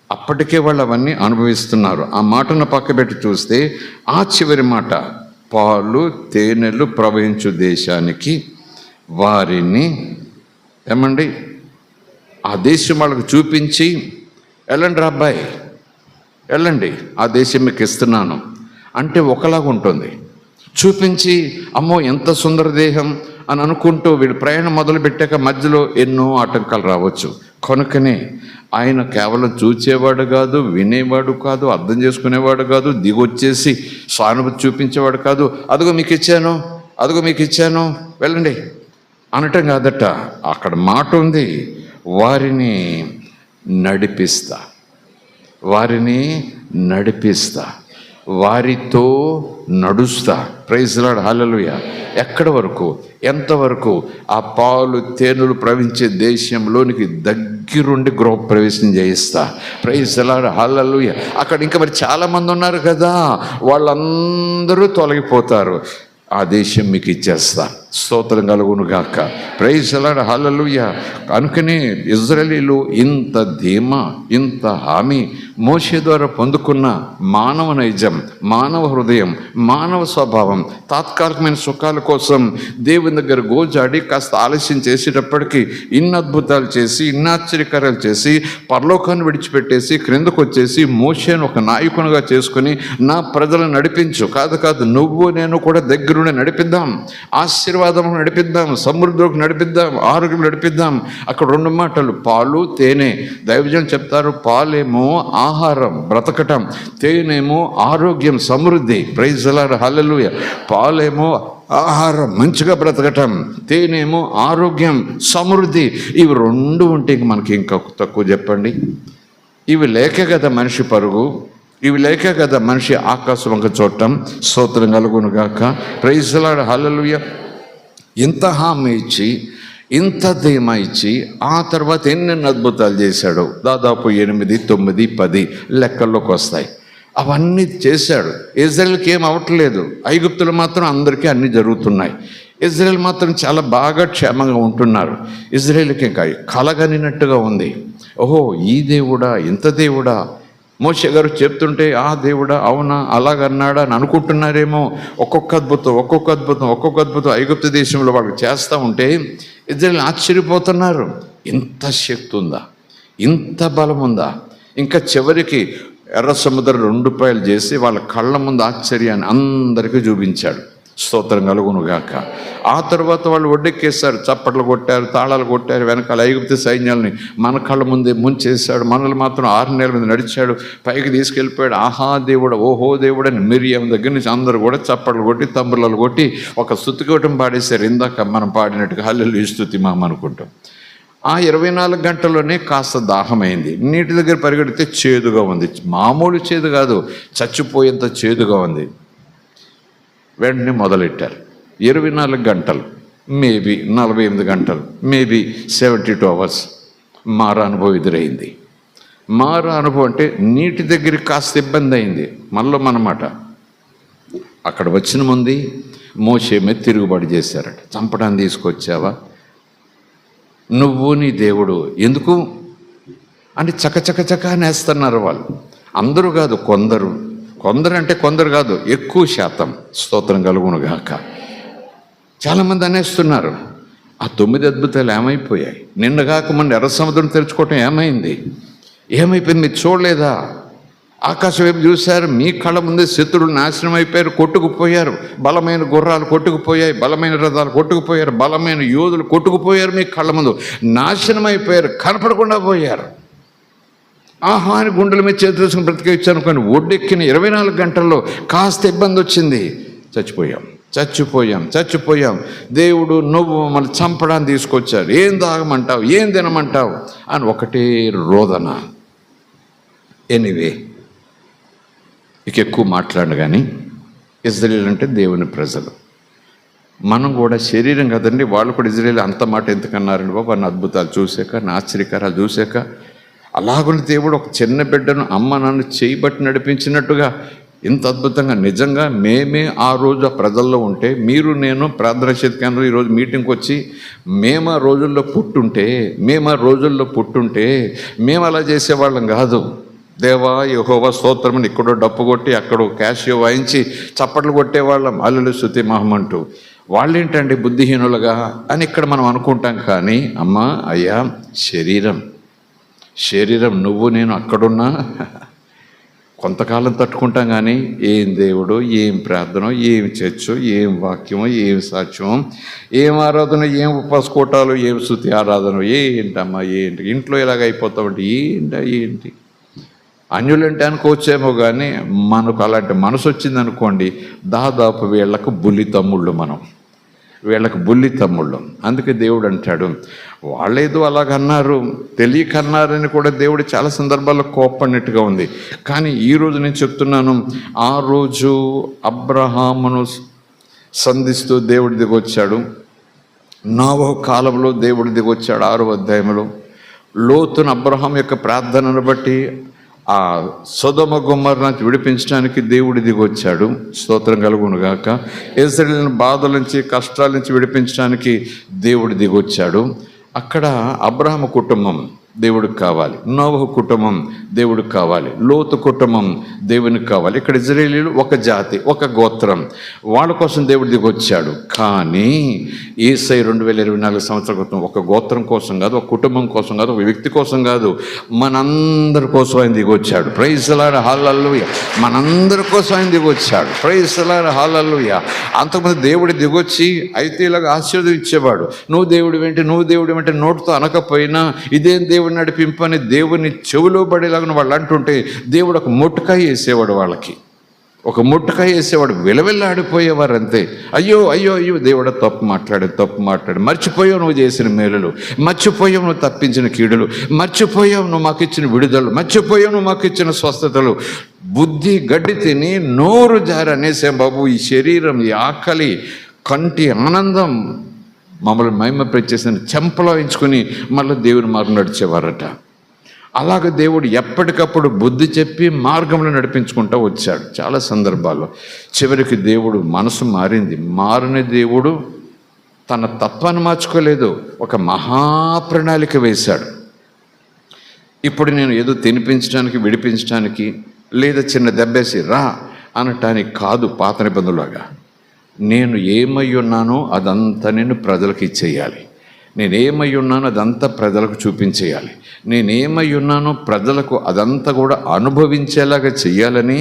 Speaker 1: అప్పటికే వాళ్ళు అవన్నీ అనుభవిస్తున్నారు. ఆ మాటను పక్కబెట్టి చూస్తే ఆ చివరి మాట, పాలు తేనెలు ప్రవహించు దేశానికి వారిని ఏమండి ఆ దేశం వాళ్ళకు చూపించి, వెళ్ళండి రా అబ్బాయి, వెళ్ళండి, ఆ దేశం మీకు ఇస్తున్నాను అంటే ఒకలాగా ఉంటుంది. చూపించి అమ్మో ఎంత సుందర దేహం అని అనుకుంటూ వీడు ప్రయాణం మొదలుపెట్టాక మధ్యలో ఎన్నో ఆటంకాలు రావచ్చు. కనుకనే ఆయన కేవలం చూచేవాడు కాదు, వినేవాడు కాదు, అర్థం చేసుకునేవాడు కాదు, దిగొచ్చేసి సానుభూతి చూపించేవాడు కాదు. అదిగో మీకు ఇచ్చాను, అదిగో మీకు ఇచ్చాను, వెళ్ళండి అనటం కాదట. అక్కడ మాట ఉంది, వారిని నడిపిస్తా, వారిని నడిపిస్తా, వారితో నడుస్తా. ప్రైజ్ ది లార్డ్, హల్లెలూయా. ఎక్కడి వరకు, ఎంతవరకు? ఆ పాలు తేనెలు ప్రవహించే దేశంలోనికి దగ్గరుండి గృహప్రవేశం చేయిస్తా. ప్రైజ్ ది లార్డ్, హల్లెలూయా. అక్కడ ఇంకా మరి చాలామంది ఉన్నారు కదా, వాళ్ళందరూ తొలగిపోతారు, ఆ దేశం మీకు ఇచ్చేస్తా. స్తోత్రం కలుగును గాక. ప్రైజ్ ది లార్డ్, హల్లెలూయా. కనుకనే ఇశ్రాయేలీయులు ఇంత ధీమా, ఇంత హామీ మోషే ద్వారా పొందుకున్న మానవ నైజం, మానవ హృదయం, మానవ స్వభావం, తాత్కాలికమైన సుఖాల కోసం దేవుని దగ్గర గోజాడి కాస్త ఆలస్యం చేసేటప్పటికీ ఇన్ని అద్భుతాలు చేసి, ఇన్ని ఆశ్చర్యకార్యాలు చేసి, పరలోకాన్ని విడిచిపెట్టేసి క్రిందకు వచ్చేసి మోషేను ఒక నాయకునిగా చేసుకుని నా ప్రజలను నడిపించు, కాదు నువ్వు నేను కూడా దగ్గరుండి నడిపిద్దాం, ఆశీర్వాదం నడిపిద్దాం, సమృద్ధిలోకి నడిపిద్దాం, ఆరోగ్యం నడిపిద్దాం. అక్కడ 2 మాటలు, పాలు తేనె. దైవజనం చెప్తారు, పాలేమో ఆహారం, బ్రతకటం, తేనేమో ఆరోగ్యం, సమృద్ధి. ప్రైజ్ ది లార్డ్, హల్లెలూయా. పాలేమో ఆహారం, మంచిగా బ్రతకటం, తేనేమో ఆరోగ్యం, సమృద్ధి. ఇవి 2 ఉంటే ఇంక మనకి ఇంకా తక్కువ చెప్పండి. ఇవి లేకే కదా మనిషి పరుగు, ఇవి లేకే కదా మనిషి ఆకాశం వంక చూడటం. స్తోత్రం కలుగును గాక. ప్రైజ్ ది లార్డ్, హల్లెలూయా. ఇంత హామీ ఇచ్చి, ఇంత ధీమా ఇచ్చి, ఆ తర్వాత ఎన్నెన్ని అద్భుతాలు చేశాడు. దాదాపు 8, 9, 10 లెక్కల్లోకి వస్తాయి. అవన్నీ చేశాడు. ఇజ్రాయెల్కి ఏం అవ్వట్లేదు, ఐగుప్తులు మాత్రం అందరికీ అన్నీ జరుగుతున్నాయి. ఇజ్రాయెల్ మాత్రం చాలా బాగా క్షేమంగా ఉంటున్నారు. ఇజ్రాయెల్కి ఇంకా కలగనినట్టుగా ఉంది. ఓహో, ఈ దేవుడా, ఇంత దేవుడా, మోషే గారు చెప్తుంటే ఆ దేవుడా, అవునా, అలాగన్నాడా అని అనుకుంటున్నారేమో. ఒక్కొక్క అద్భుతం ఐగుప్తు దేశంలో వాళ్ళు చేస్తూ ఉంటే ఇజ్రాయెల్ ఆశ్చర్యపోతున్నారు. ఇంత శక్తి ఉందా, ఇంత బలం ఉందా? ఇంకా చివరికి ఎర్ర సముద్రం 2 పాయలు చేసి వాళ్ళ కళ్ళ ముందు ఆశ్చర్యాన్ని అందరికీ చూపించాడు. స్తోత్రం కలుగును గాక. ఆ తర్వాత వాళ్ళు ఒడ్డెక్కేశారు, చప్పట్లు కొట్టారు, తాళాలు కొట్టారు, వెనకాల ఐగుప్తు సైన్యాలని మన కళ్ళ ముందే ముంచేశాడు. మనల్ని మాత్రం 6 నెలల మీద నడిచాడు, పైకి తీసుకెళ్ళిపోయాడు. ఆహా దేవుడు, ఓహో దేవుడు అని మిరియం దగ్గర నుంచి అందరూ కూడా చప్పట్లు కొట్టి, తంబురాలు కొట్టి ఒక స్తుతి కూటం పాడేశారు. ఇందాక మనం పాడినట్టుగా హల్లెలూయా స్తుతి మామ అనుకుంటాం. ఆ 24 గంటల్లోనే కాస్త దాహమైంది. నీటి దగ్గర పరిగెడితే చేదుగా ఉంది. మామూలు చేదు కాదు, చచ్చిపోయేంత చేదుగా ఉంది. వెంటనే మొదలెట్టారు. 24 గంటలు, మేబీ 48 గంటలు, మేబీ 72 అవర్స్ మారా అనుభవం ఎదురైంది. మారా అనుభవం అంటే నీటి దగ్గరికి కాస్త ఇబ్బంది అయింది. మళ్ళన్నమాట అక్కడ వచ్చిన ముందు మోషే మీద తిరుగుబాటు చేశారట. చంపడానికి తీసుకొచ్చావా నువ్వు నీ దేవుడు ఎందుకు అని చకచక నేస్తున్నారు వాళ్ళు. అందరూ కాదు, కొందరు అంటే కొందరు కాదు, ఎక్కువ శాతం. స్తోత్రం కలుగును గాక. చాలామంది అనేస్తున్నారు. ఆ 9 అద్భుతాలు ఏమైపోయాయి? నిన్నగాక మన ఎర్ర సముద్రం తెరుచుకోవటం ఏమైపోయింది? మీరు చూడలేదా? ఆకాశం వైపు చూశారు, మీ కళ్ళ ముందే శత్రువులు నాశనం అయిపోయారు, కొట్టుకుపోయారు. బలమైన గుర్రాలు కొట్టుకుపోయాయి, బలమైన రథాలు కొట్టుకుపోయారు, బలమైన యోధులు కొట్టుకుపోయారు. మీ కళ్ళ ముందు నాశనం అయిపోయారు, కనపడకుండా పోయారు. ఆహా అని గుండెల మీద చేతులు వేసుకుని బ్రతికిచ్చాను. కానీ ఒడ్డెక్కిన 24 గంటల్లో కాస్త ఇబ్బంది వచ్చింది. చచ్చిపోయాం. దేవుడు నువ్వు మమ్మల్ని చంపడానికి తీసుకొచ్చారు. ఏం తాగమంటావు, ఏం తినమంటావు అని ఒకటే రోదన. ఎనీవే, ఇక ఎక్కువ మాట్లాడు. కానీ ఇజ్రాయేల్ అంటే దేవుని ప్రజలు. మనం కూడా శరీరం కదండి, వాళ్ళు కూడా ఇజ్రాయేల్ అంత మాట ఎందుకన్నారండి బాబు? అన్న అద్భుతాలు చూసాక, నా ఆశ్చర్యకారాలు చూసాక, అలాగున్న దేవుడు ఒక చిన్న బిడ్డను అమ్మ నన్ను చేయబట్టి నడిపించినట్టుగా ఇంత అద్భుతంగా నిజంగా మేమే ఆ రోజు ఆ ప్రజల్లో ఉంటే, మీరు నేను ప్రార్థన కేంద్రం ఈరోజు మీటింగ్కి వచ్చి మేము ఆ రోజుల్లో పుట్టుంటే మేము అలా చేసేవాళ్ళం కాదు. దేవా యెహోవా స్తోత్రమని ఇక్కడో డప్పు కొట్టి అక్కడో క్యాషియో వాయించి చప్పట్లు కొట్టేవాళ్ళం, హల్లెలూయా స్తుతి మహిమంటూ. వాళ్ళేంటండి బుద్ధిహీనులుగా అని ఇక్కడ మనం అనుకుంటాం. కానీ అమ్మా అయ్యా, శరీరం నువ్వు నేను అక్కడున్నా కొంతకాలం తట్టుకుంటాం. కానీ ఏం దేవుడు, ఏం ప్రార్థన, ఏం చర్చో, ఏం వాక్యమో, ఏం సాక్ష్యమో, ఏం ఆరాధన, ఏం ఉపవాసకోటాలు, ఏం స్తుతి ఆరాధన, ఏంటమ్మా ఏంటి ఇంట్లో ఇలాగ అయిపోతామంటే ఏంటి? అన్యులంటే అనుకోవచ్చేమో, కానీ మనకు అలాంటి మనసు వచ్చిందనుకోండి, దాదాపు వీళ్ళకు బుల్లి తమ్ముళ్ళు. అందుకే దేవుడు అంటాడు, వాళ్ళేదో అలాగన్నారు, తెలియకన్నారని కూడా దేవుడు చాలా సందర్భాల్లో కోప్పడినట్టుగా ఉంది. కానీ ఈరోజు నేను చెప్తున్నాను, ఆ రోజు అబ్రహామును సంధిస్తూ దేవుడి దిగొచ్చాడు. నోవహు కాలంలో దేవుడి దిగొచ్చాడు. 6వ అధ్యాయంలో లోతును అబ్రహాం యొక్క ప్రార్థనను బట్టి ఆ సొదొమ గొమొర్రా నుంచి విడిపించడానికి దేవుడి దిగొచ్చాడు. స్తోత్రం కలుగును గాక. ఇశ్రాయేలును బాధల నుంచి, కష్టాల నుంచి విడిపించడానికి దేవుడి దిగొచ్చాడు. అక్కడ అబ్రహాము కుటుంబం దేవుడికి కావాలి, నోవహు కుటుంబం దేవుడికి కావాలి, లోతు కుటుంబం దేవునికి కావాలి. ఇక్కడ ఇశ్రాయేలీయులు ఒక జాతి, ఒక గోత్రం, వాళ్ళ కోసం దేవుడి దిగొచ్చాడు. కానీ యేసయ్య 2024 సంవత్సరాల క్రితం ఒక గోత్రం కోసం కాదు, ఒక కుటుంబం కోసం కాదు, ఒక వ్యక్తి కోసం కాదు, మనందరి కోసం ఆయన దిగొచ్చాడు. ప్రైజ్ ది లార్డ్, హల్లెలూయా. మనందరి కోసం ఆయన దిగొచ్చాడు. ప్రైజ్ ది లార్డ్, హల్లెలూయా. అంతకుముందు దేవుడి దిగొచ్చి అయితే ఇలాగ ఆశీర్వదించేవాడు. నువ్వు దేవుడు ఏంటి నోటితో అనకపోయినా ఇదేం దేవుడు నడిపింపని దేవుని చెవులో పడేలాగా వాళ్ళు అంటుంటే దేవుడు ఒక ముట్టకాయ వేసేవాడు. వాళ్ళకి ఒక ముట్టకాయ వేసేవాడు. విలవిల్లాడిపోయేవారు అంతే. అయ్యో దేవుడు తప్పు మాట్లాడు, మర్చిపోయావు నువ్వు చేసిన మేలులు, మర్చిపోయావు నువ్వు తప్పించిన కీడులు, మర్చిపోయావు నువ్వు మాకు ఇచ్చిన విడుదలు, మర్చిపోయావు నువ్వు మాకు ఇచ్చిన స్వస్థతలు. బుద్ధి గడ్డి తిని నోరు జారి అనేసాం బాబు. ఈ శరీరం, ఈ ఆకలి, కంటి ఆనందం మమ్మల్ని మహిమపరిచేసిన చెంపలో ఎంచుకొని మళ్ళీ దేవుని మార్గం నడిచేవారట. అలాగ దేవుడు ఎప్పటికప్పుడు బుద్ధి చెప్పి మార్గంలో నడిపించుకుంటూ వచ్చాడు. చాలా సందర్భాల్లో చివరికి దేవుడు మనసు మారింది. మారిన దేవుడు తన తత్వాన్ని మార్చుకోలేదు, ఒక మహాప్రణాళిక వేశాడు. ఇప్పుడు నేను ఏదో తినిపించడానికి, విడిపించడానికి, లేదా చిన్న దెబ్బేసి రా అనటానికి కాదు. పాత నిబంధనలాగా నేను ఏమై ఉన్నానో అదంతా నేను ప్రజలకు ఇచ్చేయాలి, నేనేమై ఉన్నానో అదంతా ప్రజలకు చూపించేయాలి, నేనేమై ఉన్నానో ప్రజలకు అదంతా కూడా అనుభవించేలాగా చెయ్యాలని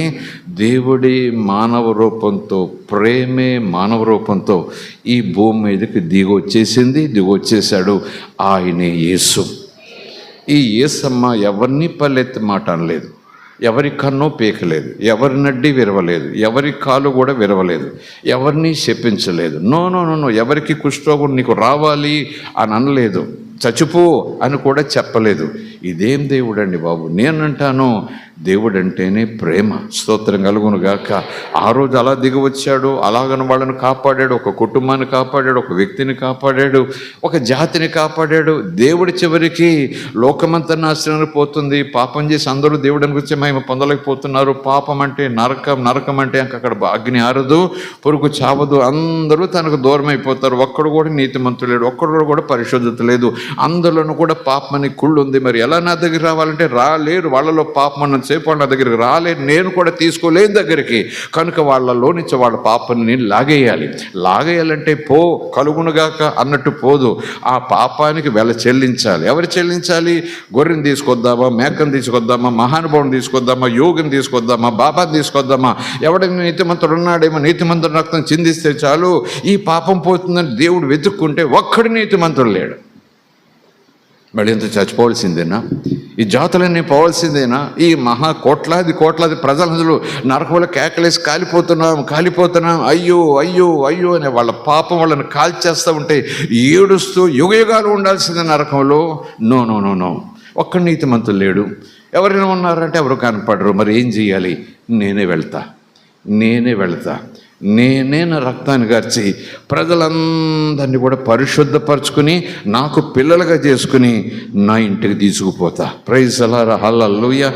Speaker 1: దేవుడే మానవ రూపంతో, ప్రేమే మానవ రూపంతో ఈ భూమి మీదకి దిగొచ్చేసాడు. ఆయనే యేసు. ఈ యేసమ్మ ఎవరిని పల్లెత్తి మాట అనలేదు, ఎవరి కన్నో పీకలేదు, ఎవరి నడ్డి విరవలేదు, ఎవరి కాలు కూడా విరవలేదు, ఎవరిని శపించలేదు. నో, ఎవరికి కుష్ఠరోగం నీకు రావాలి అని అనలేదు. చచ్చిపో అని కూడా చెప్పలేదు. ఇదేం దేవుడండి బాబు! నేనంటాను దేవుడు అంటేనే ప్రేమ. స్తోత్రం కలుగును గాక. ఆ రోజు అలా దిగి వచ్చాడు, అలాగని వాళ్ళని కాపాడాడు, ఒక కుటుంబాన్ని కాపాడాడు, ఒక వ్యక్తిని కాపాడాడు, ఒక జాతిని కాపాడాడు. దేవుడి చివరికి లోకమంతా నాశనం పోతుంది, పాపం చేసి అందరూ దేవుడిని గురించి మహిమ పొందలేకపోతున్నారు. పాపం అంటే నరకం, నరకం అంటే అక్కడ అగ్ని ఆరదు, పురుగు చావదు, అందరూ తనకు దూరం అయిపోతారు. ఒక్కడు కూడా నీతిమంతుడు లేడు, ఒక్కడు కూడా పరిశుద్ధత లేదు, అందులోనూ కూడా పాపం అని కుళ్ళు ఉంది. మరి ఎలా నా దగ్గర రావాలంటే రాలేరు. వాళ్ళలో పాపం అన్న సేపు వాళ్ళ దగ్గరికి రాలేరు, నేను కూడా తీసుకోలేదు దగ్గరికి. కనుక వాళ్ళలో నుంచి వాళ్ళ పాపాన్ని లాగేయాలంటే పో కలుగునుగాక అన్నట్టు పోదు. ఆ పాపానికి వెల చెల్లించాలి. ఎవరు చెల్లించాలి? గొర్రెని తీసుకొద్దామా, మేకను తీసుకొద్దామా, మహానుభావుని తీసుకొద్దామా, యోగిని తీసుకొద్దామా, బాబాని తీసుకొద్దామా? ఎవడైనా నీతిమంతుడు ఉన్నాడేమో, నీతిమంతుడు రక్తం చిందిస్తే చాలు ఈ పాపం పోతుందని దేవుడు వెతుక్కుంటే ఒక్కడు నీతిమంతుడు లేడు. మళ్ళీ ఎంత చచ్చిపోవాల్సిందేనా? ఈ జాతులన్నీ పోవాల్సిందేనా? ఈ కోట్లాది ప్రజలందరూ నరకంలో కేకలేసి కాలిపోతున్నాం అయ్యో అయ్యో అయ్యో అనే వాళ్ళ పాపం వాళ్ళని కాల్చేస్తూ ఉంటే ఏడుస్తూ యుగయుగాలు ఉండాల్సిందే నరకంలో. నో నో నో నో ఒక్క నీతిమంతులు లేడు. ఎవరైనా ఉన్నారంటే ఎవరు కనపడరు. మరి ఏం చేయాలి? నేనే వెళ్తా, నేనే నా రక్తాన్ని గార్చి ప్రజలందరినీ కూడా పరిశుద్ధపరచుకుని నాకు పిల్లలుగా చేసుకుని నా ఇంటికి తీసుకుపోతా. ప్రైజ్ అలారా, హల్లెలూయా.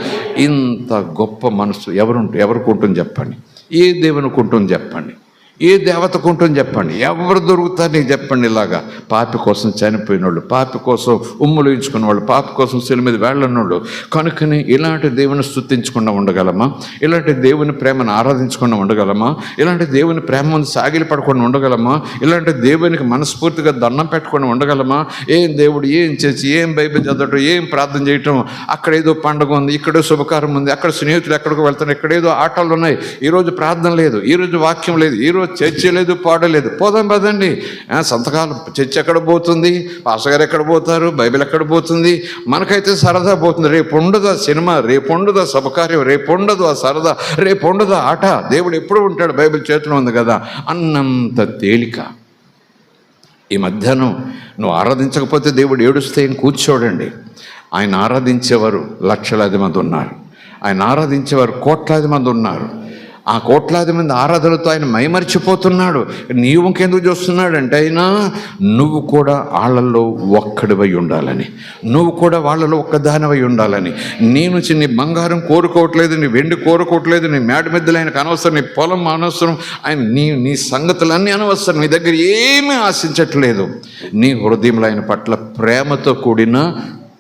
Speaker 1: ఇంత గొప్ప మనసు ఎవరికి ఉంటుంది చెప్పండి? ఏ దేవునికి ఉంటుంది చెప్పండి? ఏ దేవతకు ఉంటుంది చెప్పండి? ఎవరు దొరుకుతారు నీకు చెప్పండి? ఇలాగా పాపి కోసం చనిపోయినోళ్ళు, పాపి కోసం ఉమ్ములు ఇచ్చుకున్న వాళ్ళు, పాపి కోసం శిల మీద వేళ్ళన్నోళ్ళు. కనుకని ఇలాంటి దేవుని స్తుతించకుండా ఉండగలమా? ఇలాంటి దేవుని ప్రేమను ఆరాధించకుండా ఉండగలమా? ఇలాంటి దేవుని ప్రేమ ముందు సాగిలి పడకుండా ఉండగలమా? ఇలాంటి దేవునికి మనస్ఫూర్తిగా దండం పెట్టకుండా ఉండగలమా? ఏం దేవుడు, ఏం చేసి, ఏం బైబిల్ చదవటం, ఏం ప్రార్థన చేయటం, అక్కడేదో పండుగ ఉంది, ఇక్కడో శుభకారం ఉంది, అక్కడ స్నేహితులు ఎక్కడికి వెళ్తారు, ఇక్కడేదో ఆటలు ఉన్నాయి, ఈరోజు ప్రార్థన లేదు, ఈరోజు వాక్యం లేదు, ఈరోజు చర్చ లేదు, పాడలేదు. పోదాం పదండి. సంతకాలు చర్చ ఎక్కడ పోతుంది? పాస్టర్ గారు ఎక్కడ పోతారు? బైబిల్ ఎక్కడ పోతుంది? మనకైతే సరదా పోతుంది. రేపు ఉండదు ఆ సినిమా, రేపు ఉండదు ఆ శుభకార్యం, రేపు ఉండదు ఆ సరదా, రేపు ఉండదు ఆట. దేవుడు ఎప్పుడు ఉంటాడు? బైబిల్ చేతిలో ఉంది కదా అన్నంత తేలిక. ఈ మధ్యాహ్నం నువ్వు ఆరాధించకపోతే దేవుడు ఏడుస్తే ఏం కూర్చోడండి. ఆయన ఆరాధించేవారు లక్షలాది మంది ఉన్నారు, ఆయన ఆరాధించేవారు కోట్లాది మంది ఉన్నారు. ఆ కోట్లాది మంది ఆరాధనతో ఆయన మైమరిచిపోతున్నాడు. నీవు ఇంకెందుకు చూస్తున్నాడంటే ఆయన నువ్వు కూడా వాళ్ళల్లో ఒక్కడివై ఉండాలని, నువ్వు కూడా వాళ్ళలో ఒక్కదానివై ఉండాలని. నీ నుంచి నీ బంగారం కోరుకోవట్లేదు, నీ వెండి కోరుకోవట్లేదు, నీ మేడ మిద్దెలు ఆయనకు అనవసరం, నీ పొలం అనవసరం, ఆయన నీ సంగతులన్నీ అనవసరం, నీ దగ్గర ఏమీ ఆశించట్లేదు. నీ హృదయంలో ఆయన పట్ల ప్రేమతో కూడిన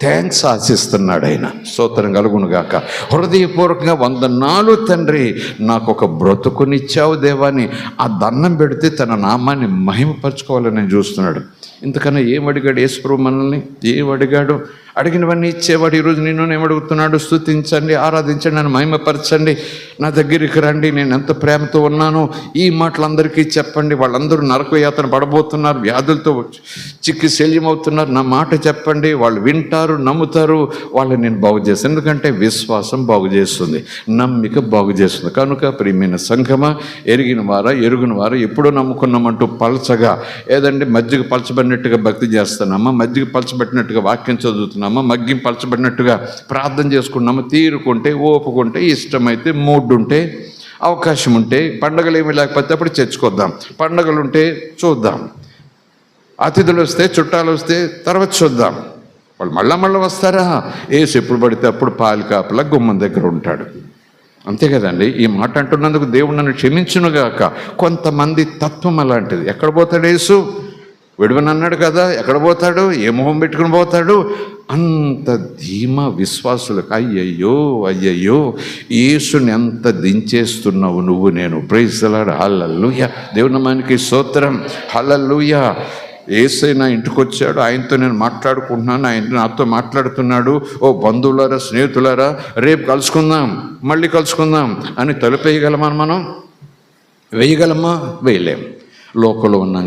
Speaker 1: థ్యాంక్స్ ఆశిస్తున్నాడు ఆయన. స్తోత్రం కలుగునుగాక. హృదయపూర్వకంగా వందనాలు తండ్రి, నాకు ఒక బ్రతుకునిచ్చావు దేవాని ఆ దండం పెడితే తన నామాన్ని మహిమపరచుకోవాలని నేను చూస్తున్నాడు. ఇంతకన్నా ఏం అడిగాడు యేసుప్రభు మనల్ని? ఏం అడిగాడు? అడిగినవన్నీ ఇచ్చేవాడు. ఈరోజు నిన్ను ఏమడుగుతున్నాడు? స్తుతించండి, ఆరాధించండి, నన్ను మహిమపరచండి, నా దగ్గరికి రండి, నేను ఎంత ప్రేమతో ఉన్నాను. ఈ మాటలు అందరికీ చెప్పండి. వాళ్ళందరూ నరక యాతన పడబోతున్నారు, వ్యాధులతో చిక్కి శల్యమవుతున్నారు. నా మాట చెప్పండి, వాళ్ళు వింటారు, నమ్ముతారు, వాళ్ళని నేను బాగు చేస్తాను. ఎందుకంటే విశ్వాసం బాగు చేస్తుంది, నమ్మిక బాగు చేస్తుంది. కనుక ప్రియమైన సంఘమా, ఎరిగిన వారా ఎప్పుడో నమ్ముకున్నామంటూ పలచగా ఏదంటే మజ్జిగ పలచబడినట్టుగా భక్తి చేస్తున్నామా? మజ్జిగ పలచబడినట్టుగా వాక్యం చదువుతున్నామా? మగ్గి పలచబడినట్టుగా ప్రార్థన చేసుకున్నామా? తీరుకుంటే, ఓపుకుంటే, ఇష్టమైతే, మూడ్ ఉంటే, అవకాశం ఉంటే, పండగలు ఏమీ లేకపోతే అప్పుడు చర్చకొద్దాం, పండగలు ఉంటే చూద్దాం, అతిథులు వస్తే, చుట్టాలు వస్తే తర్వాత చూద్దాం. వాళ్ళు మళ్ళా వస్తారా? ఏసు ఎప్పుడు పడితే అప్పుడు పాలు కాపలా గుమ్మం దగ్గర ఉంటాడు. అంతే కదండి. ఈ మాట అంటున్నందుకు దేవుడు నన్ను క్షమించునుగాక. కొంతమంది తత్వం అలాంటిది. ఎక్కడ పోతాడు యేసు? విడువని అన్నాడు కదా, ఎక్కడ పోతాడు? ఏ మొహం పెట్టుకుని పోతాడు? అంత ధీమా విశ్వాసులకు. అయ్యయ్యో యేసుని ఎంత దించేస్తున్నావు నువ్వు నేను. Praise the Lord, hallelujah. దేవుని నామానికి స్తోత్రం, హల్లెలూయా. యేసయ్య నా ఇంటికి వచ్చాడు, ఆయనతో నేను మాట్లాడుకుంటున్నాను, ఆయన నాతో మాట్లాడుతున్నాడు. ఓ బంధువులారా, స్నేహితులారా, రేపు కలుసుకుందాం, మళ్ళీ కలుసుకుందాం అని తలుపేయగలమా? మనం వేయగలమా? వేయలేం. లోకంలో ఉన్నాం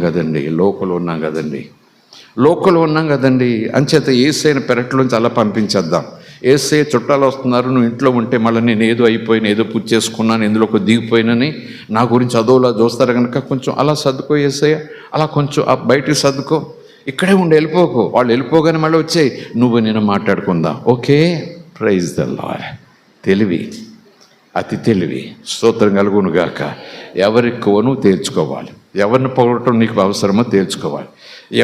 Speaker 1: కదండి. అంచేత యేసయ్యని పెరట్లోంచి అలా పంపించేద్దాం. యేసయ్య చుట్టాలు వస్తున్నారు, నువ్వు ఇంట్లో ఉంటే మళ్ళీ నేను ఏదో అయిపోయినా, ఏదో పూజ చేసుకున్నాను, ఎందులోకి దిగిపోయినని నా గురించి అదోలా చూస్తారు కనుక కొంచెం అలా సర్దుకో యేసయ్య, అలా కొంచెం బయటికి సర్దుకో. ఇక్కడే ఉండి వెళ్ళిపోకు, వాళ్ళు వెళ్ళిపోగానే మళ్ళీ వచ్చాయి, నువ్వు నేను మాట్లాడుకుందాం. Okay, praise the Lord. తెలివి, అతి తెలివి. స్తోత్రం కలుగును గాక. ఎవరెక్కువను తేల్చుకోవాలి, ఎవరిని పొగడటం నీకు అవసరమో తేల్చుకోవాలి,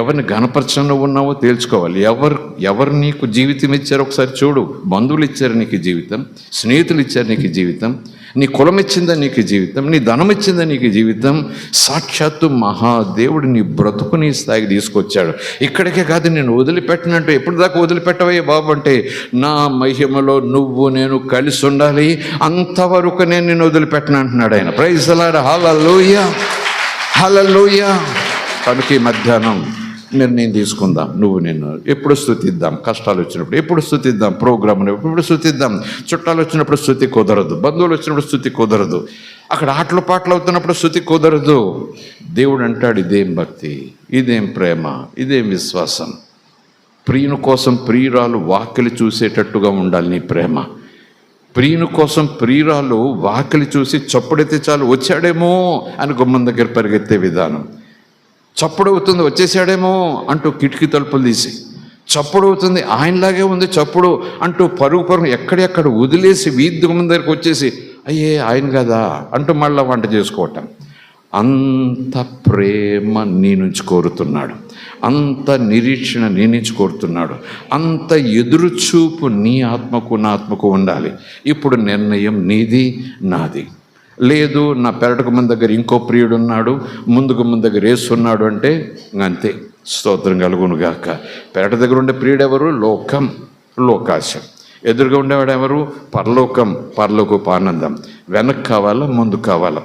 Speaker 1: ఎవరిని ఘనపరచంలో ఉన్నావో తేల్చుకోవాలి. ఎవరు నీకు జీవితం ఇచ్చారో ఒకసారి చూడు. బంధువులు ఇచ్చారు నీకు జీవితం, స్నేహితులు ఇచ్చారు నీకు జీవితం, నీ కులం ఇచ్చిందా నీకు జీవితం, నీ ధనం ఇచ్చిందా నీకు జీవితం. సాక్షాత్తు మహాదేవుడు నీ బ్రతుకుని స్థాయికి తీసుకొచ్చాడు. ఇక్కడికే కాదు, నేను వదిలిపెట్టినట్టు ఎప్పుడు దాకా వదిలిపెట్టవయ్యా బాబు అంటే, నా మహిమలో నువ్వు నేను కలిసి ఉండాలి, అంతవరకు నేను నిన్ను వదిలిపెట్టను అంటున్నాడు ఆయన. Praise the Lord. Hallelujah, hallelujah. కనుక ఈ మధ్యాహ్నం నిర్ణయం తీసుకుందాం, నువ్వు నేను ఎప్పుడు స్తుతిద్దాం. కష్టాలు వచ్చినప్పుడు ఎప్పుడు స్తుతిద్దాం, ప్రోగ్రామ్ ఎప్పుడు స్తుతిద్దాం, చుట్టాలు వచ్చినప్పుడు స్తుతి కుదరదు, బంధువులు వచ్చినప్పుడు స్తుతి కుదరదు, అక్కడ ఆటలు పాటలు అవుతున్నప్పుడు స్తుతి కుదరదు. దేవుడు అంటాడు, ఇదేం భక్తి, ఇదేం ప్రేమ, ఇదేం విశ్వాసం. ప్రియుని కోసం ప్రియురాలు వాకిలి చూసేటట్టుగా ఉండాలి నీ ప్రేమ. ప్రియుని కోసం ప్రియురాలు వాకిలి చూసి చప్పుడైతే చాలు, వచ్చాడేమో అని గుమ్మం దగ్గర పరిగెత్తే విధానం. చప్పుడు అవుతుంది, వచ్చేసాడేమో అంటూ కిటికీ తలుపులు తీసి, చప్పుడు అవుతుంది, ఆయనలాగే ఉంది చప్పుడు అంటూ పరుగు ఎక్కడెక్కడ వదిలేసి వీధి గుమ్మం దగ్గరికి వచ్చేసి, అయ్యే ఆయన కదా అంటూ మళ్ళీ వంట చేసుకోవటం. అంత ప్రేమ నీ నుంచి కోరుతున్నాడు, అంత నిరీక్షణ నీ నుంచి కోరుతున్నాడు, అంత ఎదురుచూపు నీ ఆత్మకు నా ఆత్మకు ఉండాలి. ఇప్పుడు నిర్ణయం నీది నాది. లేదు, నా పెరటకు ముందు దగ్గర ఇంకో ప్రియుడు ఉన్నాడు, ముందుకు ముందు దగ్గర వేస్తున్నాడు అంటే అంతే. స్తోత్రం కలుగును గాక. పెరట దగ్గర ఉండే ప్రియుడు ఎవరు? లోకం, లోకాశం. ఎదురుగా ఉండేవాడు ఎవరు? పరలోకం, పరలోకపు ఆనందం. వెనక్కి కావాలా, ముందు కావాలా?